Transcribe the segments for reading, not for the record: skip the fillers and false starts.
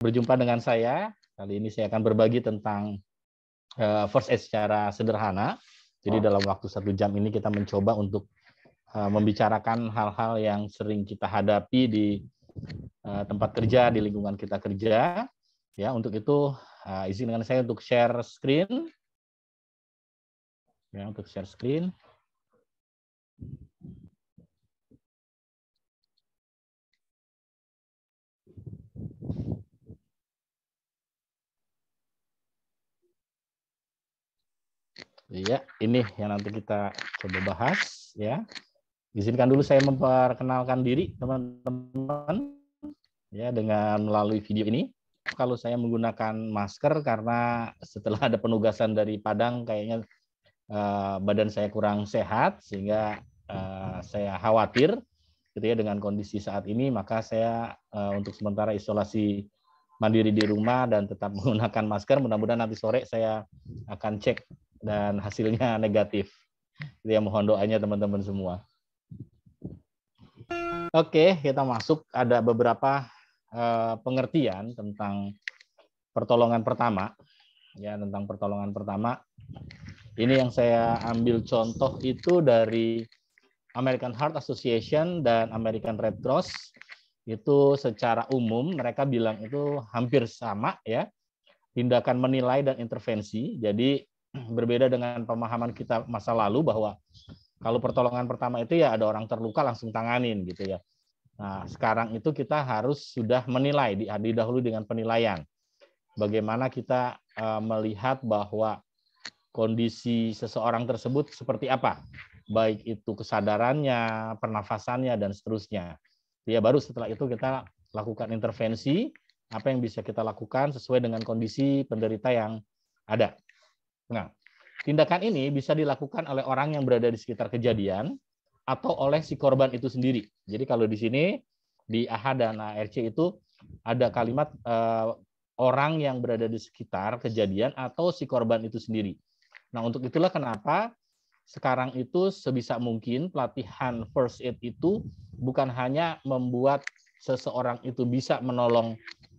Berjumpa dengan saya. Kali ini saya akan berbagi tentang first aid secara sederhana. Jadi dalam waktu 1 jam ini kita mencoba untuk membicarakan hal-hal yang sering kita hadapi di tempat kerja, di lingkungan kita kerja. Ya, untuk itu izinkan saya untuk share screen. Ya, untuk share screen. Iya, ini yang nanti kita coba bahas, ya. Izinkan dulu saya memperkenalkan diri teman-teman, ya, dengan melalui video ini. Kalau saya menggunakan masker karena setelah ada penugasan dari Padang, kayaknya badan saya kurang sehat, sehingga saya khawatir, gitu ya, dengan kondisi saat ini. Maka saya untuk sementara isolasi mandiri di rumah dan tetap menggunakan masker. Mudah-mudahan nanti sore saya akan cek dan hasilnya negatif. Jadi mohon doanya teman-teman semua. Oke, kita masuk. Ada beberapa pengertian tentang pertolongan pertama. Ya, tentang pertolongan pertama. Ini yang saya ambil contoh itu dari American Heart Association dan American Red Cross. Itu secara umum mereka bilang itu hampir sama, ya. Tindakan menilai dan intervensi. Jadi berbeda dengan pemahaman kita masa lalu bahwa kalau pertolongan pertama itu ya ada orang terluka langsung tanganin, gitu ya. Nah, sekarang itu kita harus sudah menilai, didahului dengan penilaian. Bagaimana kita melihat bahwa kondisi seseorang tersebut seperti apa, baik itu kesadarannya, pernafasannya, dan seterusnya. Ya, baru setelah itu kita lakukan intervensi, apa yang bisa kita lakukan sesuai dengan kondisi penderita yang ada. Nah, tindakan ini bisa dilakukan oleh orang yang berada di sekitar kejadian atau oleh si korban itu sendiri. Jadi kalau di sini di AH dan ARC itu ada kalimat orang yang berada di sekitar kejadian atau si korban itu sendiri. Nah, untuk itulah kenapa sekarang itu sebisa mungkin pelatihan first aid itu bukan hanya membuat seseorang itu bisa menolong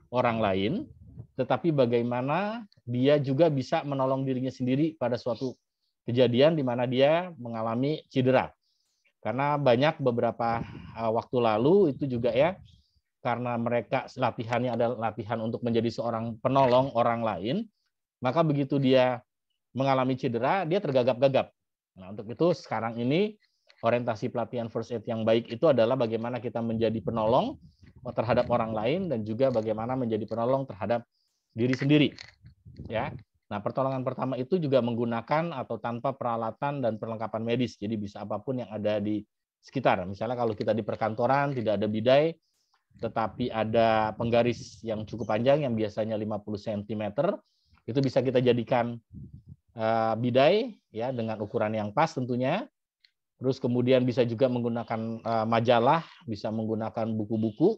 orang lain, tetapi bagaimana dia juga bisa menolong dirinya sendiri pada suatu kejadian di mana dia mengalami cedera. Karena banyak beberapa waktu lalu itu juga, ya, karena mereka latihannya adalah latihan untuk menjadi seorang penolong orang lain, maka begitu dia mengalami cedera, dia tergagap-gagap. Nah, untuk itu sekarang ini orientasi pelatihan first aid yang baik itu adalah bagaimana kita menjadi penolong terhadap orang lain dan juga bagaimana menjadi penolong terhadap diri sendiri, ya. Nah, pertolongan pertama itu juga menggunakan atau tanpa peralatan dan perlengkapan medis. Jadi bisa apapun yang ada di sekitar. Misalnya kalau kita di perkantoran tidak ada bidai, tetapi ada penggaris yang cukup panjang yang biasanya 50 cm, itu bisa kita jadikan bidai, ya, dengan ukuran yang pas tentunya. Terus kemudian bisa juga menggunakan majalah, bisa menggunakan buku-buku,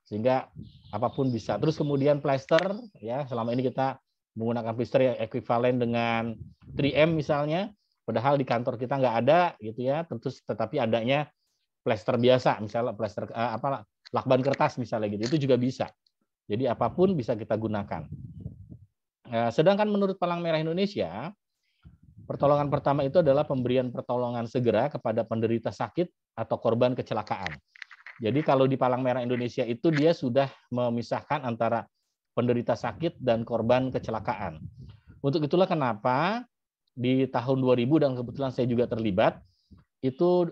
sehingga apapun bisa. Terus kemudian plester, ya, selama ini kita menggunakan plester yang ekuivalen dengan 3M misalnya, padahal di kantor kita nggak ada, gitu ya. Tetapi adanya plester biasa, misalnya plester lakban kertas misalnya, gitu. Itu juga bisa. Jadi apapun bisa kita gunakan. Sedangkan menurut Palang Merah Indonesia, pertolongan pertama itu adalah pemberian pertolongan segera kepada penderita sakit atau korban kecelakaan. Jadi kalau di Palang Merah Indonesia itu dia sudah memisahkan antara penderita sakit dan korban kecelakaan. Untuk itulah kenapa di tahun 2000, dan kebetulan saya juga terlibat, itu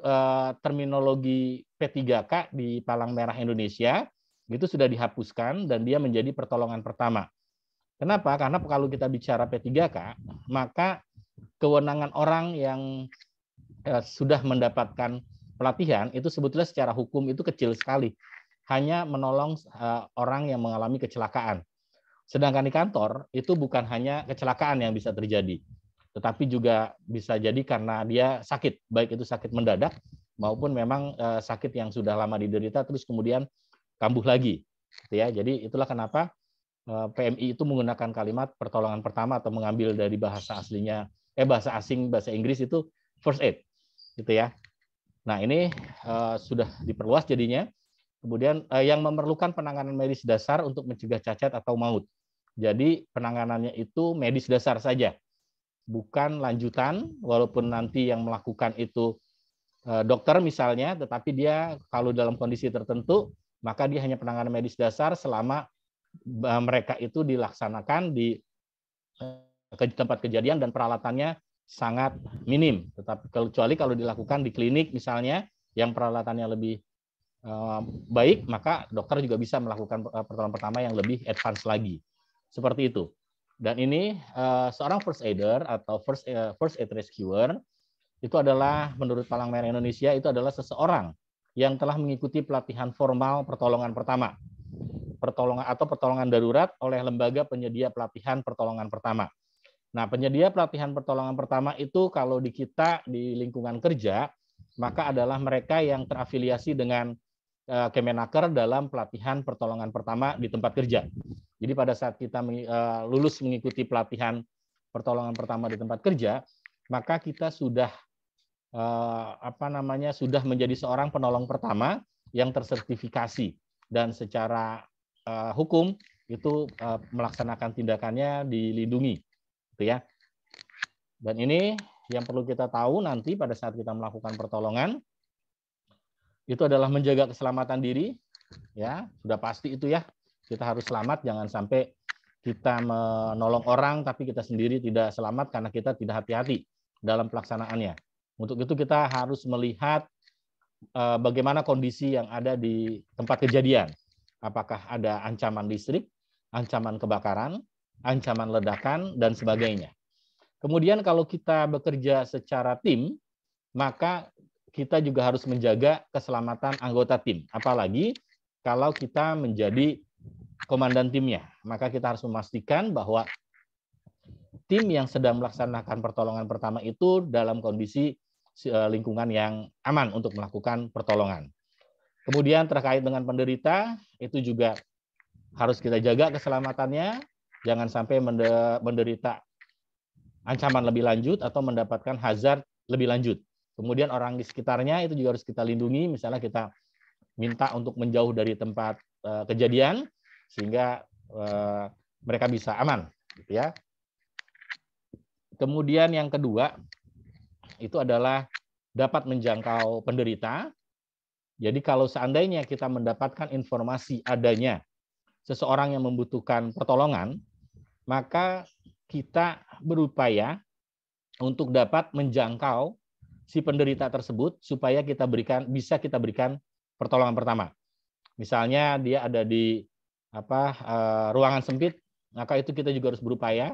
terminologi P3K di Palang Merah Indonesia itu sudah dihapuskan dan dia menjadi pertolongan pertama. Kenapa? Karena kalau kita bicara P3K, maka kewenangan orang yang sudah mendapatkan pelatihan itu sebetulnya secara hukum itu kecil sekali, hanya menolong orang yang mengalami kecelakaan. Sedangkan di kantor itu bukan hanya kecelakaan yang bisa terjadi, tetapi juga bisa jadi karena dia sakit, baik itu sakit mendadak maupun memang sakit yang sudah lama diderita terus kemudian kambuh lagi, ya. Jadi itulah kenapa PMI itu menggunakan kalimat pertolongan pertama atau mengambil dari bahasa aslinya, bahasa asing, bahasa Inggris itu first aid, gitu ya. Nah, ini sudah diperluas jadinya. Kemudian yang memerlukan penanganan medis dasar untuk mencegah cacat atau maut. Jadi penanganannya itu medis dasar saja, bukan lanjutan, walaupun nanti yang melakukan itu dokter misalnya, tetapi dia kalau dalam kondisi tertentu, maka dia hanya penanganan medis dasar selama mereka itu dilaksanakan di tempat kejadian dan peralatannya sangat minim. Tetapi kecuali kalau dilakukan di klinik misalnya, yang peralatannya lebih baik, maka dokter juga bisa melakukan pertolongan pertama yang lebih advance lagi. Seperti itu. Dan ini seorang first aider atau first aid rescuer itu adalah, menurut Palang Merah Indonesia, itu adalah seseorang yang telah mengikuti pelatihan formal pertolongan pertama, pertolongan darurat oleh lembaga penyedia pelatihan pertolongan pertama. Nah, penyedia pelatihan pertolongan pertama itu kalau di kita di lingkungan kerja, maka adalah mereka yang terafiliasi dengan Kemenaker dalam pelatihan pertolongan pertama di tempat kerja. Jadi pada saat kita lulus mengikuti pelatihan pertolongan pertama di tempat kerja, maka kita sudah sudah menjadi seorang penolong pertama yang tersertifikasi, dan secara hukum itu melaksanakan tindakannya dilindungi, gitu ya. Dan ini yang perlu kita tahu nanti pada saat kita melakukan pertolongan, itu adalah menjaga keselamatan diri, ya sudah pasti itu ya, kita harus selamat, jangan sampai kita menolong orang tapi kita sendiri tidak selamat karena kita tidak hati-hati dalam pelaksanaannya. Untuk itu kita harus melihat bagaimana kondisi yang ada di tempat kejadian, apakah ada ancaman listrik, ancaman kebakaran, ancaman ledakan, dan sebagainya. Kemudian kalau kita bekerja secara tim, maka kita juga harus menjaga keselamatan anggota tim. Apalagi kalau kita menjadi komandan timnya, maka kita harus memastikan bahwa tim yang sedang melaksanakan pertolongan pertama itu dalam kondisi lingkungan yang aman untuk melakukan pertolongan. Kemudian terkait dengan penderita, itu juga harus kita jaga keselamatannya, jangan sampai menderita ancaman lebih lanjut atau mendapatkan hazard lebih lanjut. Kemudian orang di sekitarnya itu juga harus kita lindungi, misalnya kita minta untuk menjauh dari tempat kejadian sehingga mereka bisa aman, gitu ya. Kemudian yang kedua itu adalah dapat menjangkau penderita. Jadi kalau seandainya kita mendapatkan informasi adanya seseorang yang membutuhkan pertolongan, maka kita berupaya untuk dapat menjangkau si penderita tersebut supaya bisa kita berikan pertolongan pertama. Misalnya dia ada di ruangan sempit, maka itu kita juga harus berupaya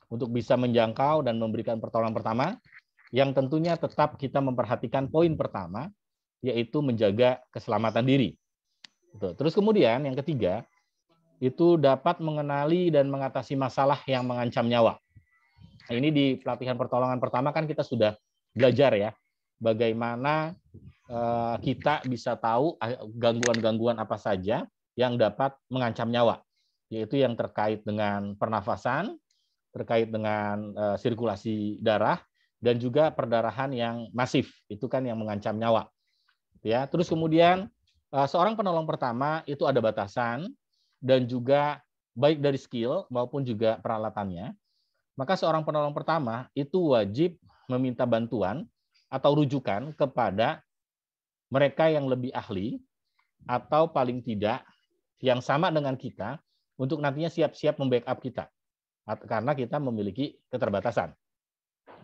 untuk bisa menjangkau dan memberikan pertolongan pertama, yang tentunya tetap kita memperhatikan poin pertama, yaitu menjaga keselamatan diri. Terus kemudian yang ketiga, itu dapat mengenali dan mengatasi masalah yang mengancam nyawa. Nah, ini di pelatihan pertolongan pertama kan kita sudah belajar ya, bagaimana kita bisa tahu gangguan-gangguan apa saja yang dapat mengancam nyawa, yaitu yang terkait dengan pernafasan, terkait dengan sirkulasi darah, dan juga perdarahan yang masif, itu kan yang mengancam nyawa. Ya, terus kemudian seorang penolong pertama itu ada batasan dan juga baik dari skill maupun juga peralatannya. Maka seorang penolong pertama itu wajib meminta bantuan atau rujukan kepada mereka yang lebih ahli atau paling tidak yang sama dengan kita untuk nantinya siap-siap membackup kita karena kita memiliki keterbatasan.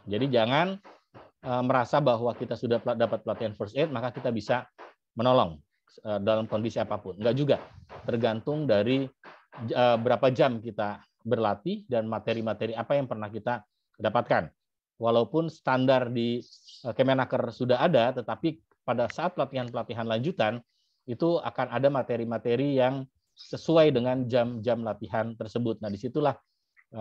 Jadi jangan merasa bahwa kita sudah dapat pelatihan first aid maka kita bisa menolong dalam kondisi apapun. Enggak juga, tergantung dari berapa jam kita berlatih dan materi-materi apa yang pernah kita dapatkan. Walaupun standar di Kemenaker sudah ada, tetapi pada saat pelatihan-pelatihan lanjutan itu akan ada materi-materi yang sesuai dengan jam-jam latihan tersebut. Nah, disitulah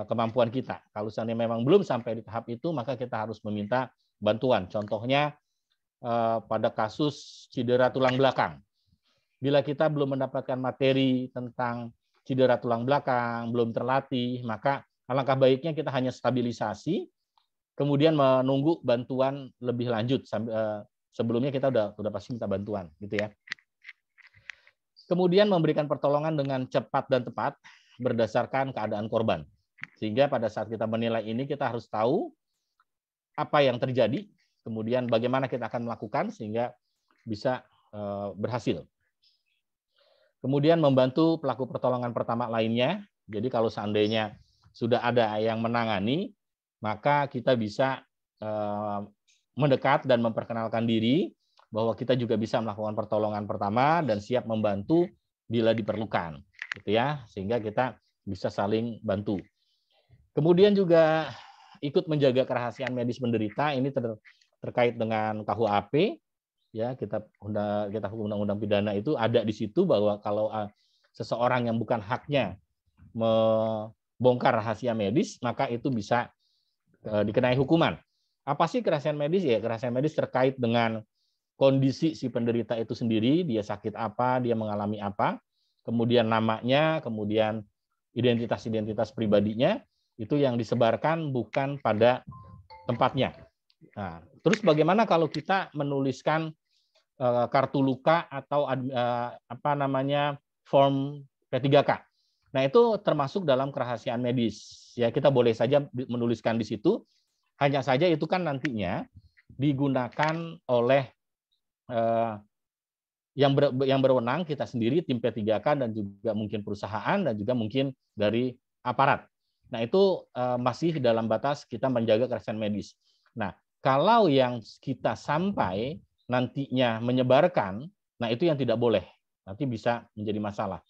kemampuan kita. Kalau seandainya memang belum sampai di tahap itu, maka kita harus meminta bantuan. Contohnya pada kasus cedera tulang belakang. Bila kita belum mendapatkan materi tentang cedera tulang belakang, belum terlatih, maka alangkah baiknya kita hanya stabilisasi, kemudian menunggu bantuan lebih lanjut. Sebelumnya kita udah pasti minta bantuan, gitu ya. Kemudian memberikan pertolongan dengan cepat dan tepat berdasarkan keadaan korban. Sehingga pada saat kita menilai ini kita harus tahu apa yang terjadi, kemudian bagaimana kita akan melakukan sehingga bisa berhasil. Kemudian membantu pelaku pertolongan pertama lainnya. Jadi kalau seandainya sudah ada yang menangani, maka kita bisa mendekat dan memperkenalkan diri bahwa kita juga bisa melakukan pertolongan pertama dan siap membantu bila diperlukan, gitu ya, sehingga kita bisa saling bantu. Kemudian juga ikut menjaga kerahasiaan medis penderita, ini terkait dengan KUHP, ya, kitab Undang-Undang Pidana itu ada di situ bahwa kalau seseorang yang bukan haknya membongkar rahasia medis, maka itu bisa dikenai hukuman. Apa sih kerahasiaan medis? Ya, kerahasiaan medis terkait dengan kondisi si penderita itu sendiri, dia sakit apa, dia mengalami apa, kemudian namanya, kemudian identitas pribadinya, itu yang disebarkan bukan pada tempatnya. Nah, terus bagaimana kalau kita menuliskan kartu luka atau form P3K? Nah, itu termasuk dalam kerahasiaan medis. Ya, kita boleh saja menuliskan di situ. Hanya saja itu kan nantinya digunakan oleh yang berwenang, kita sendiri, tim P3K, dan juga mungkin perusahaan, dan juga mungkin dari aparat. Nah, itu masih dalam batas kita menjaga kerahasiaan medis. Nah, kalau yang kita sampai nantinya menyebarkan, nah itu yang tidak boleh. Nanti bisa menjadi masalah.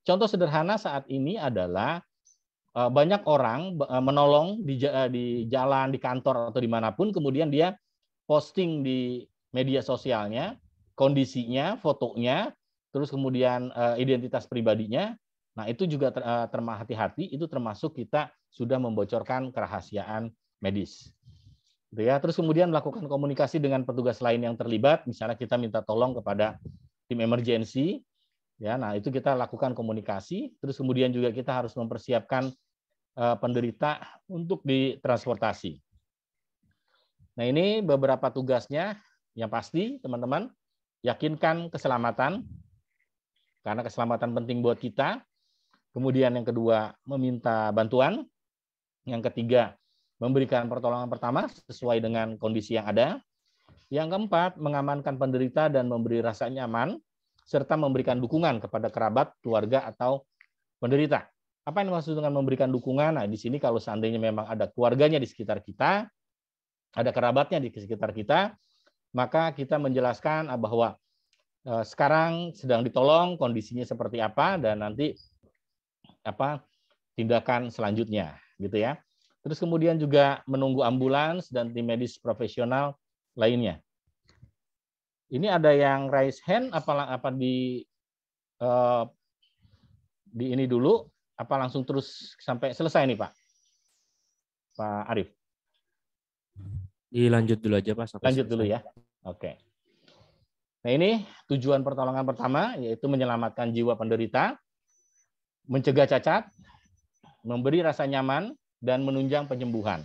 Contoh sederhana saat ini adalah banyak orang menolong di jalan, di kantor, atau dimanapun, kemudian dia posting di media sosialnya, kondisinya, fotonya, terus kemudian identitas pribadinya. Nah, itu juga hati-hati, itu termasuk kita sudah membocorkan kerahasiaan medis. Ya, terus kemudian melakukan komunikasi dengan petugas lain yang terlibat, misalnya kita minta tolong kepada tim emergency, ya, nah itu kita lakukan komunikasi, terus kemudian juga kita harus mempersiapkan penderita untuk ditransportasi. Nah, ini beberapa tugasnya. Yang pasti, teman-teman, yakinkan keselamatan, karena keselamatan penting buat kita. Kemudian yang kedua, meminta bantuan. Yang ketiga, memberikan pertolongan pertama sesuai dengan kondisi yang ada. Yang keempat, mengamankan penderita dan memberi rasa nyaman, serta memberikan dukungan kepada kerabat, keluarga, atau penderita. Apa yang dimaksud dengan memberikan dukungan? Nah, di sini kalau seandainya memang ada keluarganya di sekitar kita, ada kerabatnya di sekitar kita, maka kita menjelaskan bahwa sekarang sedang ditolong, kondisinya seperti apa, dan nanti tindakan selanjutnya, gitu ya. Terus kemudian juga menunggu ambulans dan tim medis profesional lainnya. Ini ada yang raise hand, apa di ini dulu, apa langsung terus sampai selesai nih, Pak Arif? Dilanjut dulu aja, Pak. Lanjut dulu ya. Oke. Nah, ini tujuan pertolongan pertama, yaitu menyelamatkan jiwa penderita, mencegah cacat, memberi rasa nyaman, dan menunjang penyembuhan.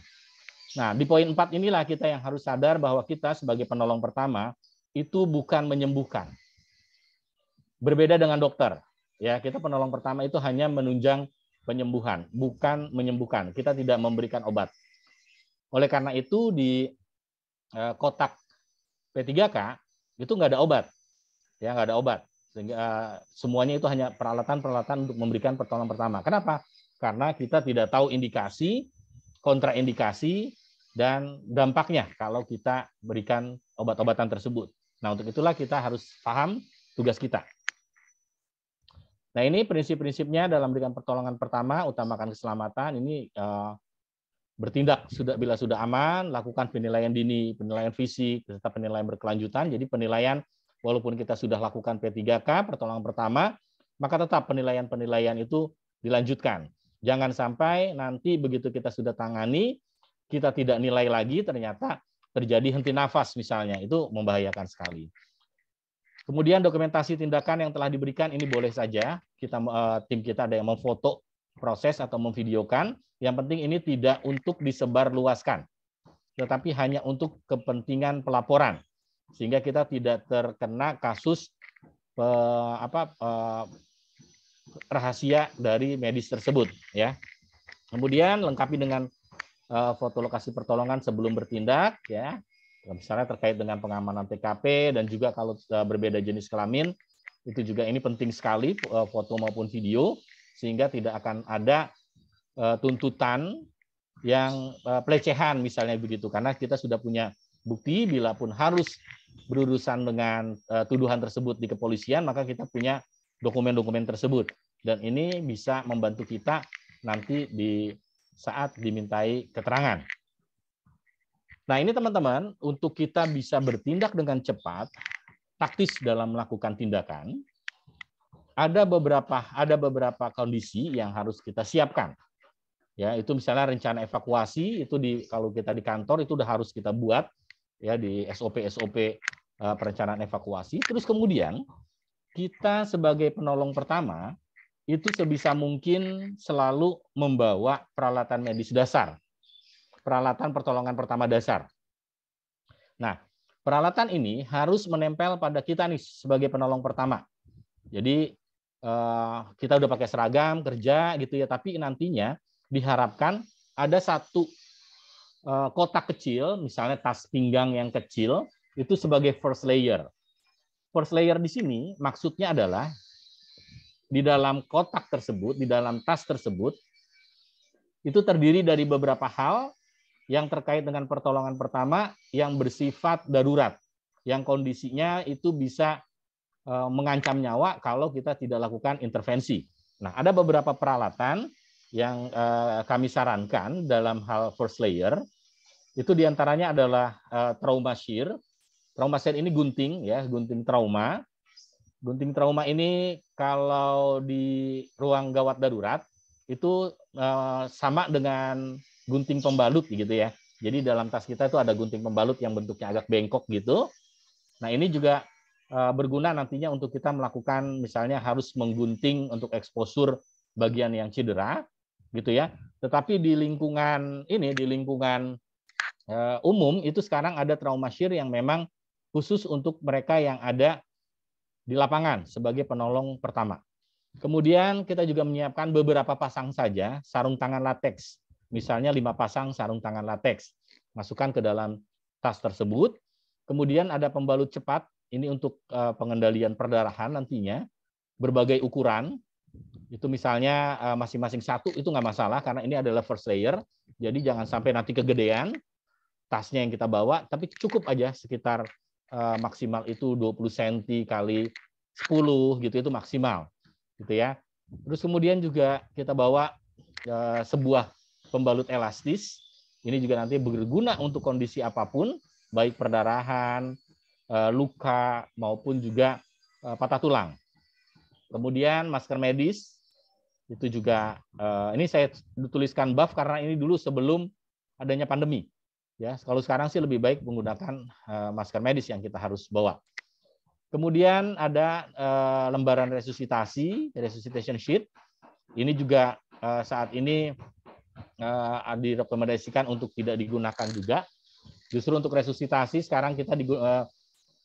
Nah, di poin 4 inilah kita yang harus sadar bahwa kita sebagai penolong pertama itu bukan menyembuhkan. Berbeda dengan dokter. Ya, kita penolong pertama itu hanya menunjang penyembuhan, bukan menyembuhkan. Kita tidak memberikan obat. Oleh karena itu di kotak P3K itu nggak ada obat, ya, nggak ada obat, sehingga semuanya itu hanya peralatan-peralatan untuk memberikan pertolongan pertama. Kenapa? Karena kita tidak tahu indikasi, kontraindikasi, dan dampaknya kalau kita berikan obat-obatan tersebut. Nah, untuk itulah kita harus paham tugas kita. Nah, ini prinsip-prinsipnya dalam memberikan pertolongan pertama, utamakan keselamatan. Ini bertindak bila sudah aman, lakukan penilaian dini, penilaian fisik, serta penilaian berkelanjutan. Jadi penilaian, walaupun kita sudah lakukan P3K, pertolongan pertama, maka tetap penilaian-penilaian itu dilanjutkan. Jangan sampai nanti begitu kita sudah tangani, kita tidak nilai lagi, ternyata terjadi henti nafas misalnya, itu membahayakan sekali. Kemudian dokumentasi tindakan yang telah diberikan ini boleh saja tim kita ada yang memfoto proses atau memvideokan. Yang penting ini tidak untuk disebarluaskan, tetapi hanya untuk kepentingan pelaporan, sehingga kita tidak terkena kasus rahasia dari medis tersebut, ya. Kemudian lengkapi dengan foto lokasi pertolongan sebelum bertindak, ya. Misalnya terkait dengan pengamanan TKP dan juga kalau berbeda jenis kelamin, itu juga ini penting sekali foto maupun video sehingga tidak akan ada tuntutan yang pelecehan misalnya begitu, karena kita sudah punya bukti bila pun harus berurusan dengan tuduhan tersebut di kepolisian, maka kita punya dokumen-dokumen tersebut dan ini bisa membantu kita nanti di saat dimintai keterangan. Nah, ini teman-teman, untuk kita bisa bertindak dengan cepat, taktis dalam melakukan tindakan, ada beberapa kondisi yang harus kita siapkan. Ya, itu misalnya rencana evakuasi itu kalau kita di kantor itu udah harus kita buat ya di SOP perencanaan evakuasi. Terus kemudian kita sebagai penolong pertama itu sebisa mungkin selalu membawa peralatan medis dasar, peralatan pertolongan pertama dasar. Nah, peralatan ini harus menempel pada kita nih sebagai penolong pertama. Jadi kita udah pakai seragam kerja gitu ya, tapi nantinya diharapkan ada satu kotak kecil, misalnya tas pinggang yang kecil, itu sebagai first layer. First layer di sini maksudnya adalah di dalam kotak tersebut, di dalam tas tersebut, itu terdiri dari beberapa hal yang terkait dengan pertolongan pertama yang bersifat darurat, yang kondisinya itu bisa mengancam nyawa kalau kita tidak lakukan intervensi. Nah, ada beberapa peralatan yang kami sarankan dalam hal first layer, itu diantaranya adalah trauma shear. Trauma shear ini gunting, ya, gunting trauma. Gunting trauma ini kalau di ruang gawat darurat itu sama dengan gunting pembalut gitu ya. Jadi dalam tas kita itu ada gunting pembalut yang bentuknya agak bengkok gitu. Nah, ini juga berguna nantinya untuk kita melakukan misalnya harus menggunting untuk eksposur bagian yang cedera gitu ya. Tetapi di lingkungan umum itu sekarang ada trauma shear yang memang khusus untuk mereka yang ada di lapangan sebagai penolong pertama. Kemudian kita juga menyiapkan beberapa pasang saja sarung tangan lateks. Misalnya 5 pasang sarung tangan lateks. Masukkan ke dalam tas tersebut. Kemudian ada pembalut cepat. Ini untuk pengendalian perdarahan nantinya. Berbagai ukuran. Itu misalnya masing-masing satu itu nggak masalah karena ini adalah first layer. Jadi jangan sampai nanti kegedean tasnya yang kita bawa. Tapi cukup aja sekitar maksimal itu 20 cm kali 10 gitu itu maksimal. Gitu ya. Terus kemudian juga kita bawa sebuah pembalut elastis. Ini juga nanti berguna untuk kondisi apapun, baik perdarahan, luka maupun juga patah tulang. Kemudian masker medis itu juga ini saya tuliskan buff karena ini dulu sebelum adanya pandemi. Ya, kalau sekarang sih lebih baik menggunakan masker medis yang kita harus bawa. Kemudian ada lembaran resuscitation sheet. Ini juga saat ini direkomendasikan untuk tidak digunakan juga. Justru untuk resusitasi sekarang kita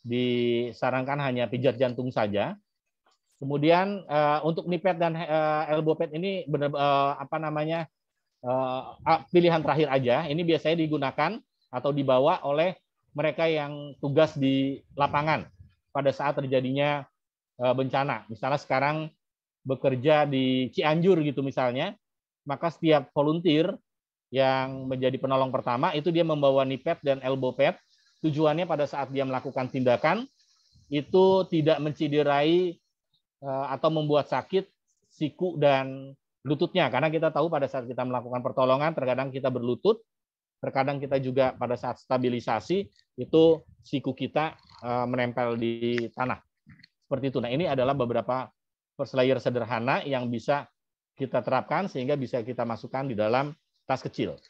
disarankan hanya pijat jantung saja. Kemudian untuk knee pad dan elbow pad ini benar pilihan terakhir aja. Ini biasanya digunakan atau dibawa oleh mereka yang tugas di lapangan pada saat terjadinya bencana. Misalnya sekarang bekerja di Cianjur gitu misalnya, maka setiap volunteer yang menjadi penolong pertama itu dia membawa knee pad dan elbow pad. Tujuannya pada saat dia melakukan tindakan itu tidak menciderai atau membuat sakit siku dan lututnya. Karena kita tahu pada saat kita melakukan pertolongan, terkadang kita berlutut, terkadang kita juga pada saat stabilisasi, itu siku kita menempel di tanah. Seperti itu. Nah, ini adalah beberapa first layer sederhana yang bisa kita terapkan sehingga bisa kita masukkan di dalam tas kecil.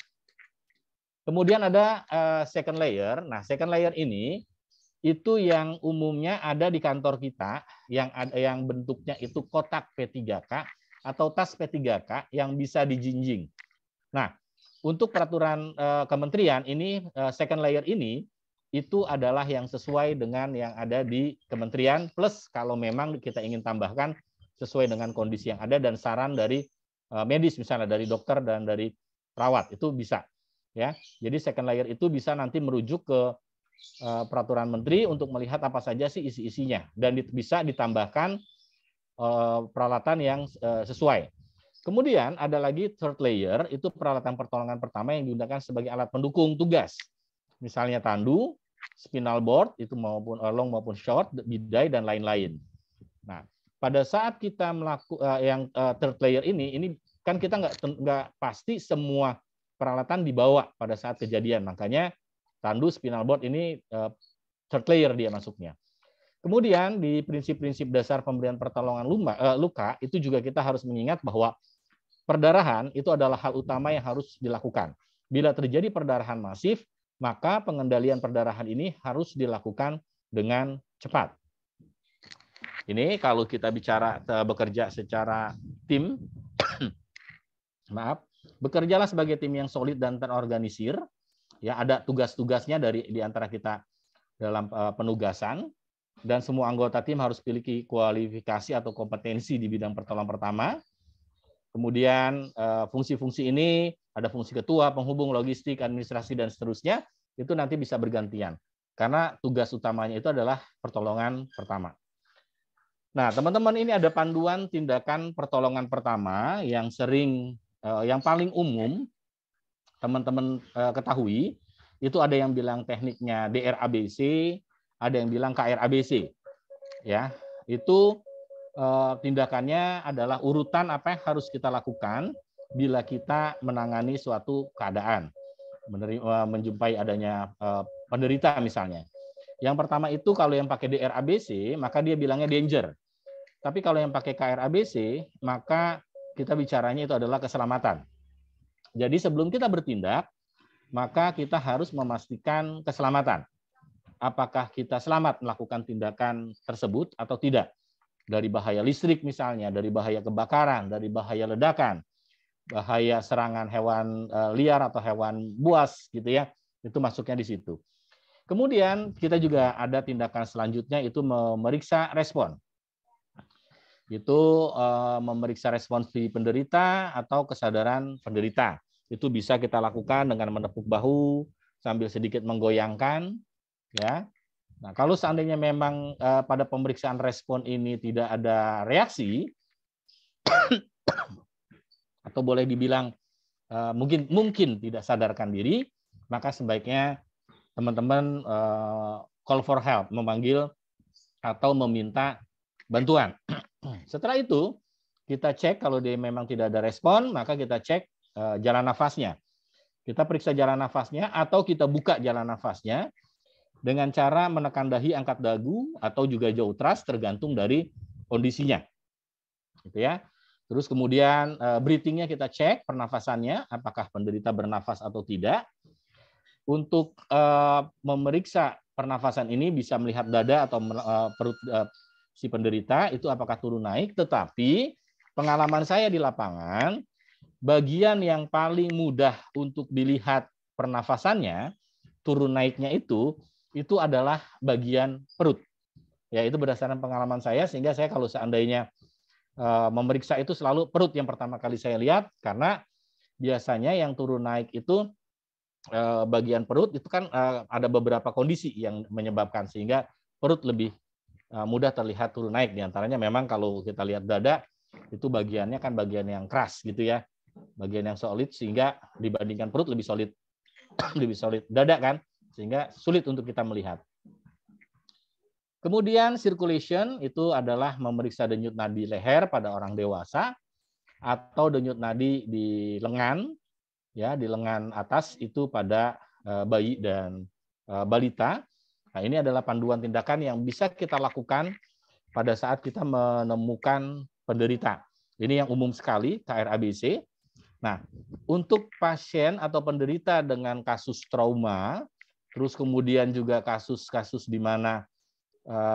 Kemudian ada second layer. Nah, second layer ini itu yang umumnya ada di kantor kita yang bentuknya itu kotak P3K atau tas P3K yang bisa dijinjing. Nah, untuk peraturan kementerian ini second layer ini itu adalah yang sesuai dengan yang ada di kementerian, plus kalau memang kita ingin tambahkan sesuai dengan kondisi yang ada dan saran dari medis, misalnya dari dokter dan dari perawat, itu bisa. Ya, jadi second layer itu bisa nanti merujuk ke peraturan menteri untuk melihat apa saja sih isi-isinya, dan bisa ditambahkan peralatan yang sesuai. Kemudian ada lagi third layer, itu peralatan pertolongan pertama yang digunakan sebagai alat pendukung tugas. Misalnya tandu, spinal board, itu maupun long maupun short, bidai, dan lain-lain. Nah, pada saat kita melakukan yang third layer ini kan kita nggak pasti semua peralatan dibawa pada saat kejadian. Makanya tandu, spinal board ini third layer dia masuknya. Kemudian di prinsip-prinsip dasar pemberian pertolongan luka itu juga kita harus mengingat bahwa perdarahan itu adalah hal utama yang harus dilakukan. Bila terjadi perdarahan masif, maka pengendalian perdarahan ini harus dilakukan dengan cepat. Ini kalau kita bicara bekerja secara tim, maaf, bekerjalah sebagai tim yang solid dan terorganisir. Ya, ada tugas-tugasnya di antara kita dalam penugasan, dan semua anggota tim harus memiliki kualifikasi atau kompetensi di bidang pertolongan pertama. Kemudian fungsi-fungsi ini ada fungsi ketua, penghubung, logistik, administrasi, dan seterusnya, itu nanti bisa bergantian. Karena tugas utamanya itu adalah pertolongan pertama. Nah, teman-teman, ini ada panduan tindakan pertolongan pertama yang yang paling umum teman-teman ketahui. Itu ada yang bilang tekniknya DRABC, ada yang bilang KRABC. Ya, itu tindakannya adalah urutan apa yang harus kita lakukan bila kita menangani suatu keadaan, menjumpai adanya penderita misalnya. Yang pertama itu kalau yang pakai DRABC, maka dia bilangnya danger. Tapi kalau yang pakai KRABC, maka kita bicaranya itu adalah keselamatan. Jadi sebelum kita bertindak, maka kita harus memastikan keselamatan. Apakah kita selamat melakukan tindakan tersebut atau tidak. Dari bahaya listrik misalnya, dari bahaya kebakaran, dari bahaya ledakan, bahaya serangan hewan liar atau hewan buas gitu ya. Itu masuknya di situ. Kemudian kita juga ada tindakan selanjutnya, itu memeriksa respon. Itu memeriksa respons si penderita atau kesadaran penderita. Itu bisa kita lakukan dengan menepuk bahu sambil sedikit menggoyangkan, ya. Nah, kalau seandainya memang pada pemeriksaan respon ini tidak ada reaksi, atau boleh dibilang mungkin tidak sadarkan diri, maka sebaiknya teman-teman call for help, memanggil atau meminta bantuan. Setelah itu, kita cek kalau dia memang tidak ada respon, maka kita cek jalan nafasnya. Kita periksa jalan nafasnya atau kita buka jalan nafasnya dengan cara menekan dahi, angkat dagu, atau juga jauh thrust, tergantung dari kondisinya. Gitu ya. Terus kemudian breathing-nya kita cek, pernafasannya, apakah penderita bernafas atau tidak. Untuk memeriksa pernafasan ini bisa melihat dada atau perut si penderita, itu apakah turun naik. Tetapi pengalaman saya di lapangan, bagian yang paling mudah untuk dilihat pernafasannya, turun naiknya itu adalah bagian perut. Ya, itu berdasarkan pengalaman saya, sehingga saya kalau seandainya memeriksa itu selalu perut yang pertama kali saya lihat, karena biasanya yang turun naik itu bagian perut itu kan ada beberapa kondisi yang menyebabkan, sehingga perut lebih mudah terlihat turun naik. Di antaranya memang kalau kita lihat dada, itu bagiannya kan bagian yang keras gitu ya, bagian yang solid, sehingga dibandingkan perut lebih solid dada kan, sehingga sulit untuk kita melihat. Kemudian circulation itu adalah memeriksa denyut nadi leher pada orang dewasa atau denyut nadi di lengan, ya, di lengan atas itu pada bayi dan balita. Nah, ini adalah panduan tindakan yang bisa kita lakukan pada saat kita menemukan penderita. Ini yang umum sekali, KRABC. Nah, untuk pasien atau penderita dengan kasus trauma, terus kemudian juga kasus-kasus di mana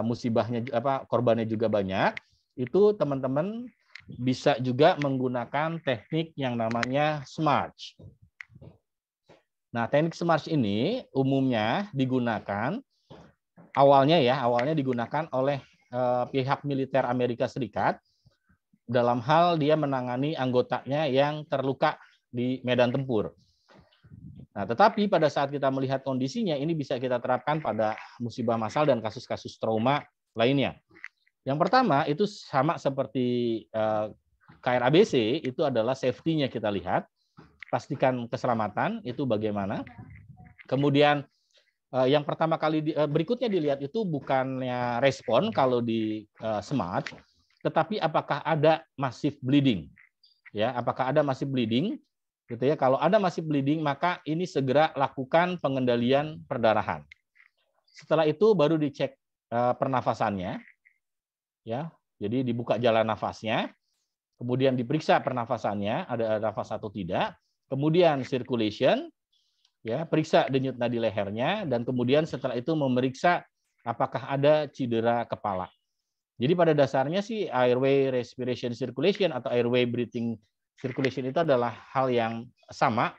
musibahnya korbannya juga banyak, itu teman-teman bisa juga menggunakan teknik yang namanya SMART. Nah, teknik SMART ini umumnya digunakan awalnya digunakan oleh pihak militer Amerika Serikat dalam hal dia menangani anggotanya yang terluka di medan tempur. Nah, tetapi pada saat kita melihat kondisinya, ini bisa kita terapkan pada musibah massal dan kasus-kasus trauma lainnya. Yang pertama itu sama seperti KRABC, itu adalah safety-nya kita lihat, pastikan keselamatan itu bagaimana. Kemudian yang pertama kali berikutnya dilihat itu bukannya respon kalau di SMART, tetapi apakah ada massive bleeding, ya, apakah ada massive bleeding, gitu ya. Kalau ada massive bleeding, maka ini segera lakukan pengendalian perdarahan. Setelah itu baru dicek pernafasannya, ya, jadi dibuka jalan nafasnya, kemudian diperiksa pernafasannya, ada nafas atau tidak, kemudian circulation, ya, periksa denyut nadi lehernya, dan kemudian setelah itu memeriksa apakah ada cedera kepala. Jadi pada dasarnya sih airway respiration circulation atau airway breathing circulation itu adalah hal yang sama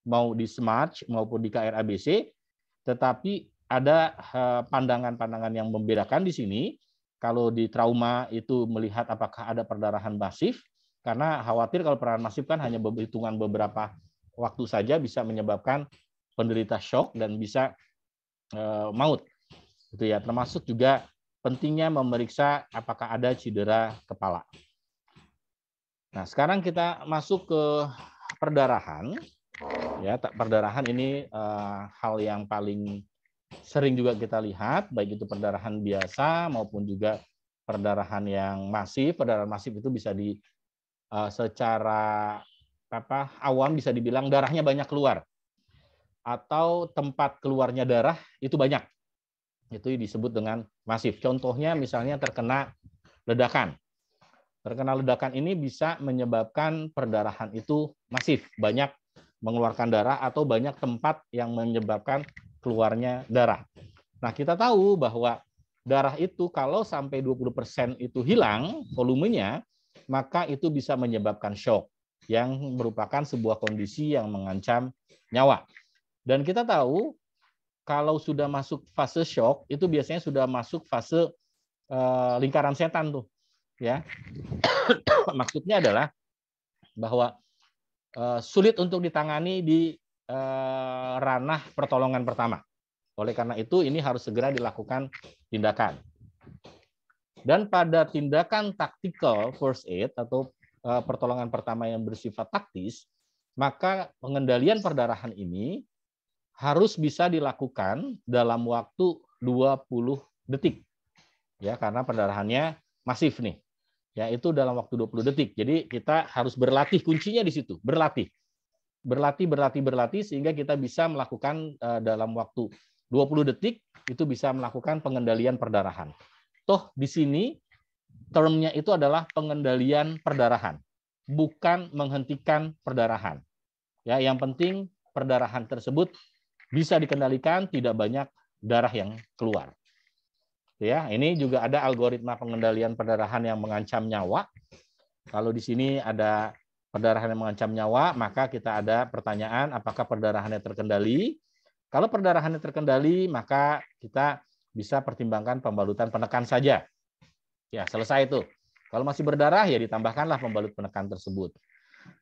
mau di SMART maupun di KRABC, tetapi ada pandangan-pandangan yang membedakan di sini. Kalau di trauma itu melihat apakah ada perdarahan masif, karena khawatir kalau perdarahan masif kan hanya hitungan beberapa waktu saja bisa menyebabkan penderita shock dan bisa maut. Itu ya, termasuk juga pentingnya memeriksa apakah ada cedera kepala. Nah, sekarang kita masuk ke perdarahan. Ya, perdarahan ini hal yang paling sering juga kita lihat, baik itu perdarahan biasa maupun juga perdarahan yang masif. Perdarahan masif itu bisa secara awam bisa dibilang darahnya banyak keluar, atau tempat keluarnya darah itu banyak. Itu disebut dengan masif. Contohnya misalnya terkena ledakan. Terkena ledakan ini bisa menyebabkan perdarahan itu masif, banyak mengeluarkan darah atau banyak tempat yang menyebabkan keluarnya darah. Nah, kita tahu bahwa darah itu kalau sampai 20% itu hilang volumenya, maka itu bisa menyebabkan shock yang merupakan sebuah kondisi yang mengancam nyawa. Dan kita tahu kalau sudah masuk fase shock itu biasanya sudah masuk fase lingkaran setan tuh, ya. Maksudnya adalah bahwa sulit untuk ditangani di ranah pertolongan pertama. Oleh karena itu ini harus segera dilakukan tindakan. Dan pada tindakan tactical first aid atau pertolongan pertama yang bersifat taktis, maka pengendalian perdarahan ini harus bisa dilakukan dalam waktu 20 detik. Ya, karena perdarahannya masif nih. Ya, itu dalam waktu 20 detik. Jadi kita harus berlatih, kuncinya di situ, berlatih. Berlatih sehingga kita bisa melakukan dalam waktu 20 detik itu bisa melakukan pengendalian perdarahan. Toh di sini termnya itu adalah pengendalian perdarahan, bukan menghentikan perdarahan. Ya, yang penting perdarahan tersebut bisa dikendalikan, tidak banyak darah yang keluar. Ya, ini juga ada algoritma pengendalian perdarahan yang mengancam nyawa. Kalau di sini ada perdarahan yang mengancam nyawa, maka kita ada pertanyaan apakah perdarahannya terkendali. Kalau perdarahannya terkendali, maka kita bisa pertimbangkan pembalutan penekan saja. Ya, selesai itu. Kalau masih berdarah, ya ditambahkanlah pembalut penekan tersebut.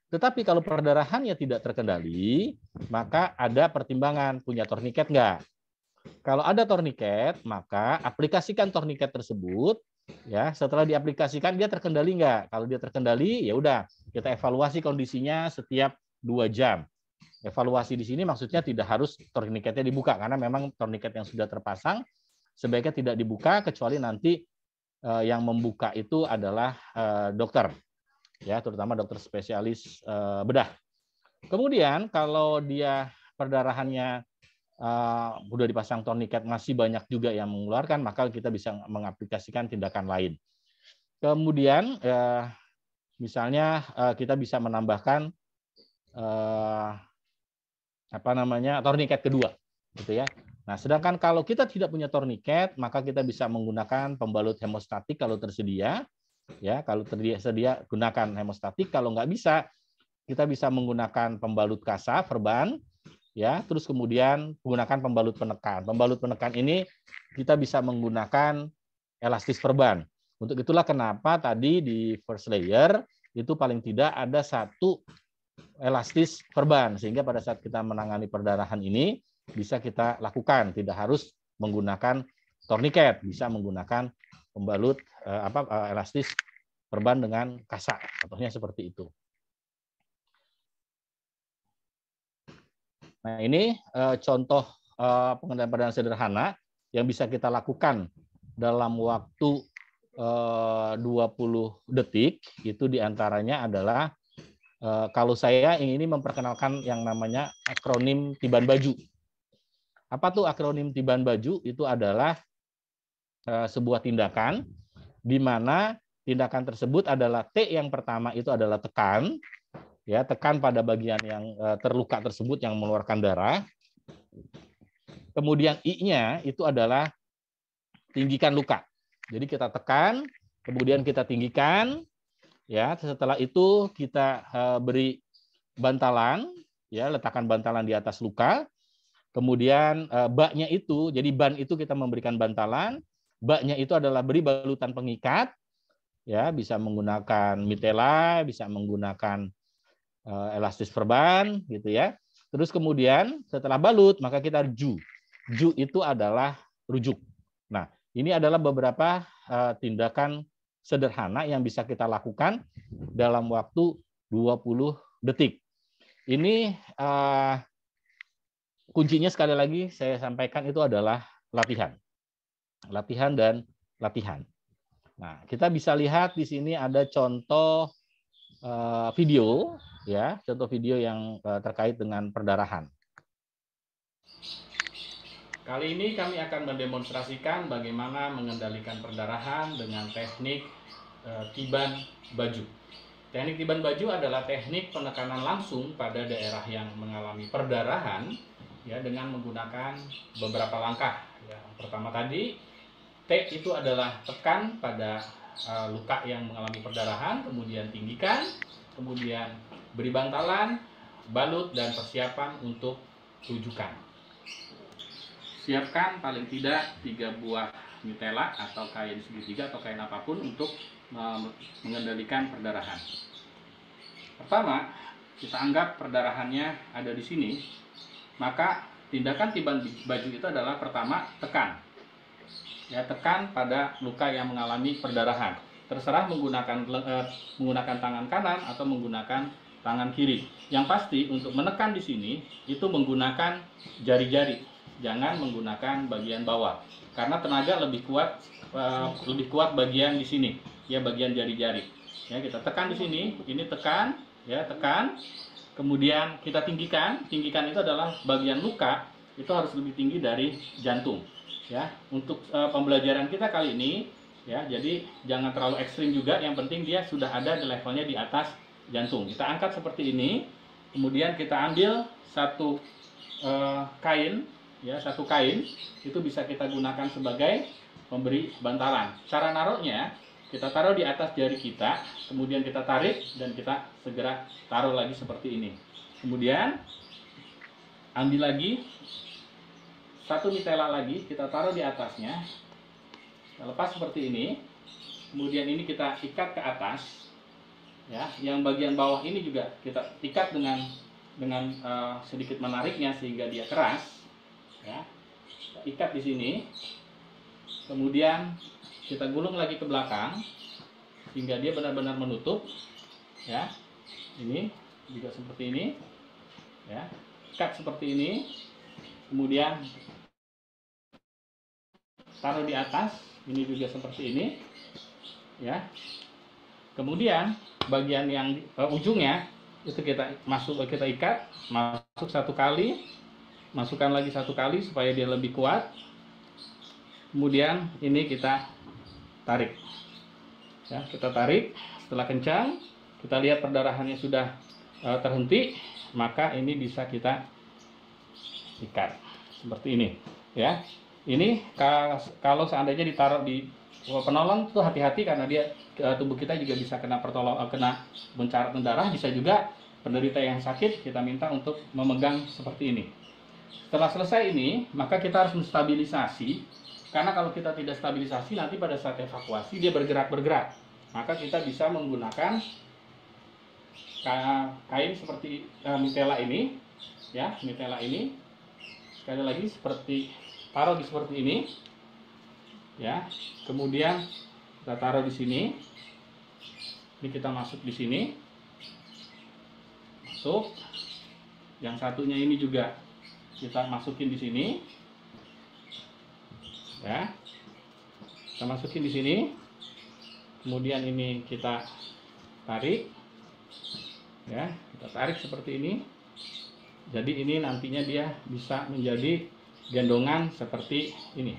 Tetapi kalau perdarahannya tidak terkendali, maka ada pertimbangan, punya torniket enggak? Kalau ada torniket, maka aplikasikan torniket tersebut. Ya, setelah diaplikasikan dia terkendali enggak? Kalau dia terkendali, ya udah kita evaluasi kondisinya setiap 2 jam. Evaluasi di sini maksudnya tidak harus torniketnya dibuka karena memang torniket yang sudah terpasang sebaiknya tidak dibuka kecuali nanti yang membuka itu adalah dokter, ya, terutama dokter spesialis bedah. Kemudian kalau dia perdarahannya udah dipasang torniket masih banyak juga yang mengeluarkan, maka kita bisa mengaplikasikan tindakan lain. Kemudian misalnya kita bisa menambahkan torniket kedua, gitu ya. Nah, sedangkan kalau kita tidak punya torniket, maka kita bisa menggunakan pembalut hemostatik kalau tersedia, ya. Kalau tersedia gunakan hemostatik. Kalau nggak bisa, kita bisa menggunakan pembalut kasa, perban, ya. Terus kemudian menggunakan pembalut penekan. Pembalut penekan ini kita bisa menggunakan elastis perban. Untuk itulah kenapa tadi di first layer itu paling tidak ada satu elastis perban, sehingga pada saat kita menangani perdarahan ini bisa kita lakukan, tidak harus menggunakan torniket, bisa menggunakan pembalut elastis perban dengan kasar, contohnya seperti itu. Nah, ini contoh pengendalian perdarahan sederhana yang bisa kita lakukan dalam waktu 20 detik. Itu diantaranya adalah kalau saya ini memperkenalkan yang namanya akronim tiban baju. Apa tuh akronim tiban baju? Itu adalah sebuah tindakan di mana tindakan tersebut adalah T yang pertama itu adalah tekan, ya, tekan pada bagian yang terluka tersebut yang mengeluarkan darah. Kemudian I-nya itu adalah tinggikan luka. Jadi kita tekan, kemudian kita tinggikan, ya. Setelah itu kita beri bantalan, ya, letakkan bantalan di atas luka. Kemudian baknya itu, jadi ban itu kita memberikan bantalan, baknya itu adalah beri balutan pengikat, ya, bisa menggunakan mitela, bisa menggunakan elastis perban, gitu ya. Terus kemudian setelah balut maka kita ju. Ju itu adalah rujuk. Nah, ini adalah beberapa tindakan sederhana yang bisa kita lakukan dalam waktu 20 detik. Ini kuncinya sekali lagi saya sampaikan itu adalah latihan. Latihan dan latihan. Nah, kita bisa lihat di sini ada contoh video, ya, contoh video yang terkait dengan perdarahan. Kali ini kami akan mendemonstrasikan bagaimana mengendalikan perdarahan dengan teknik tiban baju. Teknik tiban baju adalah teknik penekanan langsung pada daerah yang mengalami perdarahan, ya, dengan menggunakan beberapa langkah. Ya, yang pertama tadi, T itu adalah tekan pada luka yang mengalami perdarahan, kemudian tinggikan, kemudian beri bantalan, balut, dan persiapan untuk rujukan. Siapkan paling tidak 3 buah mitela atau kain segitiga atau kain apapun untuk mengendalikan perdarahan. Pertama, kita anggap perdarahannya ada di sini, maka tindakan tiban baju itu adalah pertama tekan. Ya, tekan pada luka yang mengalami perdarahan. Terserah menggunakan tangan kanan atau menggunakan tangan kiri. Yang pasti untuk menekan di sini itu menggunakan jari-jari, jangan menggunakan bagian bawah, karena tenaga lebih kuat bagian di sini, ya, bagian jari-jari. Ya, kita tekan di sini, ini tekan, ya, tekan. Kemudian kita tinggikan. Tinggikan itu adalah bagian luka itu harus lebih tinggi dari jantung. Ya, untuk pembelajaran kita kali ini, ya, jadi jangan terlalu ekstrim juga. Yang penting dia sudah ada di levelnya di atas jantung. Kita angkat seperti ini. Kemudian kita ambil satu kain, ya, satu kain itu bisa kita gunakan sebagai pemberi bantalan. Cara naruhnya, kita taruh di atas jari kita, kemudian kita tarik dan kita segera taruh lagi seperti ini. Kemudian ambil lagi satu mitela lagi, kita taruh di atasnya, kita lepas seperti ini. Kemudian ini kita ikat ke atas, ya. Yang bagian bawah ini juga kita ikat dengan sedikit menariknya sehingga dia keras, ya. Kita ikat di sini. Kemudian kita gulung lagi ke belakang hingga dia benar-benar menutup, ya. Ini juga seperti ini, ya. Ikat seperti ini. Kemudian taruh di atas, ini juga seperti ini, ya. Kemudian bagian yang ujungnya itu kita ikat, masuk satu kali, masukkan lagi satu kali supaya dia lebih kuat. Kemudian ini kita tarik, ya, kita tarik. Setelah kencang, kita lihat perdarahannya sudah terhenti, maka ini bisa kita ikat seperti ini, ya. Ini kalau seandainya ditaruh di penolong tuh hati-hati, karena dia tubuh kita juga bisa kena bencaran darah. Bisa juga penderita yang sakit kita minta untuk memegang seperti ini, Setelah selesai ini, maka kita harus menstabilisasi, karena kalau kita tidak stabilisasi nanti pada saat evakuasi dia bergerak-bergerak. Maka kita bisa menggunakan kain seperti mitela ini, ya, mitela ini. Sekali lagi seperti taruh di seperti ini, ya. Kemudian kita taruh di sini. Ini kita masuk di sini, masuk. Yang satunya ini juga kita masukin di sini, ya. Kita masukin di sini. Kemudian ini kita tarik, ya. Kita tarik seperti ini. Jadi ini nantinya dia bisa menjadi gendongan seperti ini.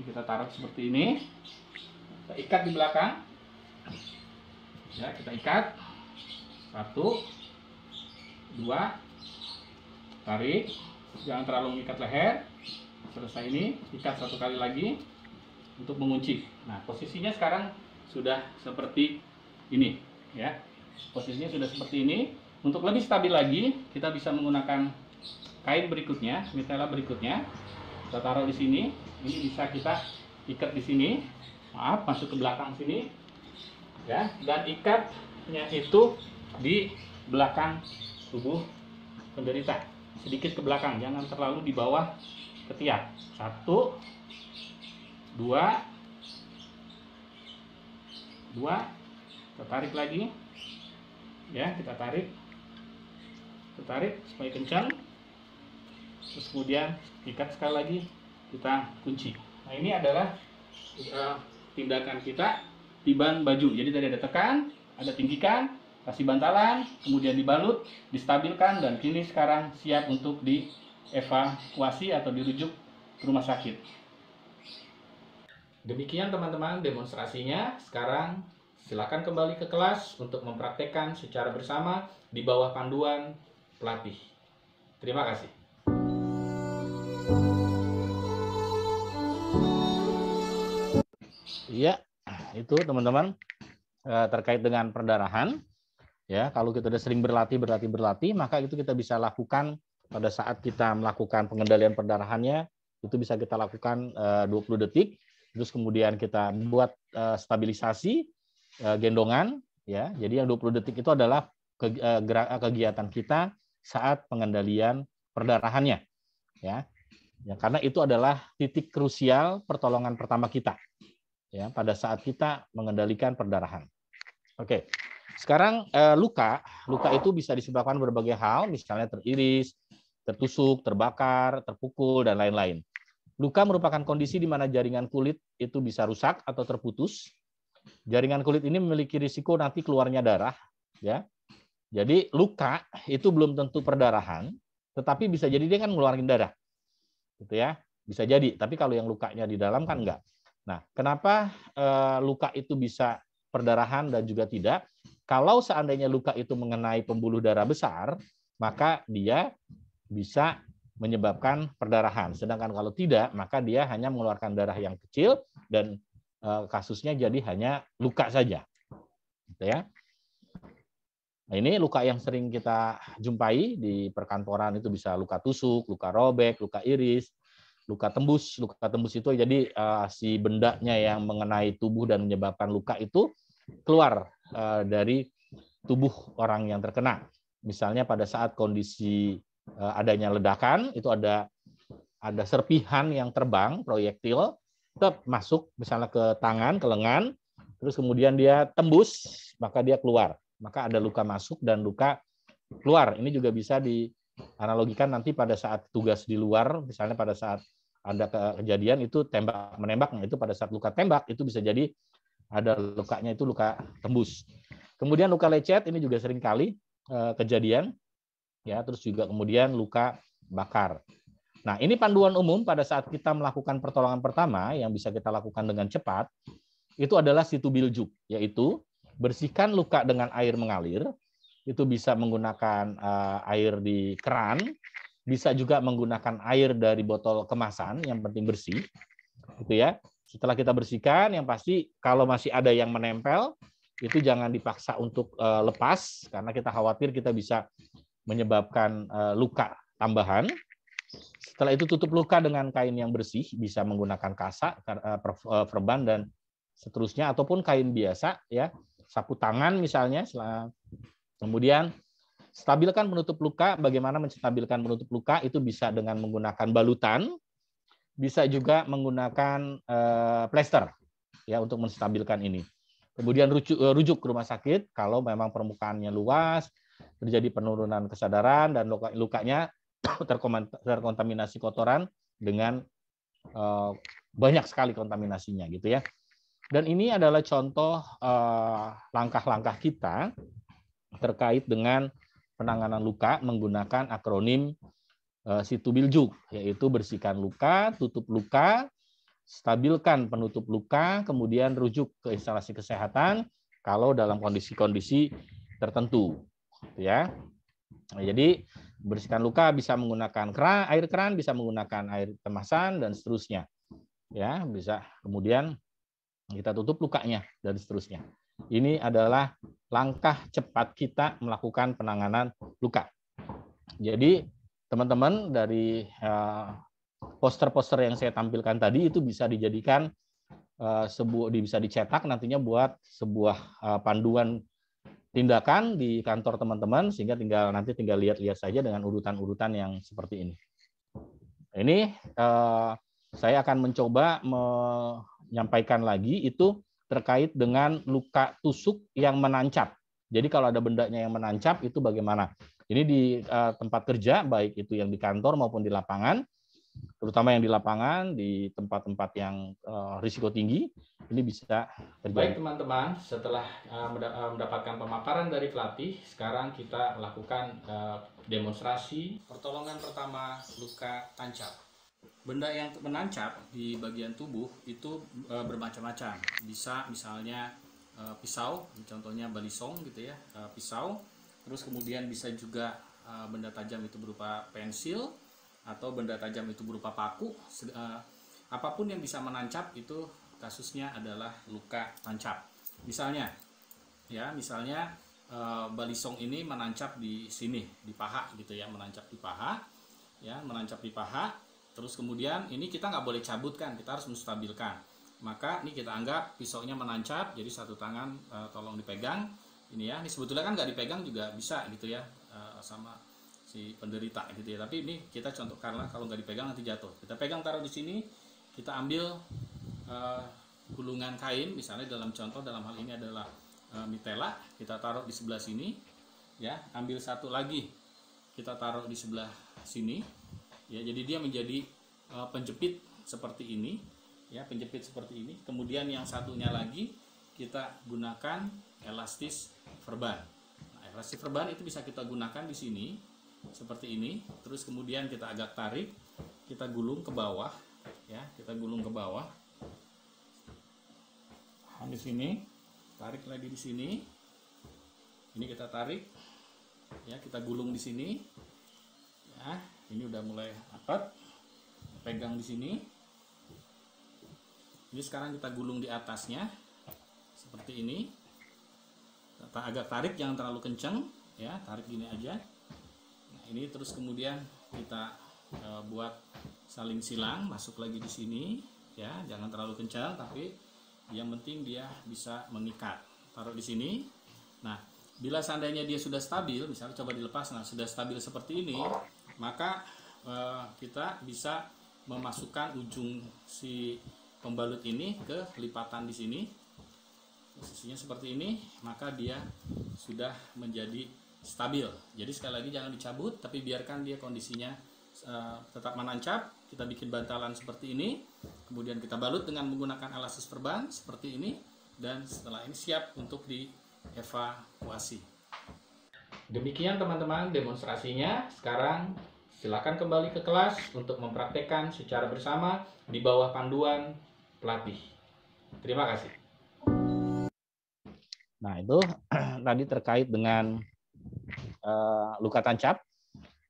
Ini kita taruh seperti ini. Kita ikat di belakang. Ya, kita ikat. 1, 2, tarik. Jangan terlalu mengikat leher. Selesai ini, ikat 1 kali lagi untuk mengunci. Nah, posisinya sekarang sudah seperti ini, ya. Posisinya sudah seperti ini. Untuk lebih stabil lagi, kita bisa menggunakan kain berikutnya, mitela berikutnya. Kita taruh di sini. Ini bisa kita ikat di sini. Maaf, masuk ke belakang sini. Ya, dan ikatnya itu di belakang tubuh penderita. Sedikit ke belakang, jangan terlalu di bawah ketiak. 1, 2, 2. Kita tarik lagi. Ya, kita tarik. Tarik supaya kencang, terus kemudian ikat sekali lagi, kita kunci. Nah, ini adalah tindakan kita tiban baju. Jadi tadi ada tekan, ada tinggikan, kasih bantalan, kemudian dibalut, distabilkan, dan kini sekarang siap untuk dievakuasi atau dirujuk ke rumah sakit. Demikian teman-teman demonstrasinya. Sekarang silakan kembali ke kelas untuk mempraktekkan secara bersama di bawah panduan pelatih. Terima kasih. Iya, itu teman-teman terkait dengan perdarahan. Ya, kalau kita sudah sering berlatih, maka itu kita bisa lakukan pada saat kita melakukan pengendalian perdarahannya. Itu bisa kita lakukan 20 detik. Terus kemudian kita buat stabilisasi gendongan. Ya, jadi yang 20 detik itu adalah kegiatan kita saat pengendalian perdarahannya, ya. Ya, karena itu adalah titik krusial pertolongan pertama kita, ya, pada saat kita mengendalikan perdarahan. Oke, sekarang luka itu bisa disebabkan berbagai hal, misalnya teriris, tertusuk, terbakar, terpukul, dan lain-lain. Luka merupakan kondisi di mana jaringan kulit itu bisa rusak atau terputus. Jaringan kulit ini memiliki risiko nanti keluarnya darah, ya. Jadi luka itu belum tentu perdarahan, tetapi bisa jadi dia kan ngeluarin darah, gitu ya. Bisa jadi. Tapi kalau yang lukanya di dalam kan enggak. Nah, kenapa luka itu bisa perdarahan dan juga tidak? Kalau seandainya luka itu mengenai pembuluh darah besar, maka dia bisa menyebabkan perdarahan. Sedangkan kalau tidak, maka dia hanya mengeluarkan darah yang kecil dan kasusnya jadi hanya luka saja, gitu ya. Nah, ini luka yang sering kita jumpai di perkantoran itu bisa luka tusuk, luka robek, luka iris, luka tembus. Luka tembus itu jadi si bendanya yang mengenai tubuh dan menyebabkan luka itu keluar dari tubuh orang yang terkena. Misalnya pada saat kondisi adanya ledakan, itu ada serpihan yang terbang, proyektil, tetap masuk misalnya ke tangan, ke lengan, terus kemudian dia tembus, maka dia keluar. Maka ada luka masuk dan luka keluar. Ini juga bisa dianalogikan nanti pada saat tugas di luar, misalnya pada saat ada kejadian itu tembak-menembak, nah itu pada saat luka tembak itu bisa jadi ada lukanya itu luka tembus. Kemudian luka lecet ini juga sering kali kejadian, ya. Terus juga kemudian luka bakar. Nah, ini panduan umum pada saat kita melakukan pertolongan pertama yang bisa kita lakukan dengan cepat, itu adalah situ biljuk, yaitu bersihkan luka dengan air mengalir. Itu bisa menggunakan air di keran, bisa juga menggunakan air dari botol kemasan, yang penting bersih, gitu ya. Setelah kita bersihkan, yang pasti kalau masih ada yang menempel, itu jangan dipaksa untuk lepas, karena kita khawatir kita bisa menyebabkan luka tambahan. Setelah itu tutup luka dengan kain yang bersih, bisa menggunakan kasa, perban dan seterusnya, ataupun kain biasa, ya, sapu tangan misalnya. Kemudian stabilkan penutup luka. Bagaimana menstabilkan penutup luka? Itu bisa dengan menggunakan balutan, bisa juga menggunakan plester, ya, untuk menstabilkan ini. Kemudian rujuk ke rumah sakit kalau memang permukaannya luas, terjadi penurunan kesadaran dan lukanya terkontaminasi kotoran dengan banyak sekali kontaminasinya, gitu ya. Dan ini adalah contoh langkah-langkah kita terkait dengan penanganan luka menggunakan akronim Situbiljuk, yaitu bersihkan luka, tutup luka, stabilkan penutup luka, kemudian rujuk ke instalasi kesehatan kalau dalam kondisi-kondisi tertentu, ya. Nah, jadi bersihkan luka bisa menggunakan air keran, bisa menggunakan air kemasan dan seterusnya, ya, bisa. Kemudian kita tutup lukanya dan seterusnya. Ini adalah langkah cepat kita melakukan penanganan luka. Jadi teman-teman, dari poster-poster yang saya tampilkan tadi itu bisa dijadikan bisa dicetak nantinya buat sebuah panduan tindakan di kantor teman-teman, sehingga nanti tinggal lihat-lihat saja dengan urutan-urutan yang seperti ini. Ini saya akan mencoba menyampaikan lagi itu terkait dengan luka tusuk yang menancap. Jadi kalau ada bendanya yang menancap itu bagaimana? Ini di tempat kerja, baik itu yang di kantor maupun di lapangan, terutama yang di lapangan, di tempat-tempat yang risiko tinggi, ini bisa terjadi. Baik teman-teman, setelah mendapatkan pemaparan dari pelatih, sekarang kita lakukan demonstrasi pertolongan pertama luka tancap. Benda yang menancap di bagian tubuh itu bermacam-macam. Bisa misalnya pisau, contohnya balisong gitu ya, pisau. Terus kemudian bisa juga benda tajam itu berupa pensil, atau benda tajam itu berupa paku. Apapun yang bisa menancap itu kasusnya adalah luka tancap. Misalnya balisong ini menancap di sini, di paha gitu ya, menancap di paha, ya, menancap di paha. Terus kemudian ini kita nggak boleh cabut kan, kita harus menstabilkan. Maka ini kita anggap pisaunya menancap, jadi satu tangan tolong dipegang. Ini ya, ini sebetulnya kan nggak dipegang juga bisa gitu ya, sama si penderita gitu ya. Tapi ini kita contoh karena kalau nggak dipegang nanti jatuh. Kita pegang, taruh di sini, kita ambil gulungan kain, misalnya dalam hal ini adalah mitela, kita taruh di sebelah sini, ya. Ambil satu lagi, kita taruh di sebelah sini, ya. Jadi dia menjadi penjepit seperti ini, ya, penjepit seperti ini. Kemudian yang satunya lagi kita gunakan elastis verban. Nah, elastis verban itu bisa kita gunakan di sini seperti ini. Terus kemudian kita agak tarik, kita gulung ke bawah, ya, kita gulung ke bawah. Nah, di sini, tarik lagi di sini. Ini kita tarik, ya, kita gulung di sini. Ya, ini udah mulai rapat. Pegang di sini. Ini sekarang kita gulung di atasnya seperti ini. Kita agak tarik, jangan terlalu kencang, ya, tarik gini aja. Nah, ini terus kemudian kita buat saling silang, masuk lagi di sini, ya, jangan terlalu kencang, tapi yang penting dia bisa mengikat. Taruh di sini. Nah, bila seandainya dia sudah stabil, misalnya coba dilepas, nah sudah stabil seperti ini, maka kita bisa memasukkan ujung si pembalut ini ke lipatan di sini. Posisinya seperti ini, maka dia sudah menjadi stabil. Jadi sekali lagi jangan dicabut, tapi biarkan dia kondisinya tetap menancap. Kita bikin bantalan seperti ini, kemudian kita balut dengan menggunakan elastis verban seperti ini, dan setelah ini siap untuk dievakuasi. Demikian teman-teman demonstrasinya. Sekarang silakan kembali ke kelas untuk mempraktekkan secara bersama di bawah panduan pelatih. Terima kasih. Nah, itu tadi terkait dengan luka tancap.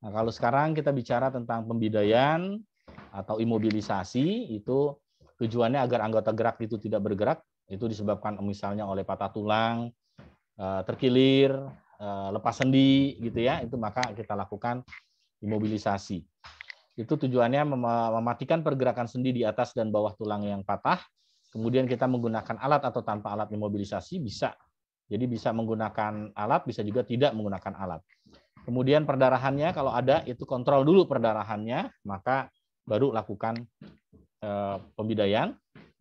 Nah, kalau sekarang kita bicara tentang pembidaian atau imobilisasi, itu tujuannya agar anggota gerak itu tidak bergerak. Itu disebabkan misalnya oleh patah tulang, terkilir, lepas sendi, gitu ya. Itu maka kita lakukan imobilisasi. Itu tujuannya mematikan pergerakan sendi di atas dan bawah tulang yang patah. Kemudian kita menggunakan alat atau tanpa alat imobilisasi bisa. Jadi bisa menggunakan alat, bisa juga tidak menggunakan alat. Kemudian perdarahannya kalau ada itu kontrol dulu perdarahannya, maka baru lakukan pembidayaan.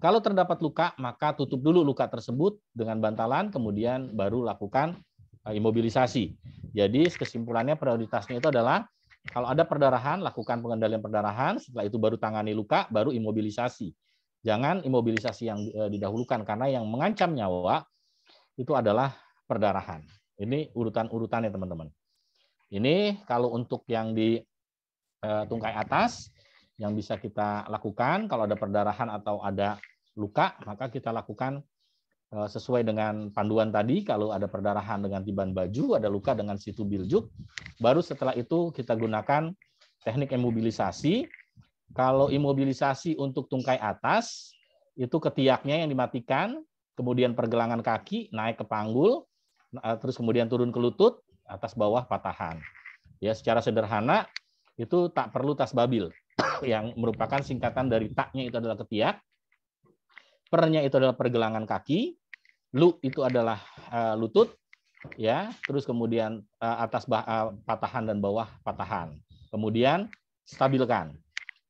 Kalau terdapat luka, maka tutup dulu luka tersebut dengan bantalan, kemudian baru lakukan imobilisasi. Jadi kesimpulannya prioritasnya itu adalah kalau ada perdarahan, lakukan pengendalian perdarahan, setelah itu baru tangani luka, baru imobilisasi. Jangan imobilisasi yang didahulukan, karena yang mengancam nyawa itu adalah perdarahan. Ini urutan-urutannya teman-teman. Ini kalau untuk yang di tungkai atas, yang bisa kita lakukan, kalau ada perdarahan atau ada luka, maka kita lakukan sesuai dengan panduan tadi. Kalau ada perdarahan dengan tiban baju, ada luka dengan situ biljuk, baru setelah itu kita gunakan teknik imobilisasi. Kalau imobilisasi untuk tungkai atas, itu ketiaknya yang dimatikan, kemudian pergelangan kaki naik ke panggul, terus kemudian turun ke lutut, atas bawah patahan. Ya, secara sederhana itu tak perlu tas babil, yang merupakan singkatan dari taknya itu adalah ketiak, pernya itu adalah pergelangan kaki, lu itu adalah lutut, ya, terus kemudian atas patahan dan bawah patahan. Kemudian stabilkan.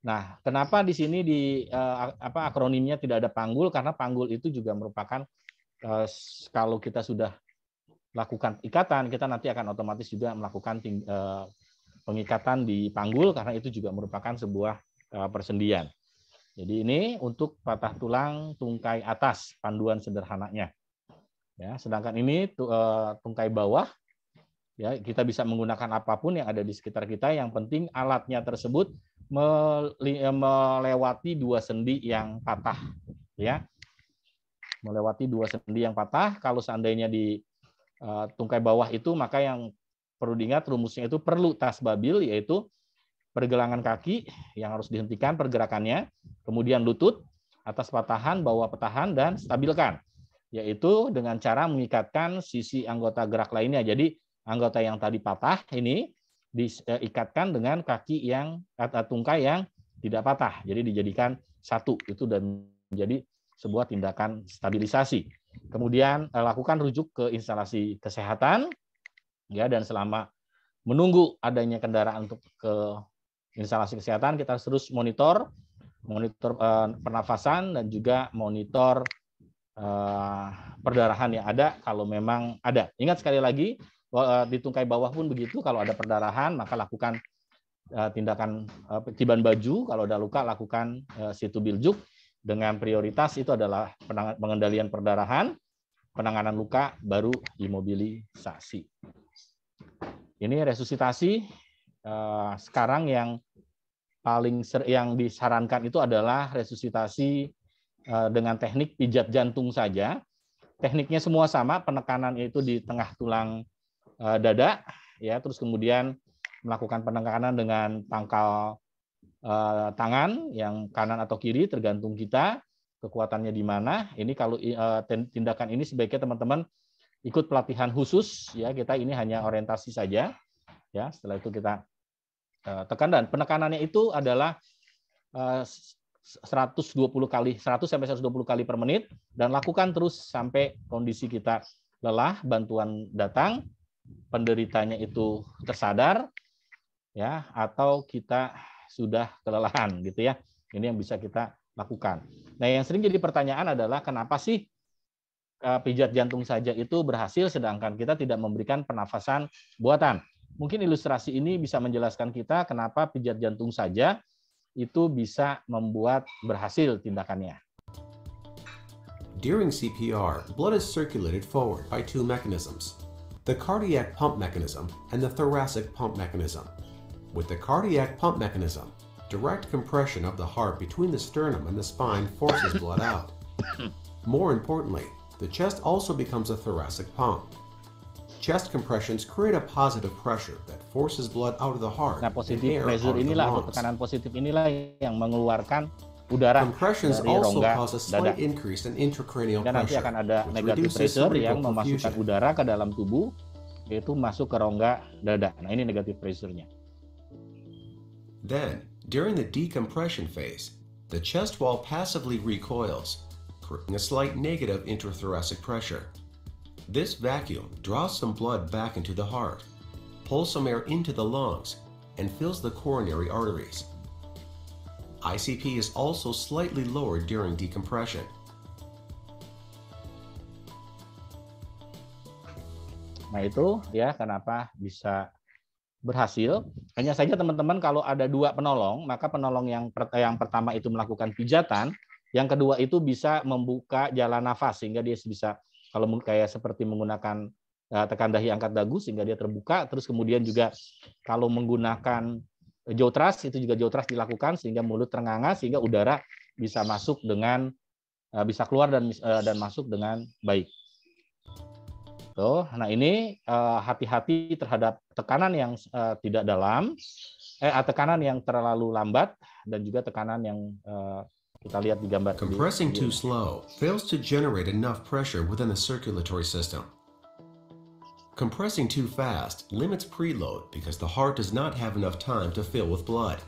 Nah, kenapa di sini di akronimnya tidak ada panggul? Karena panggul itu juga merupakan kalau kita sudah lakukan ikatan, kita nanti akan otomatis juga melakukan pengikatan di panggul, karena itu juga merupakan sebuah persendian. Jadi ini untuk patah tulang tungkai atas, panduan sederhananya. Ya, sedangkan ini tungkai bawah, ya, kita bisa menggunakan apapun yang ada di sekitar kita, yang penting alatnya tersebut melewati dua sendi yang patah, ya, melewati dua sendi yang patah. Kalau seandainya di tungkai bawah itu, maka yang perlu diingat rumusnya itu perlu tas babil, yaitu pergelangan kaki yang harus dihentikan pergerakannya, kemudian lutut, atas patahan, bawah patahan, dan stabilkan, yaitu dengan cara mengikatkan sisi anggota gerak lainnya. Jadi anggota yang tadi patah ini diikatkan dengan kaki yang tungkai yang tidak patah, jadi dijadikan satu, itu dan menjadi sebuah tindakan stabilisasi. Kemudian lakukan rujuk ke instalasi kesehatan, ya, dan selama menunggu adanya kendaraan untuk ke instalasi kesehatan, kita terus monitor pernafasan dan juga monitor perdarahan yang ada kalau memang ada. Ingat sekali lagi, di tungkai bawah pun begitu, kalau ada perdarahan maka lakukan tindakan tiban baju, kalau ada luka lakukan situ biljuk, dengan prioritas itu adalah pengendalian perdarahan, penanganan luka, baru imobilisasi. Ini resusitasi. Sekarang yang paling yang disarankan itu adalah resusitasi dengan teknik pijat jantung saja. Tekniknya semua sama, penekanan itu di tengah tulang dada, ya, terus kemudian melakukan penekanan dengan pangkal tangan yang kanan atau kiri tergantung kita kekuatannya di mana. Ini kalau tindakan ini sebaiknya teman-teman ikut pelatihan khusus, ya, kita ini hanya orientasi saja, ya. Setelah itu kita tekan, dan penekanannya itu adalah 100 sampai 120 kali per menit, dan lakukan terus sampai kondisi kita lelah, bantuan datang, penderitanya itu tersadar, ya, atau kita sudah kelelahan, gitu ya. Ini yang bisa kita lakukan. Nah, yang sering jadi pertanyaan adalah kenapa sih pijat jantung saja itu berhasil sedangkan kita tidak memberikan pernafasan buatan. Mungkin ilustrasi ini bisa menjelaskan kita kenapa pijat jantung saja itu bisa membuat berhasil tindakannya. During CPR, blood is circulated forward by two mechanisms, the cardiac pump mechanism and the thoracic pump mechanism. With the cardiac pump mechanism, direct compression of the heart between the sternum and the spine forces blood out. More importantly, the chest also becomes a thoracic pump. Chest compressions create a positive pressure that forces blood out of the heart. Nah, positive pressure inilah, atau tekanan positif inilah yang mengeluarkan udara Compressions dari also rongga cause a dada. slight increase in intracranial Dan nanti pressure, akan ada which negative reduces pressure yang cerebral memasukkan perfusion. udara ke dalam tubuh, yaitu masuk ke rongga dada. Nah, ini negative pressure-nya. Then, During the decompression phase, the chest wall passively recoils, creating a slight negative intrathoracic pressure. This vacuum draws some blood back into the heart, pulls some air into the lungs, and fills the coronary arteries. ICP is also slightly lowered during decompression. Nah itu ya kenapa bisa berhasil. Hanya saja teman-teman kalau ada dua penolong, maka penolong yang pertama itu melakukan pijatan, yang kedua itu bisa membuka jalan nafas sehingga dia bisa kalau kayak seperti menggunakan tekan dahi angkat dagu sehingga dia terbuka. Terus kemudian juga kalau menggunakan jaw thrust itu juga jaw thrust dilakukan sehingga mulut ternganga sehingga udara bisa masuk dengan bisa keluar dan masuk dengan baik. Tuh, nah ini hati-hati terhadap tekanan yang tidak dalam, tekanan yang terlalu lambat dan juga tekanan yang kita lihat di gambar. Compressing too slow fails to generate enough pressure within the circulatory system. Compressing too fast limits preload because the heart does not have enough time to fill with blood.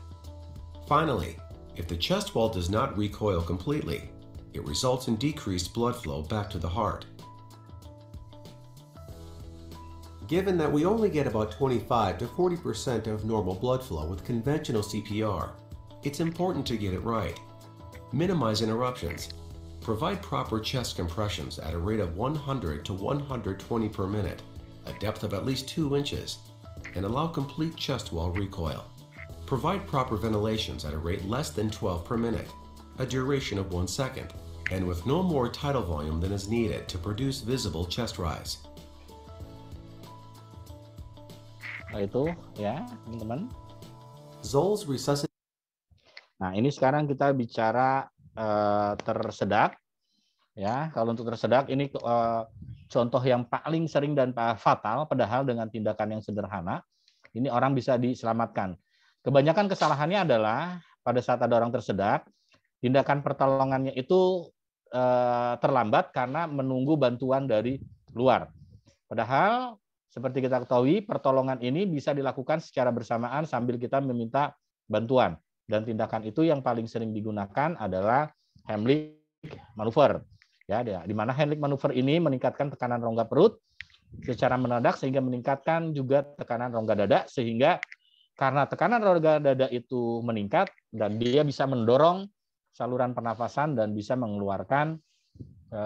Finally, if the chest wall does not recoil completely, it results in decreased blood flow back to the heart. Given that we only get about 25 to 40% of normal blood flow with conventional CPR, it's important to get it right. Minimize interruptions. Provide proper chest compressions at a rate of 100 to 120 per minute, a depth of at least 2 inches, and allow complete chest wall recoil. Provide proper ventilations at a rate less than 12 per minute, a duration of 1 second, and with no more tidal volume than is needed to produce visible chest rise. Itu ya teman-teman. Zoll's resuscitation. Nah ini sekarang kita bicara tersedak. Ya kalau untuk tersedak ini contoh yang paling sering dan fatal, padahal dengan tindakan yang sederhana ini orang bisa diselamatkan. Kebanyakan kesalahannya adalah pada saat ada orang tersedak, tindakan pertolongannya itu terlambat karena menunggu bantuan dari luar. Padahal seperti kita ketahui, pertolongan ini bisa dilakukan secara bersamaan sambil kita meminta bantuan. Dan tindakan itu yang paling sering digunakan adalah Heimlich manuver. Ya, di mana Heimlich manuver ini meningkatkan tekanan rongga perut secara mendadak sehingga meningkatkan juga tekanan rongga dada, sehingga karena tekanan rongga dada itu meningkat dan dia bisa mendorong saluran pernafasan dan bisa mengeluarkan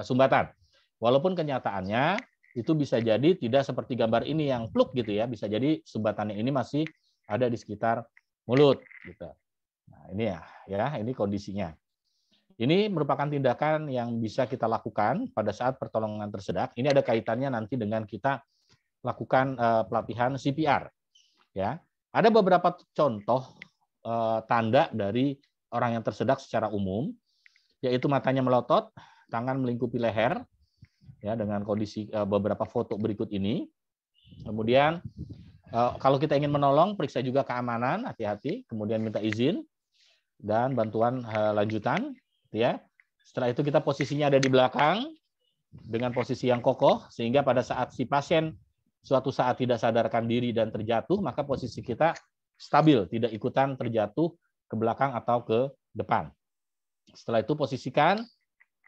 sumbatan. Walaupun kenyataannya itu bisa jadi tidak seperti gambar ini yang pluk gitu ya, bisa jadi sumbatannya ini masih ada di sekitar mulut gitu. Nah, ini ya ini kondisinya. Ini merupakan tindakan yang bisa kita lakukan pada saat pertolongan tersedak. Ini ada kaitannya nanti dengan kita lakukan pelatihan CPR ya. Ada beberapa contoh tanda dari orang yang tersedak secara umum, yaitu matanya melotot, tangan melingkupi leher, ya dengan kondisi beberapa foto berikut ini. Kemudian kalau kita ingin menolong, periksa juga keamanan, hati-hati, kemudian minta izin dan bantuan lanjutan, ya. Setelah itu kita posisinya ada di belakang dengan posisi yang kokoh sehingga pada saat si pasien suatu saat tidak sadarkan diri dan terjatuh, maka posisi kita stabil, tidak ikutan terjatuh ke belakang atau ke depan. Setelah itu posisikan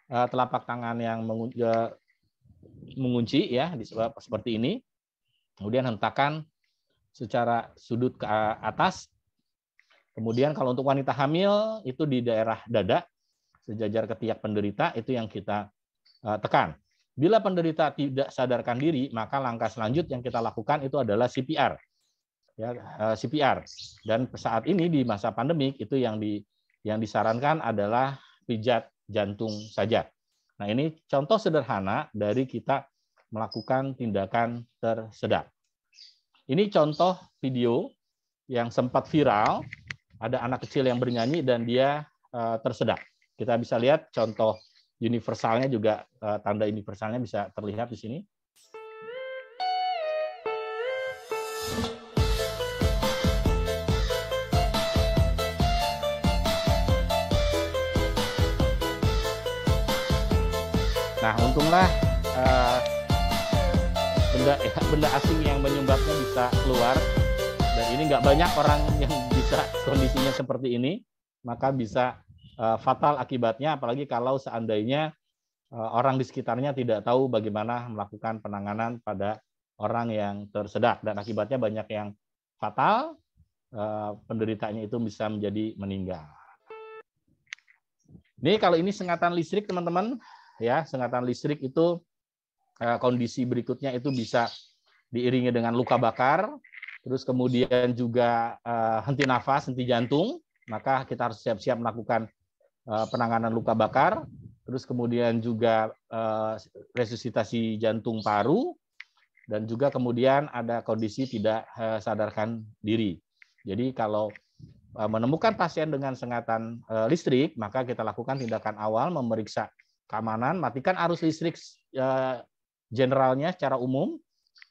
telapak tangan yang mengunci ya seperti ini, kemudian hentakan secara sudut ke atas. Kemudian kalau untuk wanita hamil itu di daerah dada sejajar ketiak penderita itu yang kita tekan. Bila penderita tidak sadarkan diri, maka langkah selanjutnya yang kita lakukan itu adalah CPR. Ya, CPR. Dan saat ini di masa pandemik itu yang disarankan adalah pijat jantung saja. Nah, ini contoh sederhana dari kita melakukan tindakan tersedak. Ini contoh video yang sempat viral, ada anak kecil yang bernyanyi dan dia tersedak. Kita bisa lihat contoh universalnya juga, tanda universalnya bisa terlihat di sini. Nah, untunglah benda asing yang menyumbatnya bisa keluar, dan ini Ini nggak banyak orang yang bisa kondisinya seperti ini, maka bisa fatal akibatnya, apalagi kalau seandainya orang di sekitarnya tidak tahu bagaimana melakukan penanganan pada orang yang tersedak, dan akibatnya banyak yang fatal, penderitanya itu bisa menjadi meninggal. Ini kalau ini sengatan listrik, teman-teman, ya, sengatan listrik itu kondisi berikutnya itu bisa diiringi dengan luka bakar, terus kemudian juga henti nafas, henti jantung, maka kita harus siap-siap melakukan penanganan luka bakar, terus kemudian juga resusitasi jantung paru, dan juga kemudian ada kondisi tidak sadarkan diri. Jadi kalau menemukan pasien dengan sengatan listrik, maka kita lakukan tindakan awal memeriksa keamanan, matikan arus listrik generalnya secara umum.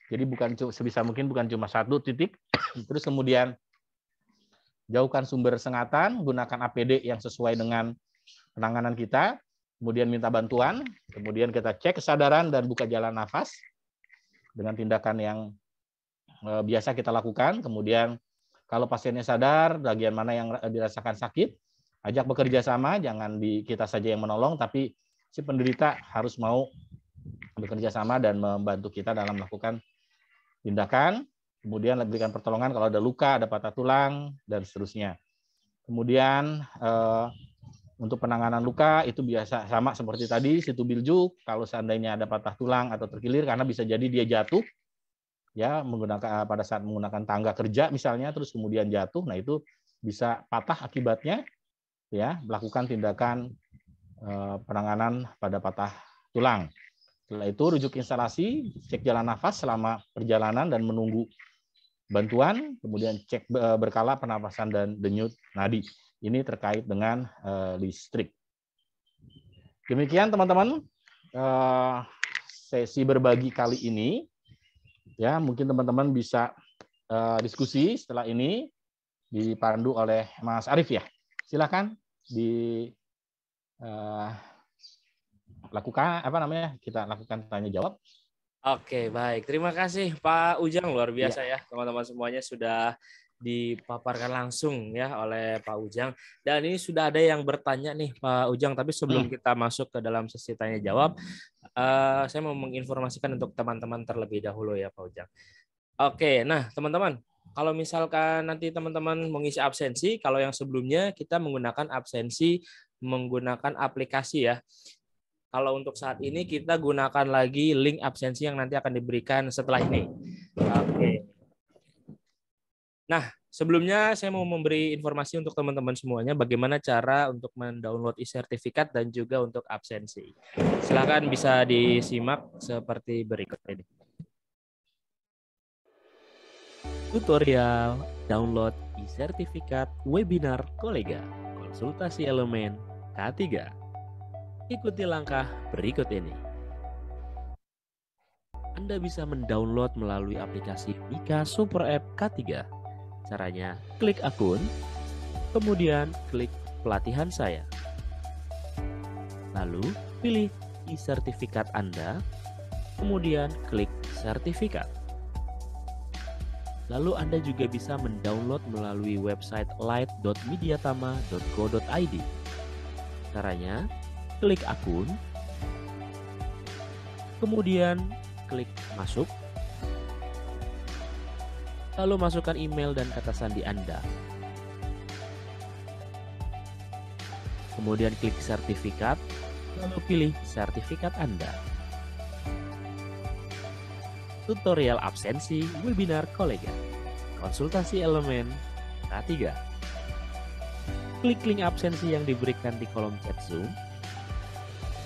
Jadi bukan sebisa mungkin bukan cuma satu titik. Terus kemudian jauhkan sumber sengatan, gunakan APD yang sesuai dengan penanganan kita, kemudian minta bantuan, kemudian kita cek kesadaran dan buka jalan nafas dengan tindakan yang biasa kita lakukan. Kemudian kalau pasiennya sadar, bagian mana yang dirasakan sakit, ajak bekerja sama, jangan kita saja yang menolong, tapi si penderita harus mau bekerja sama dan membantu kita dalam melakukan tindakan, kemudian berikan pertolongan kalau ada luka, ada patah tulang, dan seterusnya. Kemudian untuk penanganan luka itu biasa sama seperti tadi, situ biljuk, kalau seandainya ada patah tulang atau terkilir, karena bisa jadi dia jatuh, ya menggunakan pada saat menggunakan tangga kerja misalnya, terus kemudian jatuh, nah itu bisa patah akibatnya, ya melakukan tindakan penanganan pada patah tulang. Setelah itu rujuk instalasi, cek jalan nafas selama perjalanan dan menunggu bantuan, kemudian cek berkala pernapasan dan denyut nadi. Ini terkait dengan listrik. Demikian teman-teman sesi berbagi kali ini. Ya, mungkin teman-teman bisa diskusi setelah ini dipandu oleh Mas Arief ya. Silakan lakukan kita lakukan tanya jawab. Oke, baik. Terima kasih Pak Ujang, luar biasa ya teman-teman semuanya sudah dipaparkan langsung ya oleh Pak Ujang. Dan ini sudah ada yang bertanya nih Pak Ujang, tapi sebelum kita masuk ke dalam sesi tanya jawab, saya mau menginformasikan untuk teman-teman terlebih dahulu ya Pak Ujang. Oke, nah teman-teman, kalau misalkan nanti teman-teman mengisi absensi, kalau yang sebelumnya kita menggunakan absensi menggunakan aplikasi ya. Kalau untuk saat ini kita gunakan lagi link absensi yang nanti akan diberikan setelah ini. Oke. Nah, sebelumnya saya mau memberi informasi untuk teman-teman semuanya bagaimana cara untuk mendownload e-sertifikat dan juga untuk absensi. Silakan bisa disimak seperti berikut ini. Tutorial download e-sertifikat webinar kolega konsultasi elemen K3. Ikuti langkah berikut ini. Anda bisa mendownload melalui aplikasi Mika Super App K3. Caranya, klik akun, kemudian klik pelatihan saya. Lalu, pilih e-sertifikat Anda, kemudian klik sertifikat. Lalu Anda juga bisa mendownload melalui website light.mediatama.co.id. Caranya, klik akun, kemudian klik masuk, lalu masukkan email dan kata sandi Anda. Kemudian klik sertifikat, lalu pilih sertifikat Anda. Tutorial absensi webinar kolega, konsultasi elemen K3. Klik link absensi yang diberikan di kolom chat Zoom.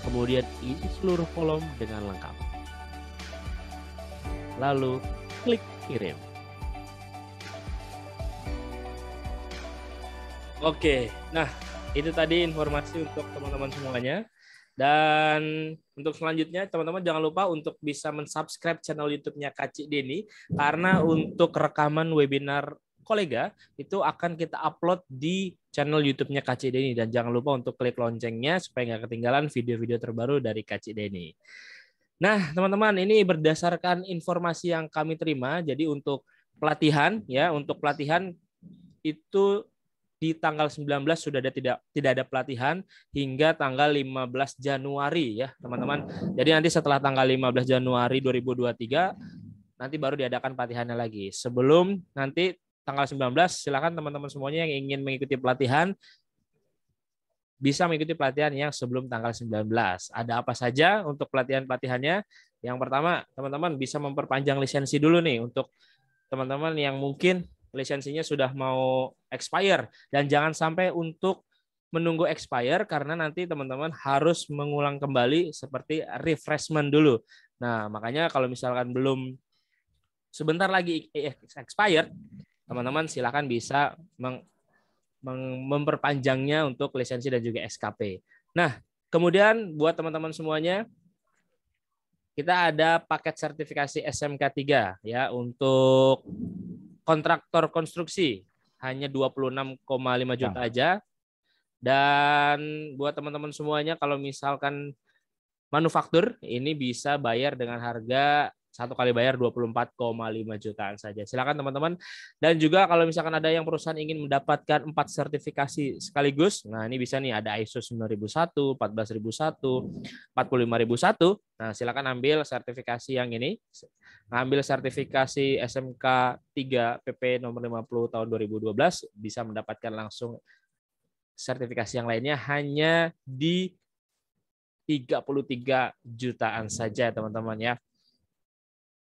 Kemudian isi seluruh kolom dengan lengkap. Lalu klik kirim. Oke, nah itu tadi informasi untuk teman-teman semuanya. Dan untuk selanjutnya teman-teman jangan lupa untuk bisa mensubscribe channel YouTube-nya Kak Cik Deni, karena untuk rekaman webinar kolega itu akan kita upload di channel YouTube-nya Kak Cik Deni, dan jangan lupa untuk klik loncengnya supaya nggak ketinggalan video-video terbaru dari Kak Cik Deni. Nah, teman-teman, ini berdasarkan informasi yang kami terima, jadi untuk pelatihan ya, untuk pelatihan itu di tanggal 19 sudah ada tidak ada pelatihan hingga tanggal 15 Januari ya, teman-teman. Jadi nanti setelah tanggal 15 Januari 2023 nanti baru diadakan pelatihannya lagi. Sebelum nanti tanggal 19 silakan teman-teman semuanya yang ingin mengikuti pelatihan bisa mengikuti pelatihan yang sebelum tanggal 19. Ada apa saja untuk pelatihan-pelatihannya? Yang pertama, teman-teman bisa memperpanjang lisensi dulu nih untuk teman-teman yang mungkin lisensinya sudah mau expire, dan jangan sampai untuk menunggu expire karena nanti teman-teman harus mengulang kembali seperti refreshment dulu. Nah, makanya kalau misalkan belum sebentar lagi expired, teman-teman silakan bisa memperpanjangnya untuk lisensi dan juga SKP. Nah, kemudian buat teman-teman semuanya, kita ada paket sertifikasi SMK 3 ya untuk kontraktor konstruksi, hanya 26,5 juta aja. Dan buat teman-teman semuanya kalau misalkan manufaktur ini bisa bayar dengan harga satu kali bayar 24,5 jutaan saja. Silakan teman-teman. Dan juga kalau misalkan ada yang perusahaan ingin mendapatkan 4 sertifikasi sekaligus, nah ini bisa nih, ada ISO 9001, 14001, 45001. Nah, silakan ambil sertifikasi yang ini. Ngambil sertifikasi SMK 3 PP nomor 50 tahun 2012, bisa mendapatkan langsung sertifikasi yang lainnya hanya di 33 jutaan saja, teman-teman ya.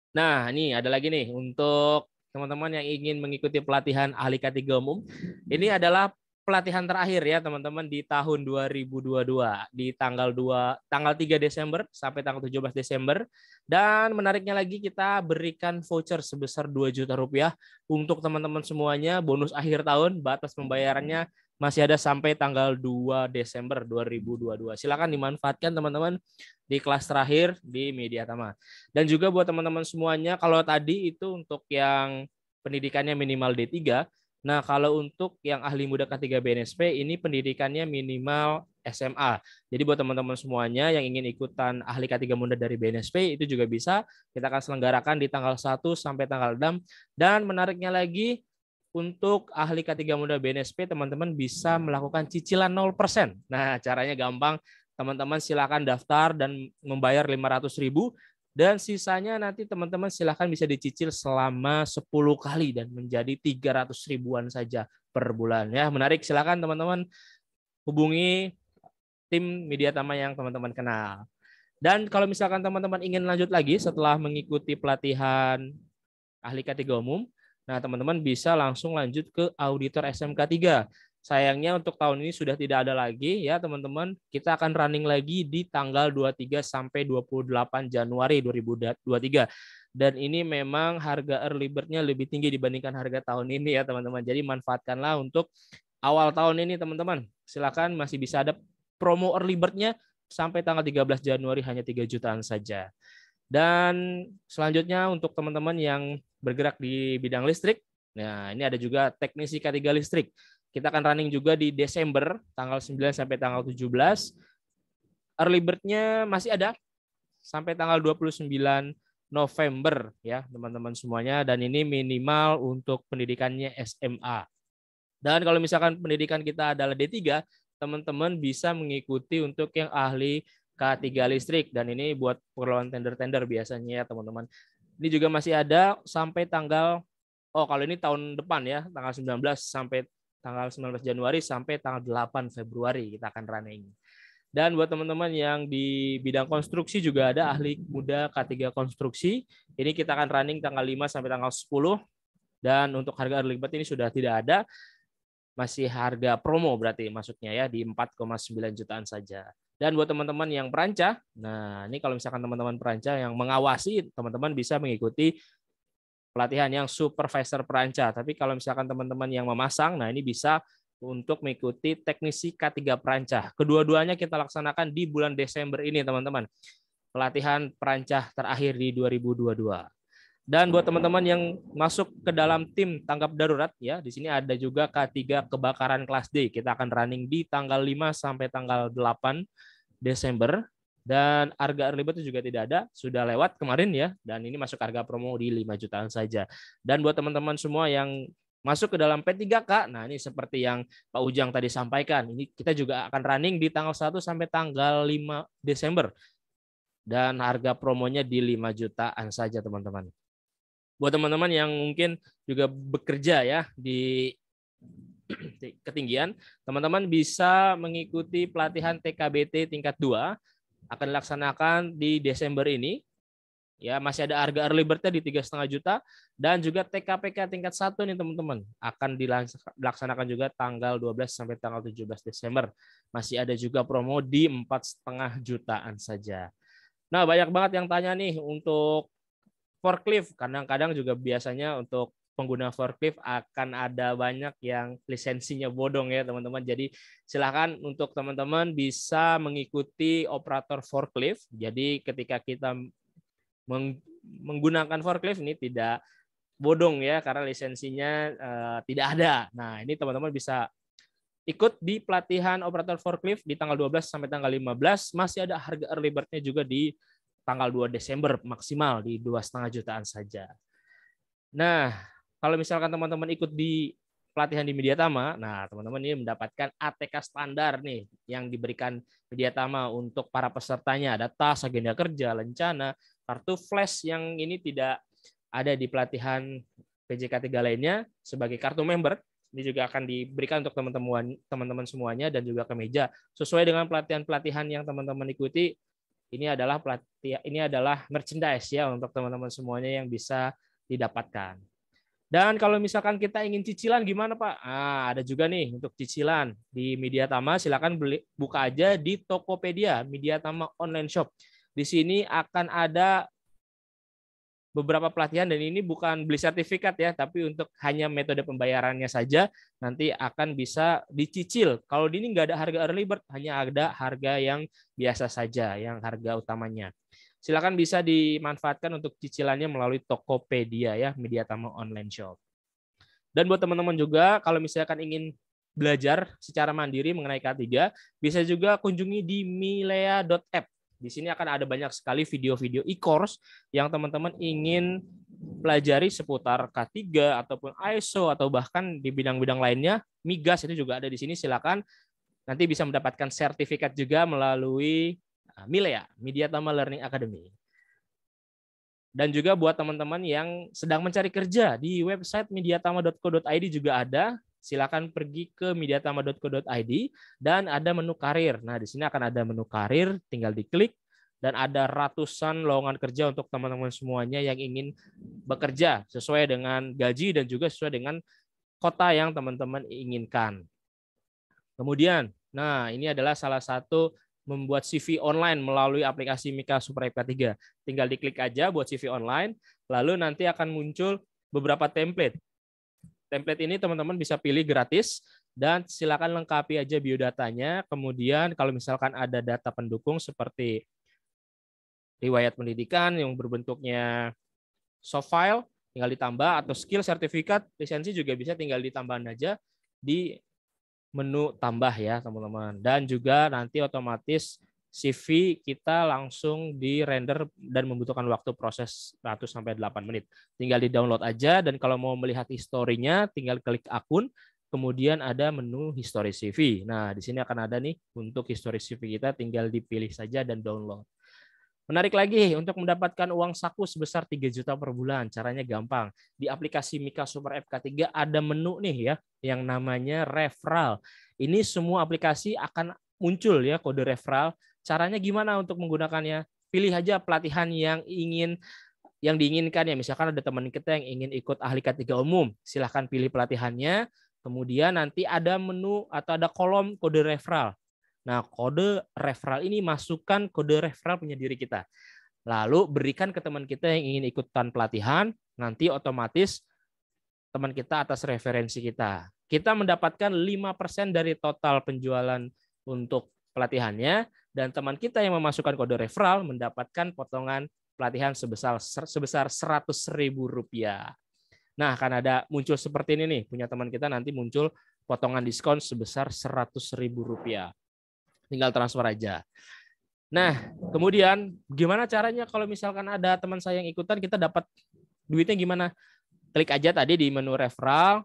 Nah, ini ada lagi nih untuk teman-teman yang ingin mengikuti pelatihan ahli K3 umum. Ini adalah pelatihan terakhir ya, teman-teman, di tahun 2022 di tanggal 3 Desember sampai tanggal 17 Desember. Dan menariknya lagi, kita berikan voucher sebesar 2 juta rupiah untuk teman-teman semuanya, bonus akhir tahun, batas pembayarannya masih ada sampai tanggal 2 Desember 2022. Silakan dimanfaatkan teman-teman di kelas terakhir di Mediatama. Dan juga buat teman-teman semuanya, kalau tadi itu untuk yang pendidikannya minimal D3, nah kalau untuk yang ahli muda K3 BNSP ini pendidikannya minimal SMA. Jadi buat teman-teman semuanya yang ingin ikutan ahli K3 muda dari BNSP itu juga bisa. Kita akan selenggarakan di tanggal 1 sampai tanggal 6. Dan menariknya lagi, untuk ahli K3 muda BNSP teman-teman bisa melakukan cicilan 0%. Nah, caranya gampang. Teman-teman silakan daftar dan membayar 500.000 dan sisanya nanti teman-teman silakan bisa dicicil selama 10 kali dan menjadi 300 ribuan saja per bulan ya. Menarik, silakan teman-teman hubungi tim Mediatama yang teman-teman kenal. Dan kalau misalkan teman-teman ingin lanjut lagi setelah mengikuti pelatihan ahli K3 umum, nah, teman-teman bisa langsung lanjut ke auditor SMK 3. Sayangnya untuk tahun ini sudah tidak ada lagi ya, teman-teman. Kita akan running lagi di tanggal 23 sampai 28 Januari 2023. Dan ini memang harga early bird-nya lebih tinggi dibandingkan harga tahun ini ya, teman-teman. Jadi manfaatkanlah untuk awal tahun ini, teman-teman. Silakan, masih bisa ada promo early bird-nya sampai tanggal 13 Januari hanya 3 jutaan saja. Dan selanjutnya untuk teman-teman yang bergerak di bidang listrik, nah ini ada juga teknisi K3 listrik. Kita akan running juga di Desember tanggal 9 sampai tanggal 17. Early bird-nya masih ada sampai tanggal 29 November ya, teman-teman semuanya, dan ini minimal untuk pendidikannya SMA. Dan kalau misalkan pendidikan kita adalah D3, teman-teman bisa mengikuti untuk yang ahli K3 listrik, dan ini buat keperluan tender-tender biasanya ya, teman-teman. Ini juga masih ada sampai tanggal, kalau ini tahun depan ya, tanggal 19 sampai tanggal 19 Januari sampai tanggal 8 Februari kita akan running. Dan buat teman-teman yang di bidang konstruksi juga ada ahli muda K3 konstruksi. Ini kita akan running tanggal 5 sampai tanggal 10. Dan untuk harga early bird ini sudah tidak ada. Masih harga promo berarti maksudnya ya, di 4,9 jutaan saja. Dan buat teman-teman yang perancah, nah ini kalau misalkan teman-teman perancah yang mengawasi, teman-teman bisa mengikuti pelatihan yang supervisor perancah. Tapi kalau misalkan teman-teman yang memasang, nah ini bisa untuk mengikuti teknisi K3 perancah. Kedua-duanya kita laksanakan di bulan Desember ini, teman-teman. Pelatihan perancah terakhir di 2022. Dan buat teman-teman yang masuk ke dalam tim tanggap darurat ya, di sini ada juga K3 kebakaran kelas D. Kita akan running di tanggal 5 sampai tanggal 8 Desember. Dan harga early bird itu juga tidak ada, sudah lewat kemarin ya, dan ini masuk harga promo di 5 jutaan saja. Dan buat teman-teman semua yang masuk ke dalam P3K, nah ini seperti yang Pak Ujang tadi sampaikan, ini kita juga akan running di tanggal 1 sampai tanggal 5 Desember. Dan harga promonya di 5 jutaan saja teman-teman. Buat teman-teman yang mungkin juga bekerja ya di ketinggian, teman-teman bisa mengikuti pelatihan TKBT tingkat 2 akan dilaksanakan di Desember ini. Ya, masih ada harga early bird-nya di 3,5 juta dan juga TKPK tingkat 1 nih teman-teman. Akan dilaksanakan juga tanggal 12 sampai tanggal 17 Desember. Masih ada juga promo di 4,5 jutaan saja. Nah, banyak banget yang tanya nih untuk forklift. Kadang-kadang juga biasanya untuk pengguna forklift akan ada banyak yang lisensinya bodong ya teman-teman. Jadi silakan untuk teman-teman bisa mengikuti operator forklift. Jadi ketika kita menggunakan forklift ini tidak bodong ya karena lisensinya tidak ada. Nah, ini teman-teman bisa ikut di pelatihan operator forklift di tanggal 12 sampai tanggal 15. Masih ada harga early bird-nya juga di tanggal 2 Desember maksimal di 2,5 jutaan saja. Nah, kalau misalkan teman-teman ikut di pelatihan di Mediatama, nah teman-teman ini mendapatkan ATK standar nih yang diberikan Mediatama untuk para pesertanya. Ada tas, agenda kerja, lencana, kartu flash yang ini tidak ada di pelatihan PJK 3 lainnya sebagai kartu member. Ini juga akan diberikan untuk teman-teman semuanya dan juga kemeja sesuai dengan pelatihan-pelatihan yang teman-teman ikuti. Ini adalah merchandise ya untuk teman-teman semuanya yang bisa didapatkan. Dan kalau misalkan kita ingin cicilan gimana Pak? Ada juga nih untuk cicilan di Mediatama, silakan buka aja di Tokopedia, Mediatama Online Shop. Di sini akan ada beberapa pelatihan dan ini bukan beli sertifikat ya, tapi untuk hanya metode pembayarannya saja nanti akan bisa dicicil. Kalau di ini nggak ada harga early bird, hanya ada harga yang biasa saja, yang harga utamanya. Silakan bisa dimanfaatkan untuk cicilannya melalui Tokopedia ya, Mediatama Online Shop. Dan buat teman-teman juga kalau misalkan ingin belajar secara mandiri mengenai K3, bisa juga kunjungi di milea.app. Di sini akan ada banyak sekali video-video e-course yang teman-teman ingin pelajari seputar K3 ataupun ISO atau bahkan di bidang-bidang lainnya. Migas itu juga ada di sini, silakan nanti bisa mendapatkan sertifikat juga melalui Milea, Mediatama Learning Academy. Dan juga buat teman-teman yang sedang mencari kerja di website mediatama.co.id juga ada. Silakan pergi ke mediatama.co.id dan ada menu karir. Nah, di sini akan ada menu karir, tinggal diklik dan ada ratusan lowongan kerja untuk teman-teman semuanya yang ingin bekerja sesuai dengan gaji dan juga sesuai dengan kota yang teman-teman inginkan. Kemudian, nah ini adalah salah satu membuat CV online melalui aplikasi Mika Super FK3. Tinggal diklik aja buat CV online, lalu nanti akan muncul beberapa template. Template ini teman-teman bisa pilih gratis dan silakan lengkapi aja biodatanya. Kemudian kalau misalkan ada data pendukung seperti riwayat pendidikan yang berbentuknya soft file, tinggal ditambah, atau skill, sertifikat, lisensi juga bisa tinggal ditambahin aja di menu tambah ya teman-teman. Dan juga nanti otomatis CV kita langsung di render dan membutuhkan waktu proses 100-8 menit. Tinggal di download aja dan kalau mau melihat historinya tinggal klik akun, kemudian ada menu history CV. Nah, di sini akan ada nih untuk history CV kita, tinggal dipilih saja dan download. Menarik lagi untuk mendapatkan uang saku sebesar 3 juta per bulan. Caranya gampang. Di aplikasi Mika Super FK3 ada menu nih ya yang namanya referral. Ini semua aplikasi akan muncul ya kode referral. Caranya gimana untuk menggunakannya? Pilih aja pelatihan yang diinginkan ya. Misalkan ada teman kita yang ingin ikut ahli K3 umum, silahkan pilih pelatihannya. Kemudian nanti ada menu atau ada kolom kode referral. Nah, kode referral ini masukkan kode referral punya diri kita. Lalu berikan ke teman kita yang ingin ikutan pelatihan, nanti otomatis teman kita atas referensi kita. Kita mendapatkan 5% dari total penjualan untuk pelatihannya, dan teman kita yang memasukkan kode referral mendapatkan potongan pelatihan sebesar Rp100.000. Nah, akan ada muncul seperti ini nih, punya teman kita nanti muncul potongan diskon sebesar Rp100.000. Tinggal transfer aja. Nah, kemudian gimana caranya kalau misalkan ada teman saya yang ikutan, kita dapat duitnya gimana? Klik aja tadi di menu referral.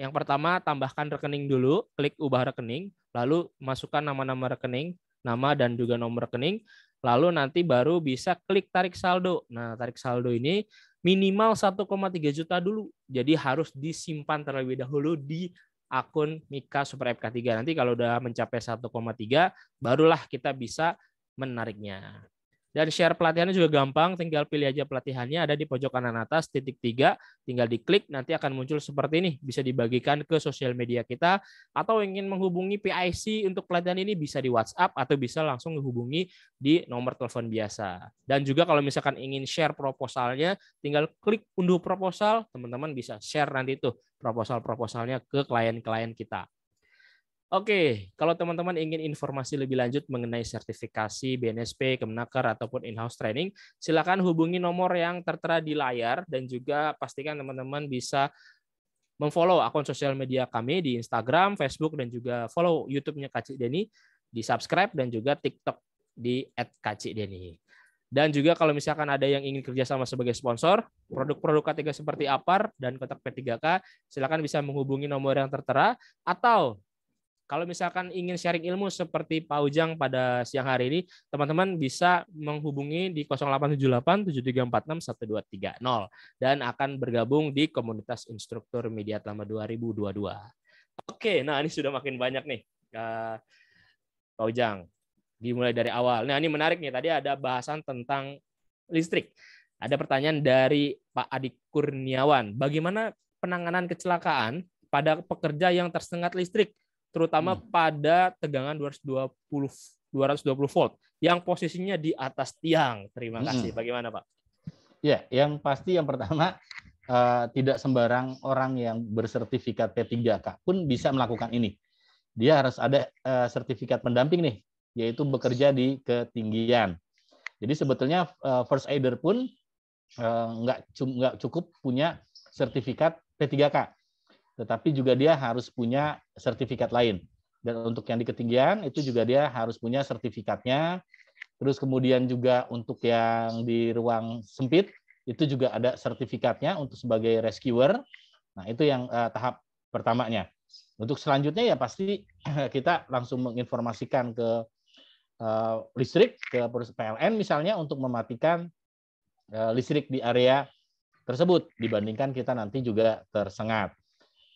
Yang pertama, tambahkan rekening dulu, klik ubah rekening, lalu masukkan nama-nama rekening, nama dan juga nomor rekening, lalu nanti baru bisa klik tarik saldo. Nah, tarik saldo ini minimal 1,3 juta dulu. Jadi harus disimpan terlebih dahulu di akun Mika Super FK3. Nanti kalau udah mencapai 1,3, barulah kita bisa menariknya. Dan share pelatihannya juga gampang, tinggal pilih aja pelatihannya, ada di pojok kanan atas, titik 3, tinggal diklik, nanti akan muncul seperti ini, bisa dibagikan ke sosial media kita, atau ingin menghubungi PIC untuk pelatihan ini bisa di WhatsApp, atau bisa langsung menghubungi di nomor telepon biasa. Dan juga kalau misalkan ingin share proposalnya, tinggal klik unduh proposal, teman-teman bisa share nanti tuh proposal-proposalnya ke klien-klien kita. Oke, kalau teman-teman ingin informasi lebih lanjut mengenai sertifikasi BNSP, Kemenaker, ataupun in-house training, silakan hubungi nomor yang tertera di layar dan juga pastikan teman-teman bisa memfollow akun sosial media kami di Instagram, Facebook, dan juga follow YouTube-nya Kak Cik Deni, di subscribe, dan juga TikTok di @kacikdeni. Dan juga kalau misalkan ada yang ingin kerjasama sebagai sponsor, produk-produk K3 seperti Apar dan kotak P3K, silakan bisa menghubungi nomor yang tertera, atau kalau misalkan ingin sharing ilmu seperti Pak Ujang pada siang hari ini, teman-teman bisa menghubungi di 0878 7346 1230 dan akan bergabung di komunitas instruktur media selama 2022. Oke, nah ini sudah makin banyak nih, Pak Ujang. Dimulai dari awal. Nah ini menarik nih, tadi ada bahasan tentang listrik. Ada pertanyaan dari Pak Adi Kurniawan. Bagaimana penanganan kecelakaan pada pekerja yang tersengat listrik, terutama pada tegangan 220 volt yang posisinya di atas tiang? Terima kasih. Bagaimana, Pak? Ya, yang pasti yang pertama, tidak sembarang orang yang bersertifikat P3K pun bisa melakukan ini. Dia harus ada sertifikat pendamping nih, yaitu bekerja di ketinggian. Jadi sebetulnya first aider pun nggak cukup punya sertifikat P3K. Tetapi juga dia harus punya sertifikat lain. Dan untuk yang di ketinggian, itu juga dia harus punya sertifikatnya. Terus kemudian juga untuk yang di ruang sempit, itu juga ada sertifikatnya untuk sebagai rescuer. Nah, itu yang tahap pertamanya. Untuk selanjutnya ya pasti kita langsung menginformasikan ke listrik, ke PLN misalnya, untuk mematikan listrik di area tersebut, dibandingkan kita nanti juga tersengat.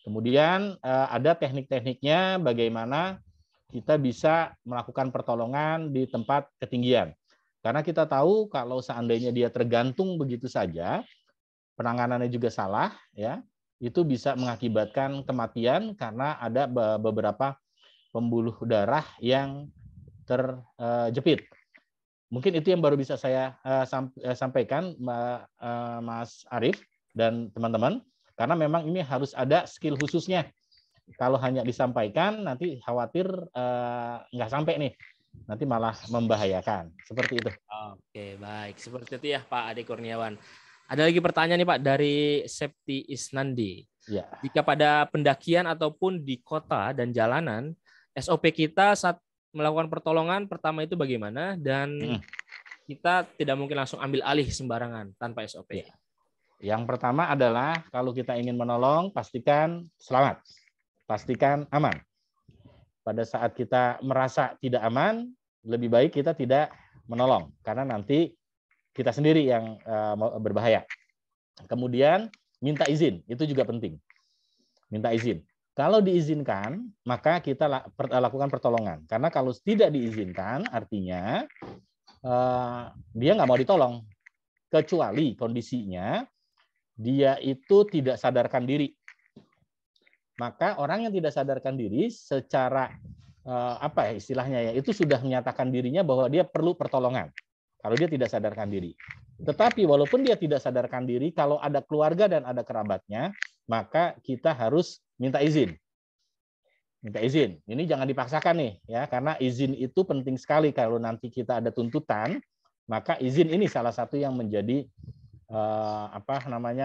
Kemudian ada teknik-tekniknya bagaimana kita bisa melakukan pertolongan di tempat ketinggian. Karena kita tahu kalau seandainya dia tergantung begitu saja, penanganannya juga salah, ya, itu bisa mengakibatkan kematian karena ada beberapa pembuluh darah yang terjepit. Mungkin itu yang baru bisa saya sampaikan, Mas Arief dan teman-teman. Karena memang ini harus ada skill khususnya. Kalau hanya disampaikan, nanti khawatir nggak sampai nih. Nanti malah membahayakan. Seperti itu. Oke, baik. Seperti itu ya, Pak Adi Kurniawan. Ada lagi pertanyaan nih, Pak, dari Septi Isnandi. Ya. Jika pada pendakian ataupun di kota dan jalanan, SOP kita saat melakukan pertolongan pertama itu bagaimana? Dan kita tidak mungkin langsung ambil alih sembarangan tanpa SOP. Ya. Yang pertama adalah kalau kita ingin menolong, pastikan selamat, pastikan aman. Pada saat kita merasa tidak aman, lebih baik kita tidak menolong, karena nanti kita sendiri yang berbahaya. Kemudian minta izin, itu juga penting. Minta izin. Kalau diizinkan, maka kita lakukan pertolongan. Karena kalau tidak diizinkan, artinya dia nggak mau ditolong. Kecuali kondisinya dia itu tidak sadarkan diri. Maka orang yang tidak sadarkan diri secara apa ya istilahnya ya, itu sudah menyatakan dirinya bahwa dia perlu pertolongan. Kalau dia tidak sadarkan diri. Tetapi walaupun dia tidak sadarkan diri, kalau ada keluarga dan ada kerabatnya, maka kita harus minta izin. Minta izin. Ini jangan dipaksakan nih, ya, karena izin itu penting sekali. Kalau nanti kita ada tuntutan, maka izin ini salah satu yang menjadi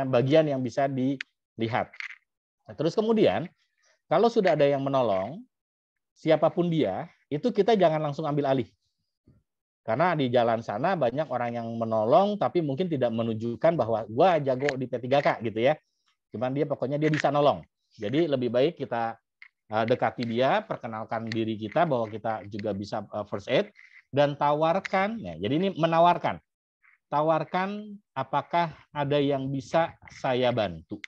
bagian yang bisa dilihat. Nah, terus kemudian kalau sudah ada yang menolong, siapapun dia, itu kita jangan langsung ambil alih. Karena di jalan sana banyak orang yang menolong tapi mungkin tidak menunjukkan bahwa gua jago di P3K gitu ya. Cuman dia pokoknya dia bisa nolong. Jadi lebih baik kita dekati dia, perkenalkan diri kita bahwa kita juga bisa first aid dan tawarkan. Ya, jadi ini menawarkan. Tawarkan apakah ada yang bisa saya bantu.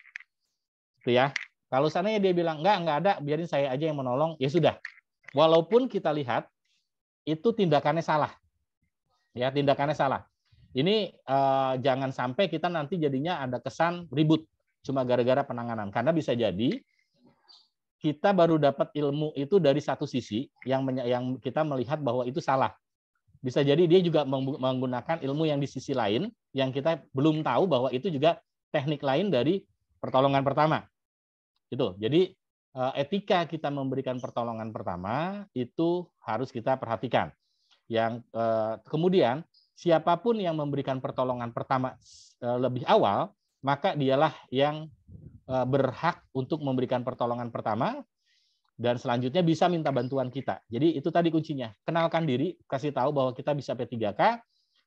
Itu ya. Kalau seandainya dia bilang enggak ada, biarin saya aja yang menolong, ya sudah. Walaupun kita lihat itu tindakannya salah. Ya, tindakannya salah. Ini jangan sampai kita nanti jadinya ada kesan ribut cuma gara-gara penanganan. Karena bisa jadi kita baru dapat ilmu itu dari satu sisi yang kita melihat bahwa itu salah. Bisa jadi dia juga menggunakan ilmu yang di sisi lain yang kita belum tahu bahwa itu juga teknik lain dari pertolongan pertama. Itu. Jadi etika kita memberikan pertolongan pertama itu harus kita perhatikan. Yang kemudian siapapun yang memberikan pertolongan pertama lebih awal, maka dialah yang berhak untuk memberikan pertolongan pertama dan selanjutnya bisa minta bantuan kita. Jadi itu tadi kuncinya. Kenalkan diri, kasih tahu bahwa kita bisa P3K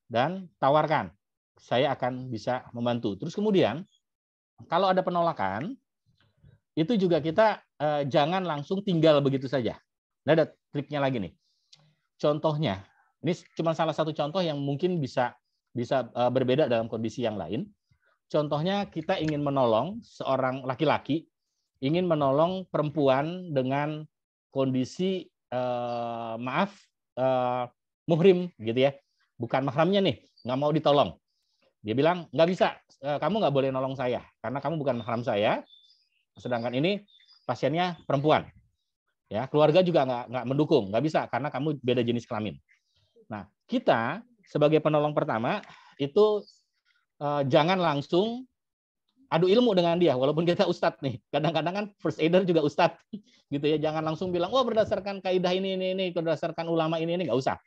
dan tawarkan. Saya akan bisa membantu. Terus kemudian kalau ada penolakan, itu juga kita jangan langsung tinggal begitu saja. Nah, ada triknya lagi nih. Contohnya, ini cuma salah satu contoh yang mungkin bisa berbeda dalam kondisi yang lain. Contohnya kita ingin menolong seorang laki-laki, ingin menolong perempuan dengan kondisi muhrim gitu ya, bukan mahramnya nih, nggak mau ditolong. Dia bilang nggak bisa, kamu nggak boleh nolong saya karena kamu bukan mahram saya. Sedangkan ini pasiennya perempuan. Ya, keluarga juga nggak mendukung, nggak bisa karena kamu beda jenis kelamin. Nah, kita sebagai penolong pertama itu jangan langsung adu ilmu dengan dia, walaupun kita ustadz nih. Kadang-kadang kan first aider juga ustadz, gitu ya. Jangan langsung bilang, oh berdasarkan kaidah ini, berdasarkan ulama ini, nggak usah.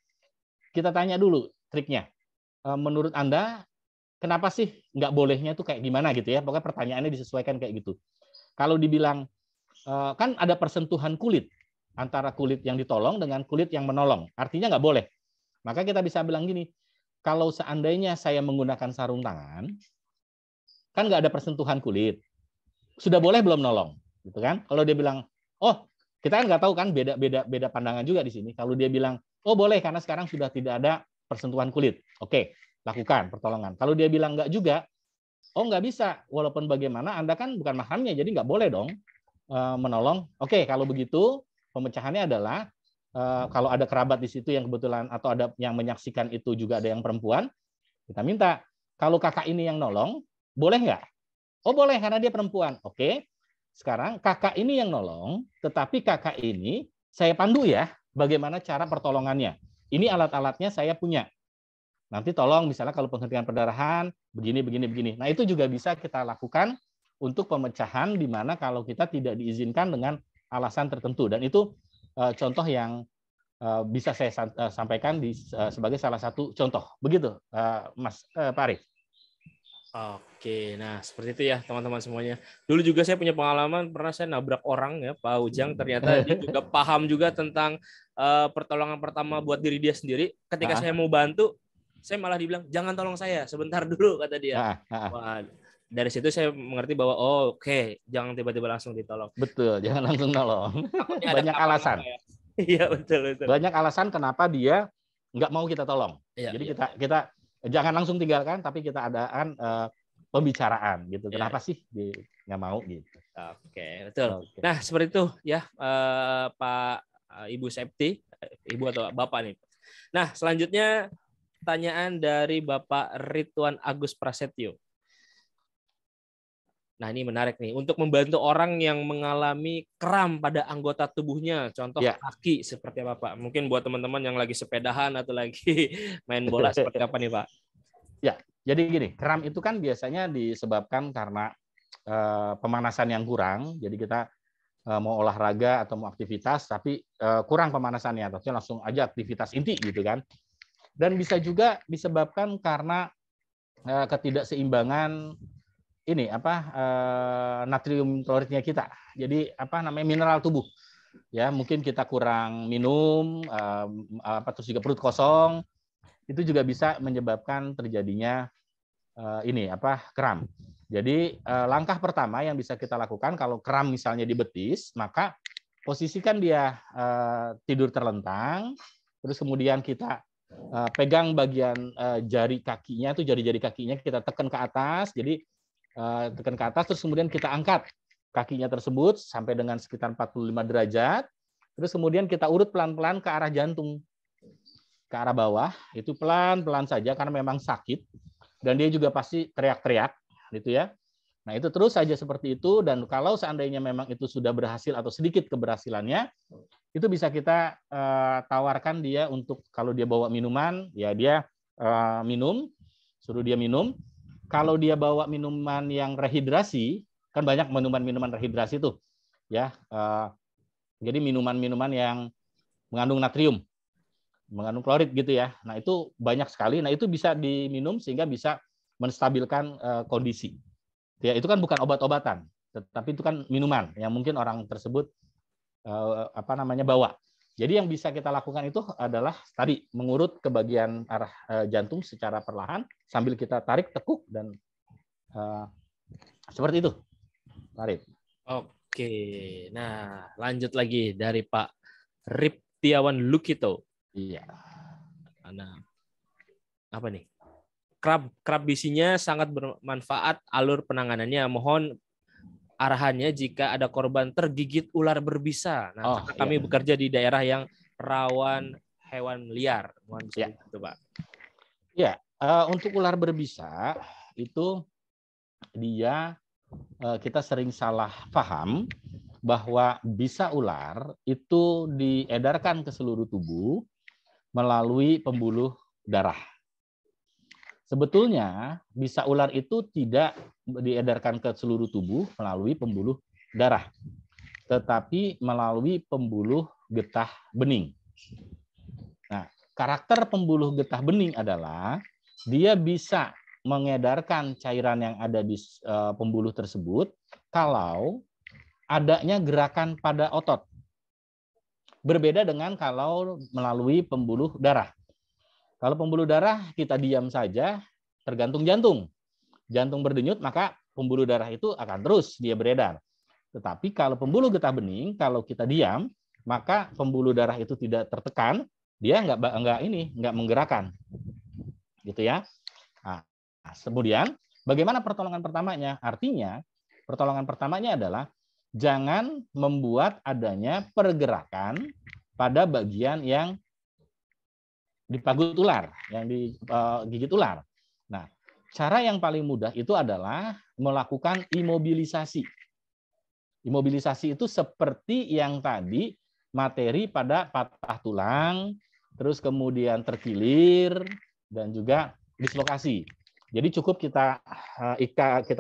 Kita tanya dulu triknya. Menurut Anda, kenapa sih nggak bolehnya tuh kayak gimana gitu ya? Pokoknya pertanyaannya disesuaikan kayak gitu. Kalau dibilang kan ada persentuhan kulit antara kulit yang ditolong dengan kulit yang menolong. Artinya nggak boleh. Maka kita bisa bilang gini, kalau seandainya saya menggunakan sarung tangan, kan nggak ada persentuhan kulit. Sudah boleh belum nolong? Gitu kan? Kalau dia bilang, oh kita kan nggak tahu kan beda pandangan juga di sini. Kalau dia bilang, oh boleh karena sekarang sudah tidak ada persentuhan kulit. Oke, lakukan pertolongan. Kalau dia bilang nggak juga, oh nggak bisa. Walaupun bagaimana Anda kan bukan mahramnya, jadi nggak boleh dong menolong. Oke, kalau begitu pemecahannya adalah kalau ada kerabat di situ yang kebetulan atau ada yang menyaksikan itu juga ada yang perempuan, kita minta kalau kakak ini yang nolong, boleh nggak? Oh boleh karena dia perempuan. Oke, sekarang kakak ini yang nolong, tetapi kakak ini saya pandu ya bagaimana cara pertolongannya. Ini alat-alatnya saya punya. Nanti tolong misalnya kalau penghentian perdarahan begini. Nah itu juga bisa kita lakukan untuk pemecahan di mana kalau kita tidak diizinkan dengan alasan tertentu, dan itu contoh yang bisa saya sampaikan sebagai salah satu contoh. Begitu, Mas Pak Arif. Oke, nah seperti itu ya teman-teman semuanya. Dulu juga saya punya pengalaman, pernah saya nabrak orang ya, Pak Ujang. Ternyata dia juga paham juga tentang pertolongan pertama buat diri dia sendiri. Ketika saya mau bantu, saya malah dibilang, jangan tolong saya, sebentar dulu, kata dia. Wah, dari situ saya mengerti bahwa, oh oke, jangan tiba-tiba langsung ditolong. Betul, jangan langsung nolong. Banyak alasan. Iya, betul. Banyak alasan kenapa dia nggak mau kita tolong. Ya, jadi kita jangan langsung tinggalkan, tapi kita adakan pembicaraan gitu. Kenapa sih dia nggak mau gitu. Oke, betul. Oke. Nah, seperti itu ya, Pak Ibu Septi, Ibu atau Bapak nih. Nah, selanjutnya pertanyaan dari Bapak Ridwan Agus Prasetyo. Nah, ini menarik nih. Untuk membantu orang yang mengalami kram pada anggota tubuhnya, contoh kaki seperti apa, Pak? Mungkin buat teman-teman yang lagi sepedahan atau lagi main bola seperti apa nih, Pak? Ya, jadi gini, kram itu kan biasanya disebabkan karena pemanasan yang kurang. Jadi kita mau olahraga atau mau aktivitas, tapi kurang pemanasannya, atau langsung aja aktivitas inti gitu kan. Dan bisa juga disebabkan karena ketidakseimbangan ini natrium kloridnya kita. Jadi mineral tubuh. Ya, mungkin kita kurang minum, terus juga perut kosong. itu juga bisa menyebabkan terjadinya kram. Jadi langkah pertama yang bisa kita lakukan kalau kram misalnya di betis, maka posisikan dia tidur terlentang, terus kemudian kita pegang bagian jari kakinya, tuh jari-jari kakinya kita tekan ke atas, jadi tekan ke atas, terus kemudian kita angkat kakinya tersebut sampai dengan sekitar 45 derajat, terus kemudian kita urut pelan-pelan ke arah jantung, ke arah bawah, itu pelan-pelan saja karena memang sakit, dan dia juga pasti teriak-teriak, gitu ya. Nah, itu terus saja seperti itu, dan kalau seandainya memang itu sudah berhasil atau sedikit keberhasilannya, itu bisa kita tawarkan dia untuk kalau dia bawa minuman, ya dia minum, suruh dia minum. Kalau dia bawa minuman yang rehidrasi, kan banyak minuman-minuman rehidrasi itu, ya. Jadi minuman-minuman yang mengandung natrium, mengandung klorid gitu ya. Nah, itu banyak sekali. Nah, itu bisa diminum sehingga bisa menstabilkan kondisi. Ya, itu kan bukan obat-obatan, tetapi itu kan minuman yang mungkin orang tersebut bawa. Jadi yang bisa kita lakukan itu adalah tadi mengurut ke bagian arah jantung secara perlahan sambil kita tarik tekuk dan seperti itu. Tarik. Oke. Nah, lanjut lagi dari Pak Riptiawan Lukito. Iya. Nah, apa nih? Krab bisinya sangat bermanfaat, alur penanganannya. Mohon arahannya jika ada korban tergigit ular berbisa. Nah, kami bekerja di daerah yang rawan hewan liar. Mohon bisa dibantu, Pak. Ya, untuk ular berbisa itu dia kita sering salah paham bahwa bisa ular itu diedarkan ke seluruh tubuh melalui pembuluh darah. Sebetulnya bisa ular itu tidak diedarkan ke seluruh tubuh melalui pembuluh darah, tetapi melalui pembuluh getah bening. Nah, karakter pembuluh getah bening adalah dia bisa mengedarkan cairan yang ada di pembuluh tersebut kalau adanya gerakan pada otot. Berbeda dengan kalau melalui pembuluh darah. Kalau pembuluh darah kita diam saja, tergantung jantung. Jantung berdenyut, maka pembuluh darah itu akan terus dia beredar. Tetapi kalau pembuluh getah bening, kalau kita diam, maka pembuluh darah itu tidak tertekan, dia nggak menggerakkan, gitu ya. Nah, kemudian bagaimana pertolongan pertamanya? Artinya pertolongan pertamanya adalah jangan membuat adanya pergerakan pada bagian yang dipagut ular, yang digigit ular. Nah, cara yang paling mudah itu adalah melakukan imobilisasi. Imobilisasi itu seperti yang tadi materi pada patah tulang, terus kemudian terkilir, dan juga dislokasi. Jadi cukup kita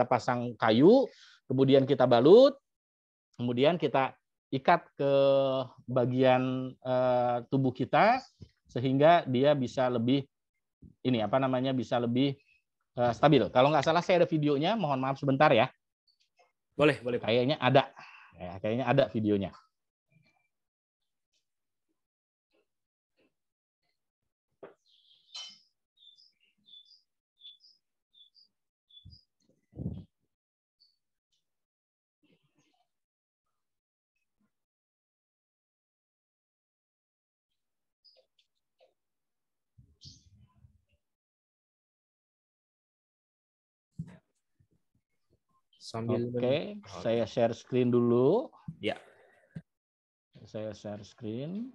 pasang kayu, kemudian kita balut, kemudian kita ikat ke bagian tubuh kita sehingga dia bisa lebih bisa lebih stabil. Kalau nggak salah saya ada videonya, mohon maaf sebentar ya. Boleh. Kayaknya ada. Ya, kayaknya ada videonya. Oke, saya share screen dulu. Ya. Saya share screen.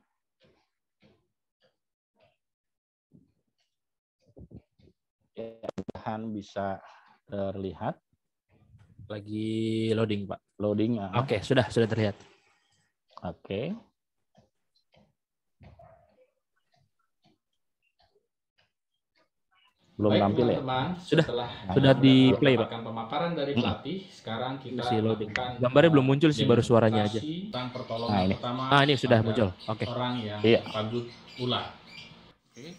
Ya, mudah-mudahan bisa terlihat. Lagi loading, Pak. Loading. Oke, sudah terlihat. Oke. Belum baik, tampil teman-teman, ya? Sudah di play, Pak. Pemaparan dari pelatih, sekarang kita lakukan gambarnya belum muncul sih, baru suaranya aja. Tentang pertolongan pertama. Ini sudah muncul. Oke. Orang yang pagut ular. Oke.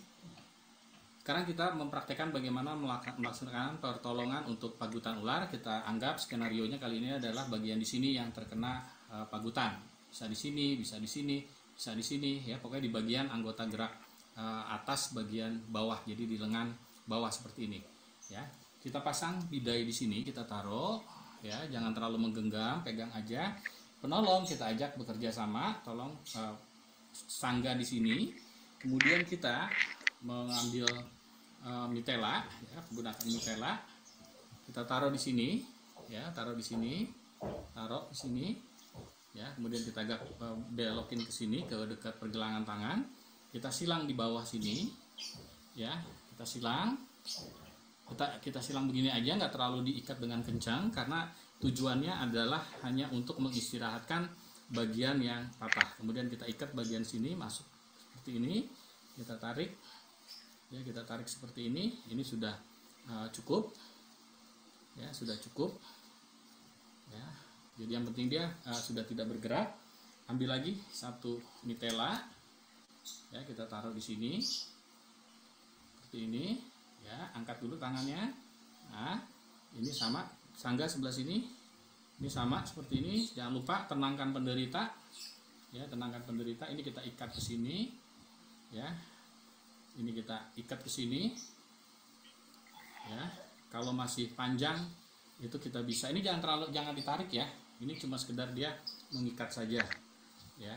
Sekarang kita mempraktekkan bagaimana melaksanakan pertolongan untuk pagutan ular. Kita anggap skenarionya kali ini adalah bagian di sini yang terkena pagutan. Bisa di sini, bisa di sini, bisa di sini, ya pokoknya di bagian anggota gerak atas bagian bawah, jadi di lengan bawah seperti ini ya. Kita pasang bidai di sini, kita taruh ya, jangan terlalu menggenggam, pegang aja. Penolong kita ajak bekerja sama, tolong sangga di sini. Kemudian kita mengambil mitela ya, menggunakan mitela. Kita taruh di sini ya, taruh di sini ya. Kemudian kita agak belokin ke sini, ke dekat pergelangan tangan. Kita silang di bawah sini ya, kita silang begini aja, nggak terlalu diikat dengan kencang, karena tujuannya adalah hanya untuk mengistirahatkan bagian yang patah. Kemudian kita ikat bagian sini, masuk seperti ini, kita tarik ya, kita tarik seperti ini. Ini sudah cukup ya, sudah cukup ya. Jadi yang penting dia sudah tidak bergerak. Ambil lagi satu mitela ya, kita taruh di sini seperti ini ya. Angkat dulu tangannya. Nah, ini sama, sangga sebelah sini, ini sama seperti ini. Jangan lupa tenangkan penderita ya, tenangkan penderita. Ini kita ikat ke sini ya, ini kita ikat ke sini ya. Kalau masih panjang itu kita bisa, ini jangan ditarik ya, ini cuma sekedar dia mengikat saja ya.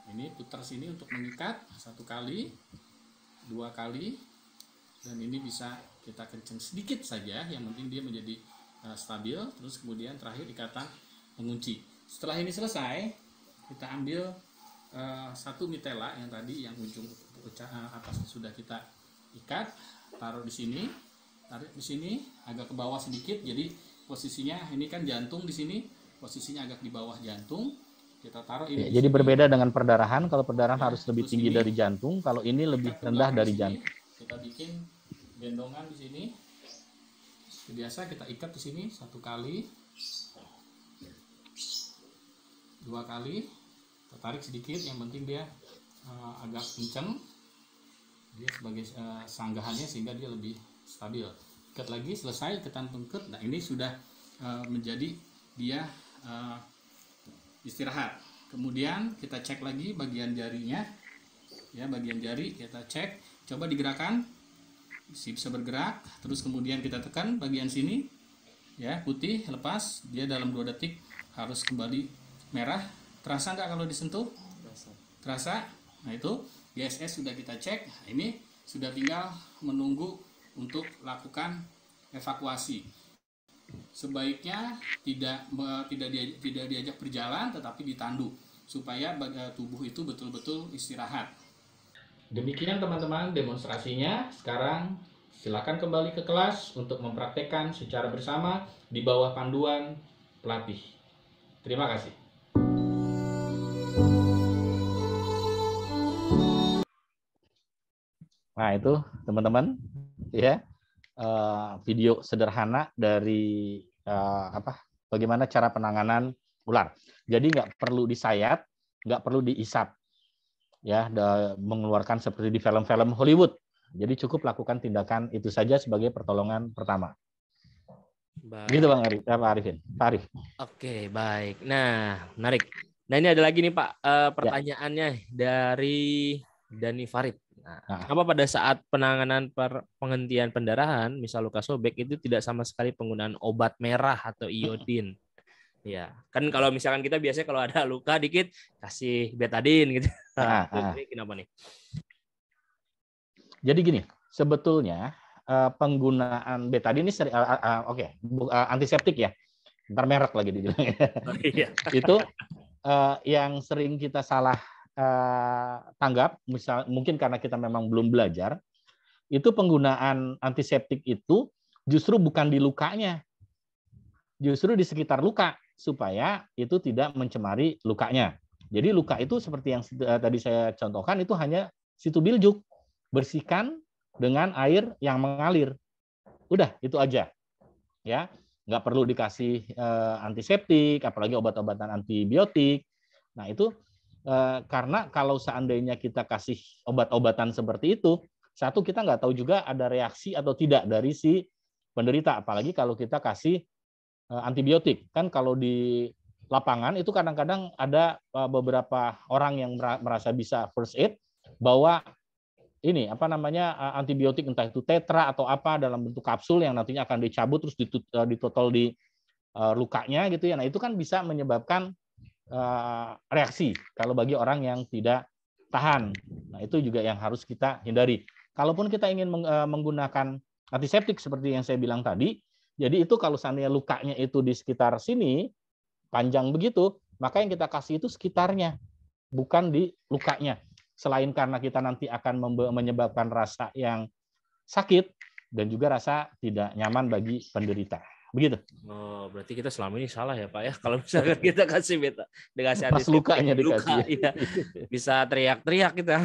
Ini putar sini untuk mengikat 1 kali, 2 kali, dan ini bisa kita kencang sedikit saja, yang penting dia menjadi stabil. Terus kemudian terakhir ikatan pengunci. Setelah ini selesai, kita ambil satu mitela yang tadi, yang ujung atas sudah kita ikat, taruh di sini, tarik di sini agak ke bawah sedikit. Jadi posisinya ini kan jantung di sini, posisinya agak di bawah jantung. Kita taruh ini. Ya, jadi berbeda dengan perdarahan. Kalau perdarahan harus lebih tinggi dari jantung, kalau ini lebih rendah dari jantung. Kita bikin gendongan di sini. Biasa kita ikat di sini 1 kali, 2 kali, kita tarik sedikit, yang penting dia agak kencang, dia sebagai sanggahannya sehingga dia lebih stabil. Ikat lagi, selesai ikatan pengket. Nah, ini sudah menjadi dia istirahat. Kemudian kita cek lagi bagian jarinya ya, bagian jari kita cek, coba digerakkan, bisa bergerak. Terus kemudian kita tekan bagian sini ya, putih, lepas, dia dalam 2 detik harus kembali merah. Terasa nggak kalau disentuh? Terasa. Nah, itu GSS sudah kita cek. Nah, ini sudah tinggal menunggu untuk lakukan evakuasi. Sebaiknya tidak diajak berjalan, tetapi ditandu supaya tubuh itu betul-betul istirahat. Demikian teman-teman demonstrasinya. Sekarang silakan kembali ke kelas untuk mempraktekkan secara bersama di bawah panduan pelatih. Terima kasih. Nah, itu teman-teman ya, video sederhana dari bagaimana cara penanganan ular. Jadi nggak perlu disayat, nggak perlu diisap ya, mengeluarkan seperti di film-film Hollywood. Jadi cukup lakukan tindakan itu saja sebagai pertolongan pertama. Baik. Gitu Bang Arifin. Pak Arif. Oke, baik. Nah, menarik. Nah, ini ada lagi nih Pak, pertanyaannya dari Dani Farid. Nah, apa pada saat penanganan penghentian pendarahan, misal luka sobek, itu tidak sama sekali penggunaan obat merah atau iodin? Ya, kan kalau misalkan kita biasanya kalau ada luka dikit kasih betadine gitu. Ini kenapa nih? Jadi gini, sebetulnya penggunaan betadine ini antiseptik ya. Ntar merek lagi dibilang. Oh, iya. Itu yang sering kita salah tanggap, mungkin karena kita memang belum belajar, itu penggunaan antiseptik itu justru bukan di lukanya, justru di sekitar luka, supaya itu tidak mencemari lukanya. Jadi luka itu seperti yang tadi saya contohkan, itu hanya situ biljuk, bersihkan dengan air yang mengalir, udah itu aja, ya, nggak perlu dikasih antiseptik, apalagi obat-obatan antibiotik. Nah itu karena kalau seandainya kita kasih obat-obatan seperti itu, satu, kita nggak tahu juga ada reaksi atau tidak dari si penderita, apalagi kalau kita kasih antibiotik. Kan kalau di lapangan itu kadang-kadang ada beberapa orang yang merasa bisa first aid, bawa ini apa namanya antibiotik, entah itu tetra atau apa dalam bentuk kapsul yang nantinya akan dicabut terus ditotol di lukanya gitu ya. Nah, itu kan bisa menyebabkan reaksi kalau bagi orang yang tidak tahan. Nah, itu juga yang harus kita hindari. Kalaupun kita ingin menggunakan antiseptik seperti yang saya bilang tadi, jadi itu kalau seandainya lukanya itu di sekitar sini panjang begitu, maka yang kita kasih itu sekitarnya, bukan di lukanya. Selain karena kita nanti akan menyebabkan rasa yang sakit dan juga rasa tidak nyaman bagi penderita. Begitu. Oh, berarti kita selama ini salah ya Pak ya. Kalau misalkan kita kasih dikasih Pas lukanya dikasih. Luka, ya. Bisa teriak-teriak kita.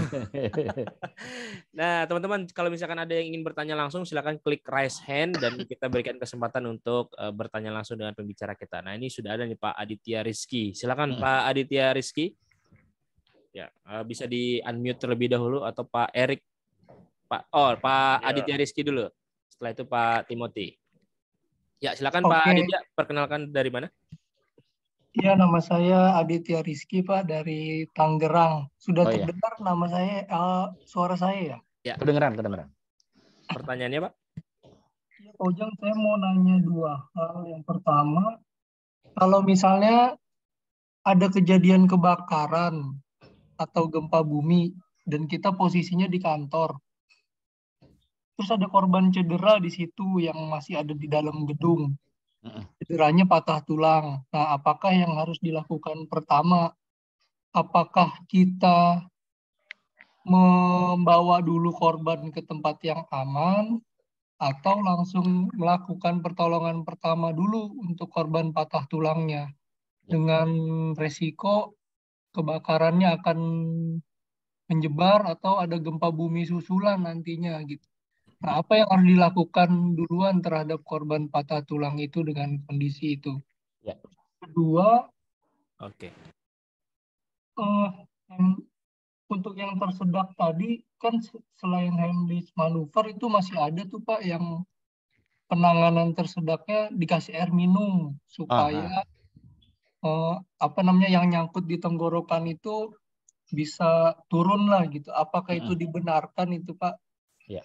Nah, teman-teman, kalau misalkan ada yang ingin bertanya langsung, silakan klik raise hand dan kita berikan kesempatan untuk bertanya langsung dengan pembicara kita. Nah, ini sudah ada nih Pak Aditya Rizky. Silakan Pak Aditya Rizky. Ya, bisa di unmute terlebih dahulu atau Pak Erik. Pak Aditya Rizky dulu. Setelah itu Pak Timothy. Ya, silakan Pak Aditya, perkenalkan dari mana? Ya, nama saya Aditya Rizky Pak dari Tangerang. Sudah terdengar nama saya, suara saya ya? Ya, kedengeran. Pertanyaannya Pak? Ya, Pak Ujang, saya mau nanya dua hal. Yang pertama, kalau misalnya ada kejadian kebakaran atau gempa bumi dan kita posisinya di kantor, terus ada korban cedera di situ yang masih ada di dalam gedung, cederanya patah tulang. Nah, apakah yang harus dilakukan pertama? Apakah kita membawa dulu korban ke tempat yang aman atau langsung melakukan pertolongan pertama dulu untuk korban patah tulangnya dengan resiko kebakarannya akan menyebar atau ada gempa bumi susulan nantinya gitu. Nah, apa yang harus dilakukan duluan terhadap korban patah tulang itu dengan kondisi itu? Ya. Kedua, untuk yang tersedak tadi kan selain Heimlich manuver itu masih ada tuh Pak yang penanganan tersedaknya dikasih air minum supaya yang nyangkut di tenggorokan itu bisa turun lah gitu. Apakah itu dibenarkan itu Pak? Ya.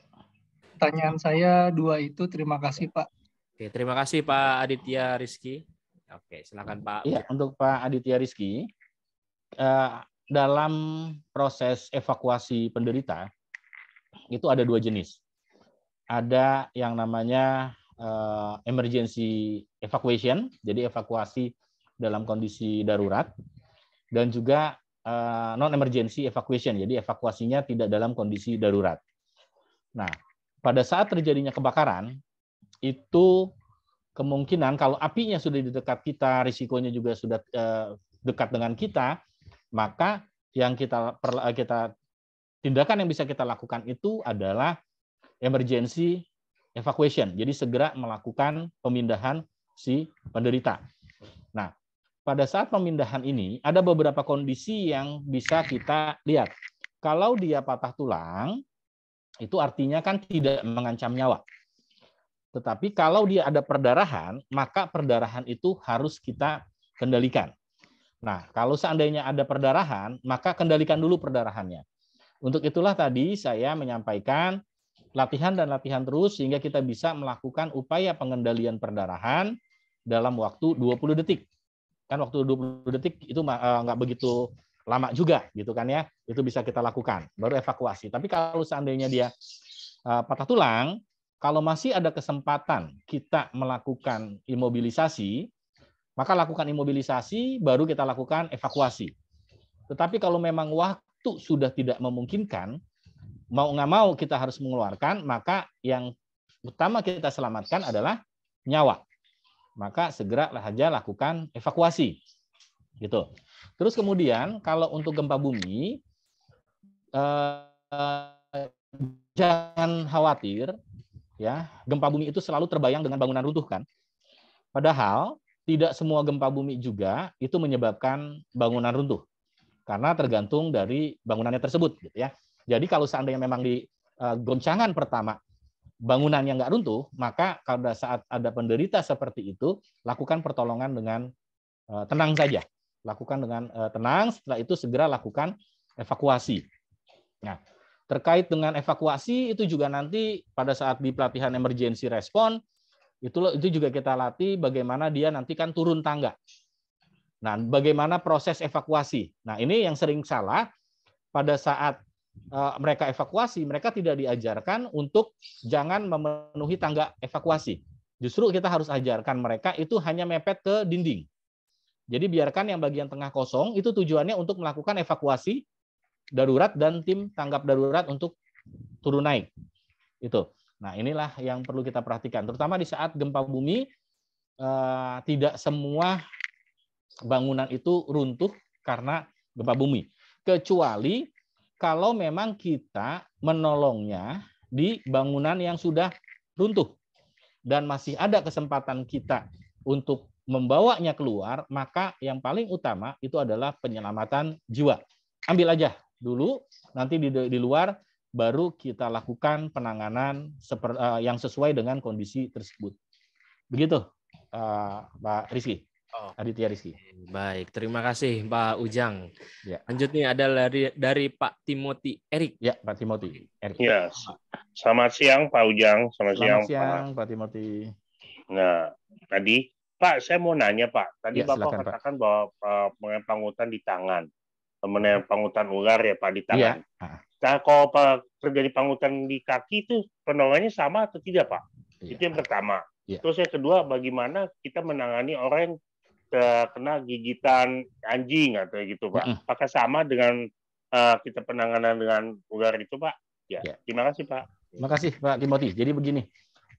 Pertanyaan saya dua itu. Terima kasih Pak. Oke, terima kasih Pak Aditya Rizky. Oke, silakan Pak. Iya, untuk Pak Aditya Rizky, dalam proses evakuasi penderita itu ada dua jenis. Ada yang namanya emergency evacuation, jadi evakuasi dalam kondisi darurat, dan juga non-emergency evacuation, jadi evakuasinya tidak dalam kondisi darurat. Nah, pada saat terjadinya kebakaran, itu kemungkinan kalau apinya sudah di dekat kita, risikonya juga sudah dekat dengan kita, maka yang tindakan yang bisa kita lakukan itu adalah emergency evacuation. Jadi segera melakukan pemindahan si penderita. Nah, pada saat pemindahan ini ada beberapa kondisi yang bisa kita lihat. Kalau dia patah tulang, itu artinya kan tidak mengancam nyawa. Tetapi kalau dia ada perdarahan, maka perdarahan itu harus kita kendalikan. Nah, kalau seandainya ada perdarahan, maka kendalikan dulu perdarahannya. Untuk itulah tadi saya menyampaikan latihan dan latihan terus sehingga kita bisa melakukan upaya pengendalian perdarahan dalam waktu 20 detik. Kan waktu 20 detik itu nggak begitu lama juga gitu kan ya. Itu bisa kita lakukan, baru evakuasi. Tapi kalau seandainya dia patah tulang, kalau masih ada kesempatan kita melakukan imobilisasi, maka lakukan imobilisasi, baru kita lakukan evakuasi. Tetapi kalau memang waktu sudah tidak memungkinkan, mau nggak mau kita harus mengeluarkan, maka yang utama kita selamatkan adalah nyawa. Maka segera saja lakukan evakuasi. Gitu. Terus kemudian kalau untuk gempa bumi, jangan khawatir, ya, gempa bumi itu selalu terbayang dengan bangunan runtuh kan. Padahal tidak semua gempa bumi juga itu menyebabkan bangunan runtuh, karena tergantung dari bangunannya tersebut, gitu ya. Jadi kalau seandainya memang di goncangan pertama bangunannya nggak runtuh, maka pada saat ada penderita seperti itu, lakukan pertolongan dengan tenang saja. Lakukan dengan tenang, setelah itu segera lakukan evakuasi. Nah, Terkait dengan evakuasi itu juga nanti pada saat di pelatihan emergency response itu juga kita latih bagaimana dia nanti kan turun tangga. Nah, bagaimana proses evakuasi. Nah, ini yang sering salah pada saat mereka evakuasi, mereka tidak diajarkan untuk jangan memenuhi tangga evakuasi. Justru kita harus ajarkan mereka itu hanya mepet ke dinding. Jadi biarkan yang bagian tengah kosong, itu tujuannya untuk melakukan evakuasi darurat dan tim tanggap darurat untuk turun naik. Itu. Nah, inilah yang perlu kita perhatikan, terutama di saat gempa bumi, tidak semua bangunan itu runtuh karena gempa bumi. Kecuali kalau memang kita menolongnya di bangunan yang sudah runtuh dan masih ada kesempatan kita untuk membawanya keluar, maka yang paling utama itu adalah penyelamatan jiwa. Ambil aja dulu, nanti di luar baru kita lakukan penanganan yang sesuai dengan kondisi tersebut. Begitu, Pak Rizky. Aditya Rizky. Baik, terima kasih Pak Ujang. Ya. Lanjut nih ada dari Pak Timothy Erik. Ya, Pak Timothy Erik. Ya, selamat siang Pak Ujang. Selamat siang Pak Timothy. Nah, tadi Pak, saya mau nanya Pak. Tadi Ya, Bapak silakan, katakan bahwa mengenai pangkutan di tangan, mengenai pangkutan ular ya Pak di tangan. Ya. Nah, kalau terjadi pangkutan di kaki itu penolongannya sama atau tidak Pak? Ya. Itu yang pertama. Ya. Terus yang kedua, bagaimana kita menangani orang yang terkena gigitan anjing atau gitu Pak? Apakah sama dengan kita penanganan dengan ular itu Pak? Ya. Terima kasih Pak. Terima kasih Pak Timothy. Jadi begini,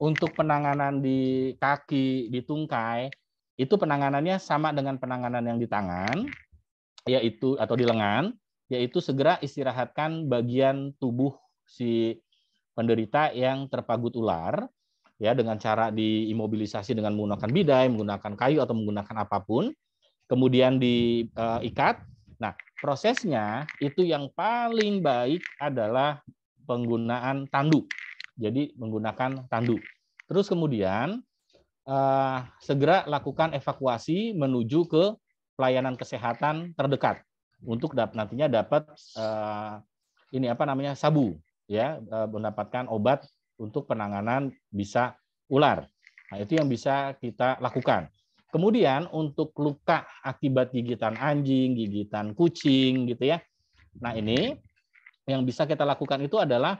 untuk penanganan di kaki, di tungkai, itu penanganannya sama dengan penanganan yang di tangan, yaitu atau di lengan, yaitu segera istirahatkan bagian tubuh si penderita yang terpagut ular, ya, dengan cara diimobilisasi dengan menggunakan bidai, menggunakan kayu atau menggunakan apapun, kemudian diikat. Nah, prosesnya itu yang paling baik adalah penggunaan tandu. Jadi menggunakan tandu. Terus kemudian segera lakukan evakuasi menuju ke pelayanan kesehatan terdekat untuk nantinya dapat sabu, ya, mendapatkan obat untuk penanganan bisa ular. Nah, itu yang bisa kita lakukan. Kemudian untuk luka akibat gigitan anjing, gigitan kucing gitu ya. Nah, ini yang bisa kita lakukan itu adalah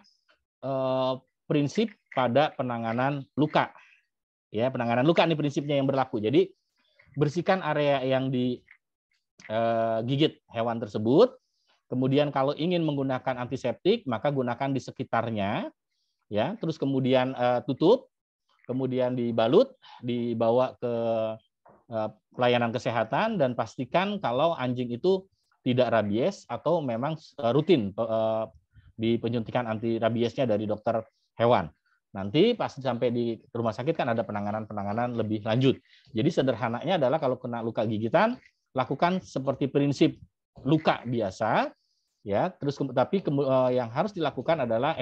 prinsip pada penanganan luka. Ya, penanganan luka ini prinsipnya yang berlaku. Jadi bersihkan area yang digigit hewan tersebut. Kemudian kalau ingin menggunakan antiseptik, maka gunakan di sekitarnya. Ya, terus kemudian tutup, kemudian dibalut, dibawa ke pelayanan kesehatan dan pastikan kalau anjing itu tidak rabies atau memang rutin di penyuntikan anti rabiesnya dari dokter hewan. Nanti pas sampai di rumah sakit kan ada penanganan lebih lanjut. Jadi sederhananya adalah kalau kena luka gigitan, lakukan seperti prinsip luka biasa, ya. Terus tapi yang harus dilakukan adalah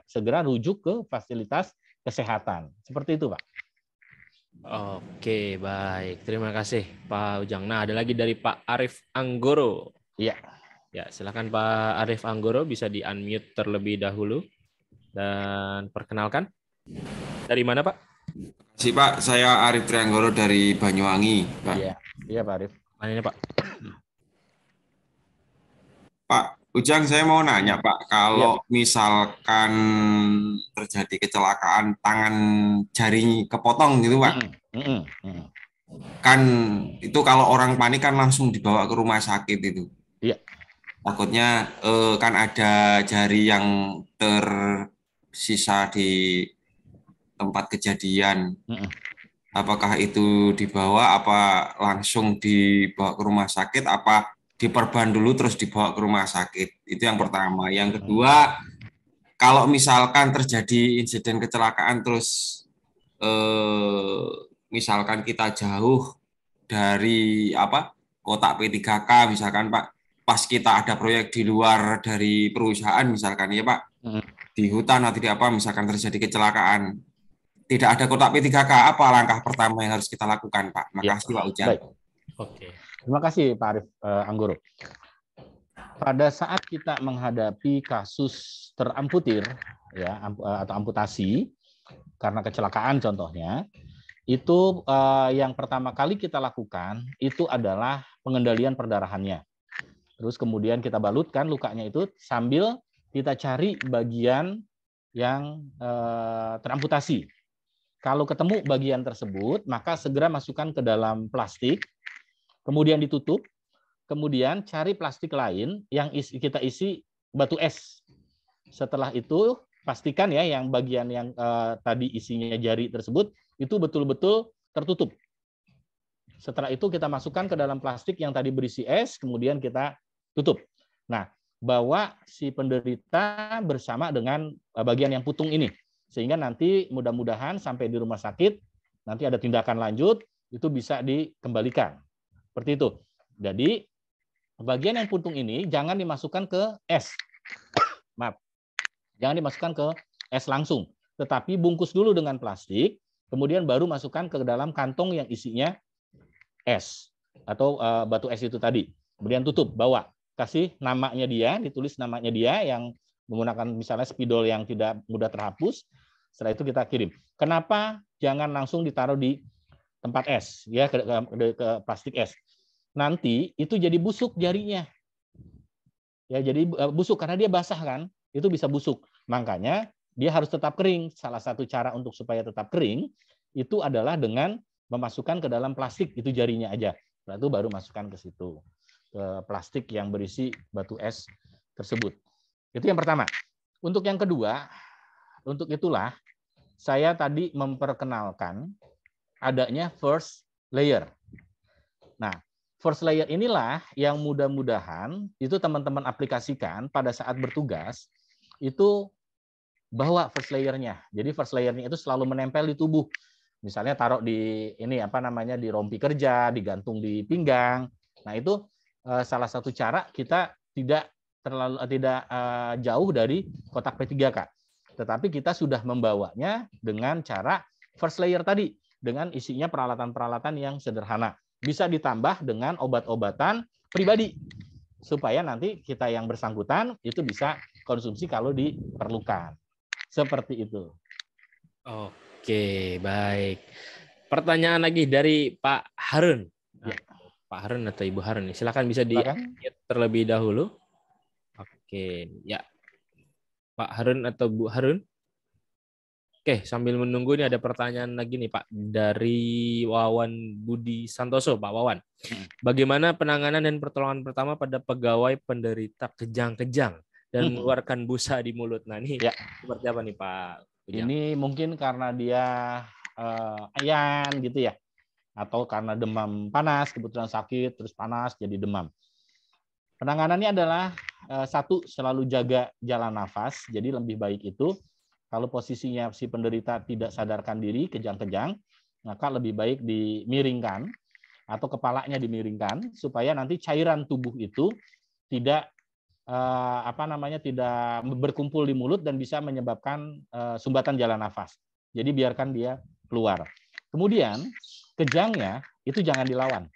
segera rujuk ke fasilitas kesehatan. Seperti itu, Pak. Oke, baik. Terima kasih, Pak Ujang. Nah, ada lagi dari Pak Arif Anggoro. Iya. Ya, silakan Pak Arif Anggoro, bisa di-unmute terlebih dahulu dan perkenalkan. Dari mana, Pak? Terima kasih, Pak. Saya Arif Trianggoro dari Banyuwangi, Pak. Iya, Pak Arif. Mana ini, Pak? Pak Ujang, saya mau nanya, Pak, kalau misalkan terjadi kecelakaan tangan jari kepotong gitu, Pak. Kan itu kalau orang panik kan langsung dibawa ke rumah sakit itu. Iya. Takutnya kan ada jari yang tersisa di tempat kejadian. Apakah itu dibawa, apa langsung dibawa ke rumah sakit, apa diperban dulu terus dibawa ke rumah sakit? Itu yang pertama. Yang kedua, kalau misalkan terjadi insiden kecelakaan terus misalkan kita jauh dari kotak P3K misalkan, Pak, pas kita ada proyek di luar dari perusahaan misalkan ya, Pak, di hutan atau di apa misalkan terjadi kecelakaan, tidak ada kotak P3K, apa langkah pertama yang harus kita lakukan, Pak? Makasih, Pak Ujang. Baik. Oke. Terima kasih Pak Arif Anggoro. pada saat kita menghadapi kasus teramputir ya atau amputasi karena kecelakaan contohnya, itu yang pertama kali kita lakukan itu adalah pengendalian perdarahannya. Terus kemudian kita balutkan lukanya itu sambil kita cari bagian yang teramputasi. Kalau ketemu bagian tersebut, maka segera masukkan ke dalam plastik, kemudian ditutup, kemudian cari plastik lain yang kita isi batu es. Setelah itu pastikan ya yang bagian yang tadi isinya jari tersebut itu betul-betul tertutup. Setelah itu kita masukkan ke dalam plastik yang tadi berisi es, kemudian kita tutup. Nah, bawa si penderita bersama dengan bagian yang putung ini. Sehingga nanti mudah-mudahan sampai di rumah sakit, nanti ada tindakan lanjut, itu bisa dikembalikan. Seperti itu. Jadi, bagian yang putung ini jangan dimasukkan ke es. Maaf. Jangan dimasukkan ke es langsung. Tetapi bungkus dulu dengan plastik, kemudian baru masukkan ke dalam kantong yang isinya es. Atau batu es itu tadi. Kemudian tutup, bawa. Kasih namanya dia, ditulis namanya dia yang menggunakan misalnya spidol yang tidak mudah terhapus. Setelah itu kita kirim. Kenapa jangan langsung ditaruh di tempat es, ya ke plastik es? Nanti itu jadi busuk jarinya. Ya, jadi busuk karena dia basah kan, itu bisa busuk. Makanya dia harus tetap kering. Salah satu cara untuk supaya tetap kering itu adalah dengan memasukkan ke dalam plastik itu jarinya aja. Setelah itu baru masukkan ke situ, ke plastik yang berisi batu es tersebut. Itu yang pertama. Untuk yang kedua, untuk itulah saya tadi memperkenalkan adanya first layer. Nah, first layer inilah yang mudah-mudahan itu teman-teman aplikasikan pada saat bertugas, itu bawa first layernya. Jadi first layernya itu selalu menempel di tubuh. Misalnya taruh di ini di rompi kerja, digantung di pinggang. Nah, itu salah satu cara kita tidak jauh dari kotak P3K. Tetapi kita sudah membawanya dengan cara first layer tadi, dengan isinya peralatan-peralatan yang sederhana. Bisa ditambah dengan obat-obatan pribadi, supaya nanti kita yang bersangkutan itu bisa konsumsi kalau diperlukan. Seperti itu. Oke, baik. Pertanyaan lagi dari Pak Harun. Nah, ya. Pak Harun atau Ibu Harun, silakan bisa di-unmute terlebih dahulu. Oke, ya. Pak Harun atau Bu Harun? Oke, sambil menunggu ini ada pertanyaan lagi nih Pak dari Wawan Budi Santoso, Pak Wawan. Bagaimana penanganan dan pertolongan pertama pada pegawai penderita kejang-kejang dan mengeluarkan busa di mulut? Nah, ini seperti apa nih Pak Ujang? Ini mungkin karena dia ayan gitu ya, atau karena demam panas, kebetulan sakit terus panas jadi demam. Penanganannya adalah satu, selalu jaga jalan nafas. Jadi lebih baik itu kalau posisinya si penderita tidak sadarkan diri, kejang-kejang, maka lebih baik dimiringkan atau kepalanya dimiringkan supaya nanti cairan tubuh itu tidak tidak berkumpul di mulut dan bisa menyebabkan sumbatan jalan nafas. Jadi biarkan dia keluar. Kemudian kejangnya itu jangan dilawan.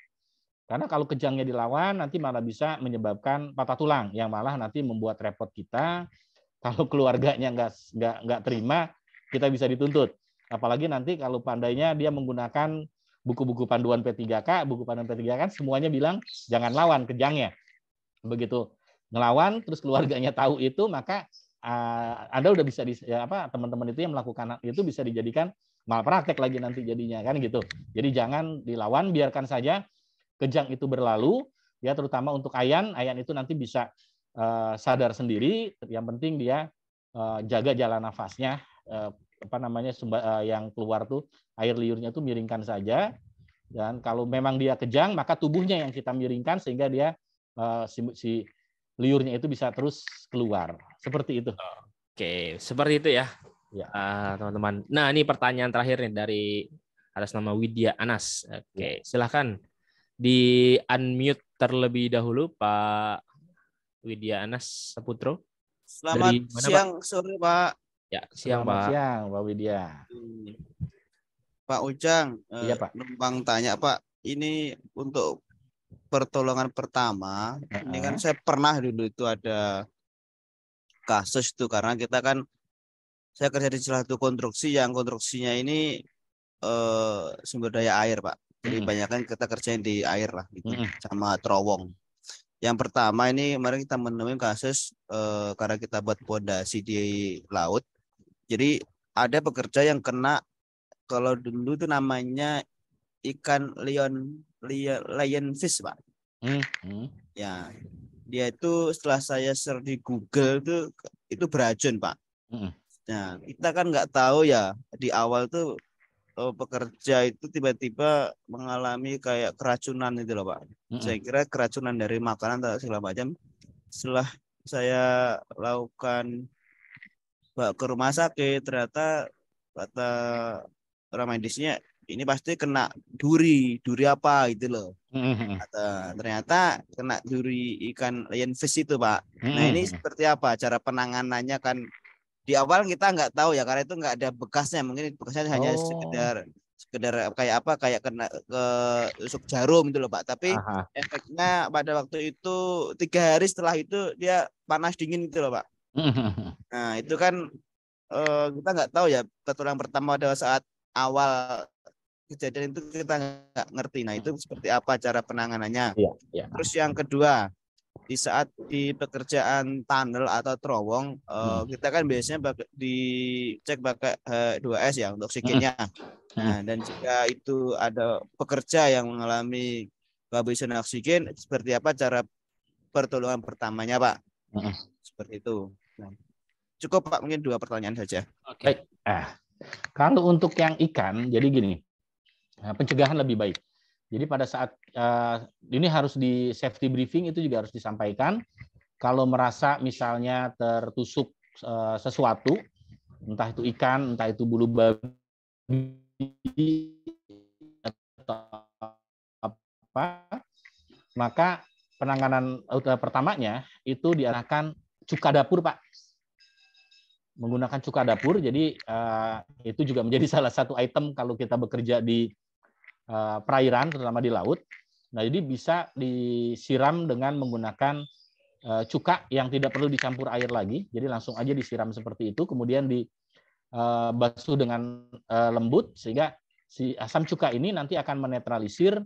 Karena kalau kejangnya dilawan, nanti malah bisa menyebabkan patah tulang, yang malah nanti membuat repot kita. Kalau keluarganya nggak terima, kita bisa dituntut. Apalagi nanti kalau pandainya dia menggunakan buku-buku panduan P3K, buku panduan P3K kan semuanya bilang jangan lawan kejangnya. Begitu ngelawan, terus keluarganya tahu itu, maka Anda udah bisa teman-teman itu yang melakukan itu bisa dijadikan malpraktek lagi nanti jadinya kan gitu. Jadi jangan dilawan, biarkan saja kejang itu berlalu, ya terutama untuk ayan itu nanti bisa sadar sendiri. Yang penting dia jaga jalan nafasnya, yang keluar tuh air liurnya tuh miringkan saja. Dan kalau memang dia kejang, maka tubuhnya yang kita miringkan sehingga dia si liurnya itu bisa terus keluar. Seperti itu. Oke, seperti itu ya, teman-teman. Nah, ini pertanyaan terakhir nih dari atas nama Widya Anas. Oke, silahkan di unmute terlebih dahulu Pak Widya Anas Saputro. Selamat siang, Pak? Sore Pak. Ya, siang Selamat Pak. Siang Pak Widya. Pak Ujang, iya Pak. numpang tanya Pak, ini untuk pertolongan pertama, ini kan saya pernah dulu itu ada kasus itu, karena kita kan, saya kerja di salah satu konstruksi yang konstruksinya ini sumber daya air, Pak. Jadi banyak kan kita kerjain di air lah gitu, sama terowong. Yang pertama ini kemarin kita menemui kasus karena kita buat pondasi di laut. Jadi ada pekerja yang kena, kalau dulu itu namanya ikan lionfish, Pak. Ya, dia itu setelah saya search di Google itu beracun, Pak. Nah, kita kan nggak tahu ya di awal tuh pekerja itu tiba-tiba mengalami kayak keracunan itu loh, Pak. Saya kira keracunan dari makanan atau segala macam. Setelah saya lakukan ke rumah sakit, ternyata kata orang medisnya ini pasti kena duri apa gitu loh. Ternyata kena duri ikan lionfish itu, Pak. Nah, ini seperti apa cara penanganannya? Kan di awal kita nggak tahu ya, karena itu nggak ada bekasnya, mungkin bekasnya hanya sekedar kayak apa, kayak kena ke tusuk jarum gitu loh, Pak. Tapi efeknya pada waktu itu 3 hari setelah itu dia panas dingin gitu loh, Pak. Nah, itu kan kita nggak tahu ya, pertolongan pertama pada saat awal kejadian itu kita nggak ngerti. Nah, itu seperti apa cara penanganannya. Terus yang kedua, di saat di pekerjaan tunnel atau terowong, kita kan biasanya dicek pakai H2S ya untuk oksigennya. Nah, dan jika itu ada pekerja yang mengalami kehabisan oksigen, seperti apa cara pertolongan pertamanya, Pak? Seperti itu. Nah, cukup, Pak, mungkin 2 pertanyaan saja. Baik. Kalau untuk yang ikan, jadi gini, pencegahan lebih baik. Jadi pada saat ini harus di safety briefing itu juga harus disampaikan. Kalau merasa misalnya tertusuk sesuatu, entah itu ikan, entah itu bulu babi atau apa, maka penanganan pertamanya itu diarahkan cuka dapur, Pak. Menggunakan cuka dapur, jadi itu juga menjadi salah satu item kalau kita bekerja di perairan, terutama di laut. Nah, jadi bisa disiram dengan menggunakan cuka yang tidak perlu dicampur air lagi. Jadi langsung aja disiram seperti itu, kemudian dibasuh dengan lembut, sehingga si asam cuka ini nanti akan menetralisir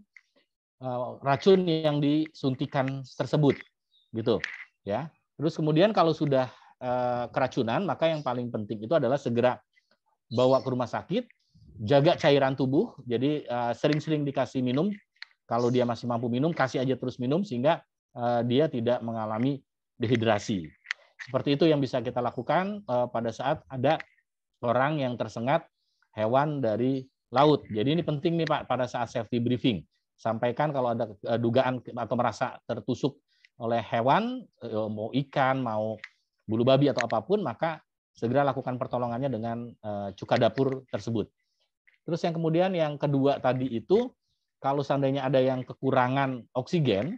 racun yang disuntikan tersebut, gitu ya. Terus kemudian kalau sudah keracunan, maka yang paling penting itu adalah segera bawa ke rumah sakit. Jaga cairan tubuh, jadi sering-sering dikasih minum. Kalau dia masih mampu minum, kasih aja terus minum sehingga dia tidak mengalami dehidrasi. Seperti itu yang bisa kita lakukan pada saat ada orang yang tersengat hewan dari laut. Jadi ini penting nih, Pak, pada saat safety briefing. Sampaikan kalau ada dugaan atau merasa tertusuk oleh hewan, mau ikan, mau bulu babi atau apapun, maka segera lakukan pertolongannya dengan cuka dapur tersebut. Terus yang kemudian yang kedua tadi itu, kalau seandainya ada yang kekurangan oksigen,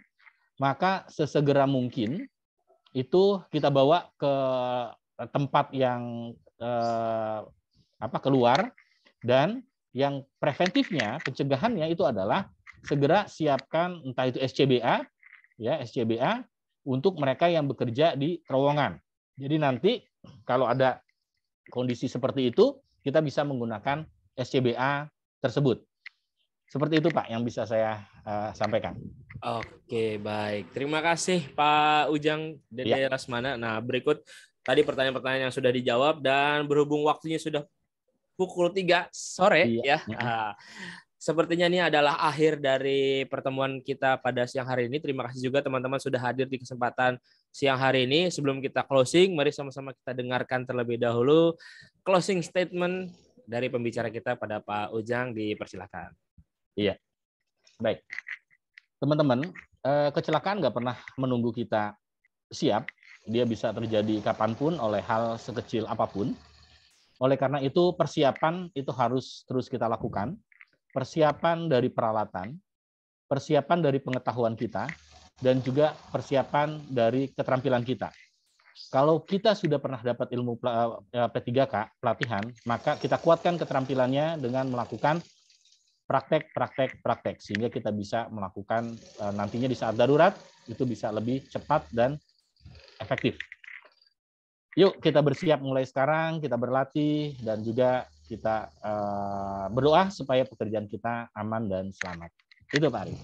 maka sesegera mungkin itu kita bawa ke tempat yang keluar, dan yang preventifnya, pencegahannya itu adalah segera siapkan entah itu SCBA, ya SCBA untuk mereka yang bekerja di terowongan. Jadi nanti kalau ada kondisi seperti itu, kita bisa menggunakan SCBA tersebut. Seperti itu, Pak, yang bisa saya sampaikan. Oke, baik. Terima kasih Pak Ujang Dede Rasmana. Nah, berikut tadi pertanyaan-pertanyaan yang sudah dijawab, dan berhubung waktunya sudah pukul 3 sore ya. Sepertinya ini adalah akhir dari pertemuan kita pada siang hari ini. Terima kasih juga teman-teman sudah hadir di kesempatan siang hari ini. Sebelum kita closing, mari sama-sama kita dengarkan terlebih dahulu closing statement dari pembicara kita pada Pak Ujang. Dipersilakan. Iya, baik. Teman-teman, kecelakaan nggak pernah menunggu kita siap. Dia bisa terjadi kapanpun oleh hal sekecil apapun. Oleh karena itu, persiapan itu harus terus kita lakukan. Persiapan dari peralatan, persiapan dari pengetahuan kita, dan juga persiapan dari keterampilan kita. Kalau kita sudah pernah dapat ilmu P3K, pelatihan, maka kita kuatkan keterampilannya dengan melakukan praktek sehingga kita bisa melakukan nantinya di saat darurat itu bisa lebih cepat dan efektif. Yuk kita bersiap mulai sekarang, kita berlatih dan juga kita berdoa supaya pekerjaan kita aman dan selamat. Itu Pak Ari.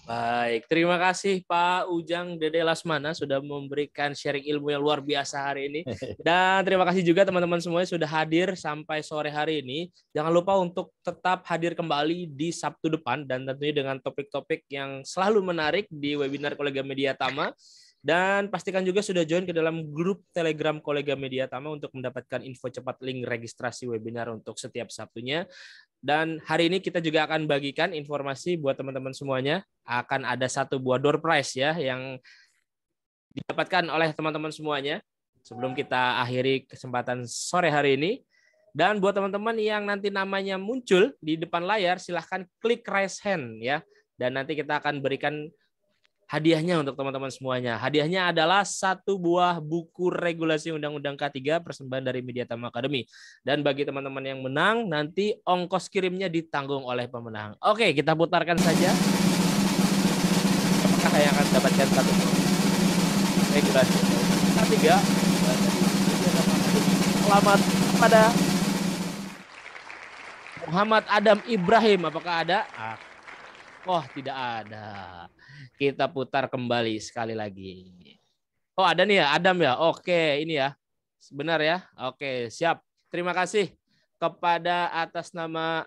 Baik, terima kasih Pak Ujang Dede Lasmana sudah memberikan sharing ilmu yang luar biasa hari ini. Dan terima kasih juga teman-teman semuanya sudah hadir sampai sore hari ini. Jangan lupa untuk tetap hadir kembali di Sabtu depan dan tentunya dengan topik-topik yang selalu menarik di webinar Kolega Media Tama. Dan pastikan juga sudah join ke dalam grup Telegram Kolega Media Tama untuk mendapatkan info cepat link registrasi webinar untuk setiap Sabtunya. Dan hari ini kita juga akan bagikan informasi buat teman-teman semuanya. Akan ada 1 buah door prize ya yang didapatkan oleh teman-teman semuanya. Sebelum kita akhiri kesempatan sore hari ini. Dan buat teman-teman yang nanti namanya muncul di depan layar, silahkan klik raise hand ya. Dan nanti kita akan berikan hadiahnya untuk teman-teman semuanya. Hadiahnya adalah 1 buah buku regulasi Undang-Undang K3 persembahan dari Media Tama Academy. Dan bagi teman-teman yang menang, nanti ongkos kirimnya ditanggung oleh pemenang. Oke, kita putarkan saja. Apakah yang akan mendapatkan 1 buah regulasi K3? Selamat kepada Muhammad Adam Ibrahim. Apakah ada? Oh, tidak ada. Kita putar kembali sekali lagi. Oh, ada nih ya, Adam ya. Oke, ini ya. Benar ya? Oke, siap. Terima kasih kepada atas nama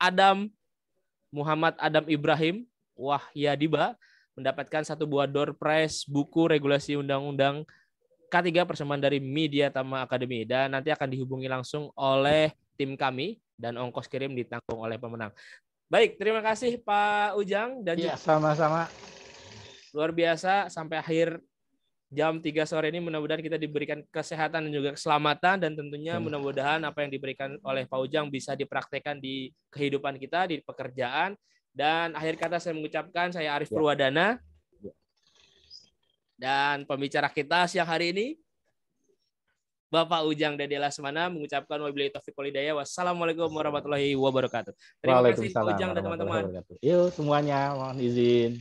Adam Muhammad Adam Ibrahim Wahyadiba mendapatkan 1 buah door prize buku regulasi Undang-Undang K3 persembahan dari Media Tama Academy. Dan nanti akan dihubungi langsung oleh tim kami dan ongkos kirim ditanggung oleh pemenang. Baik, terima kasih Pak Ujang dan ya, sama-sama. Luar biasa sampai akhir jam 3 sore ini mudah-mudahan kita diberikan kesehatan dan juga keselamatan dan tentunya mudah-mudahan apa yang diberikan oleh Pak Ujang bisa dipraktekkan di kehidupan kita, di pekerjaan. Dan akhir kata saya mengucapkan saya Arif Purwadana. Dan pembicara kita siang hari ini Bapak Ujang Dede Lasmana mengucapkan wabillahi taufiq wal hidayah. Wassalamualaikum warahmatullahi wabarakatuh. Terima kasih Pak Ujang dan teman-teman. Yuk semuanya mohon izin.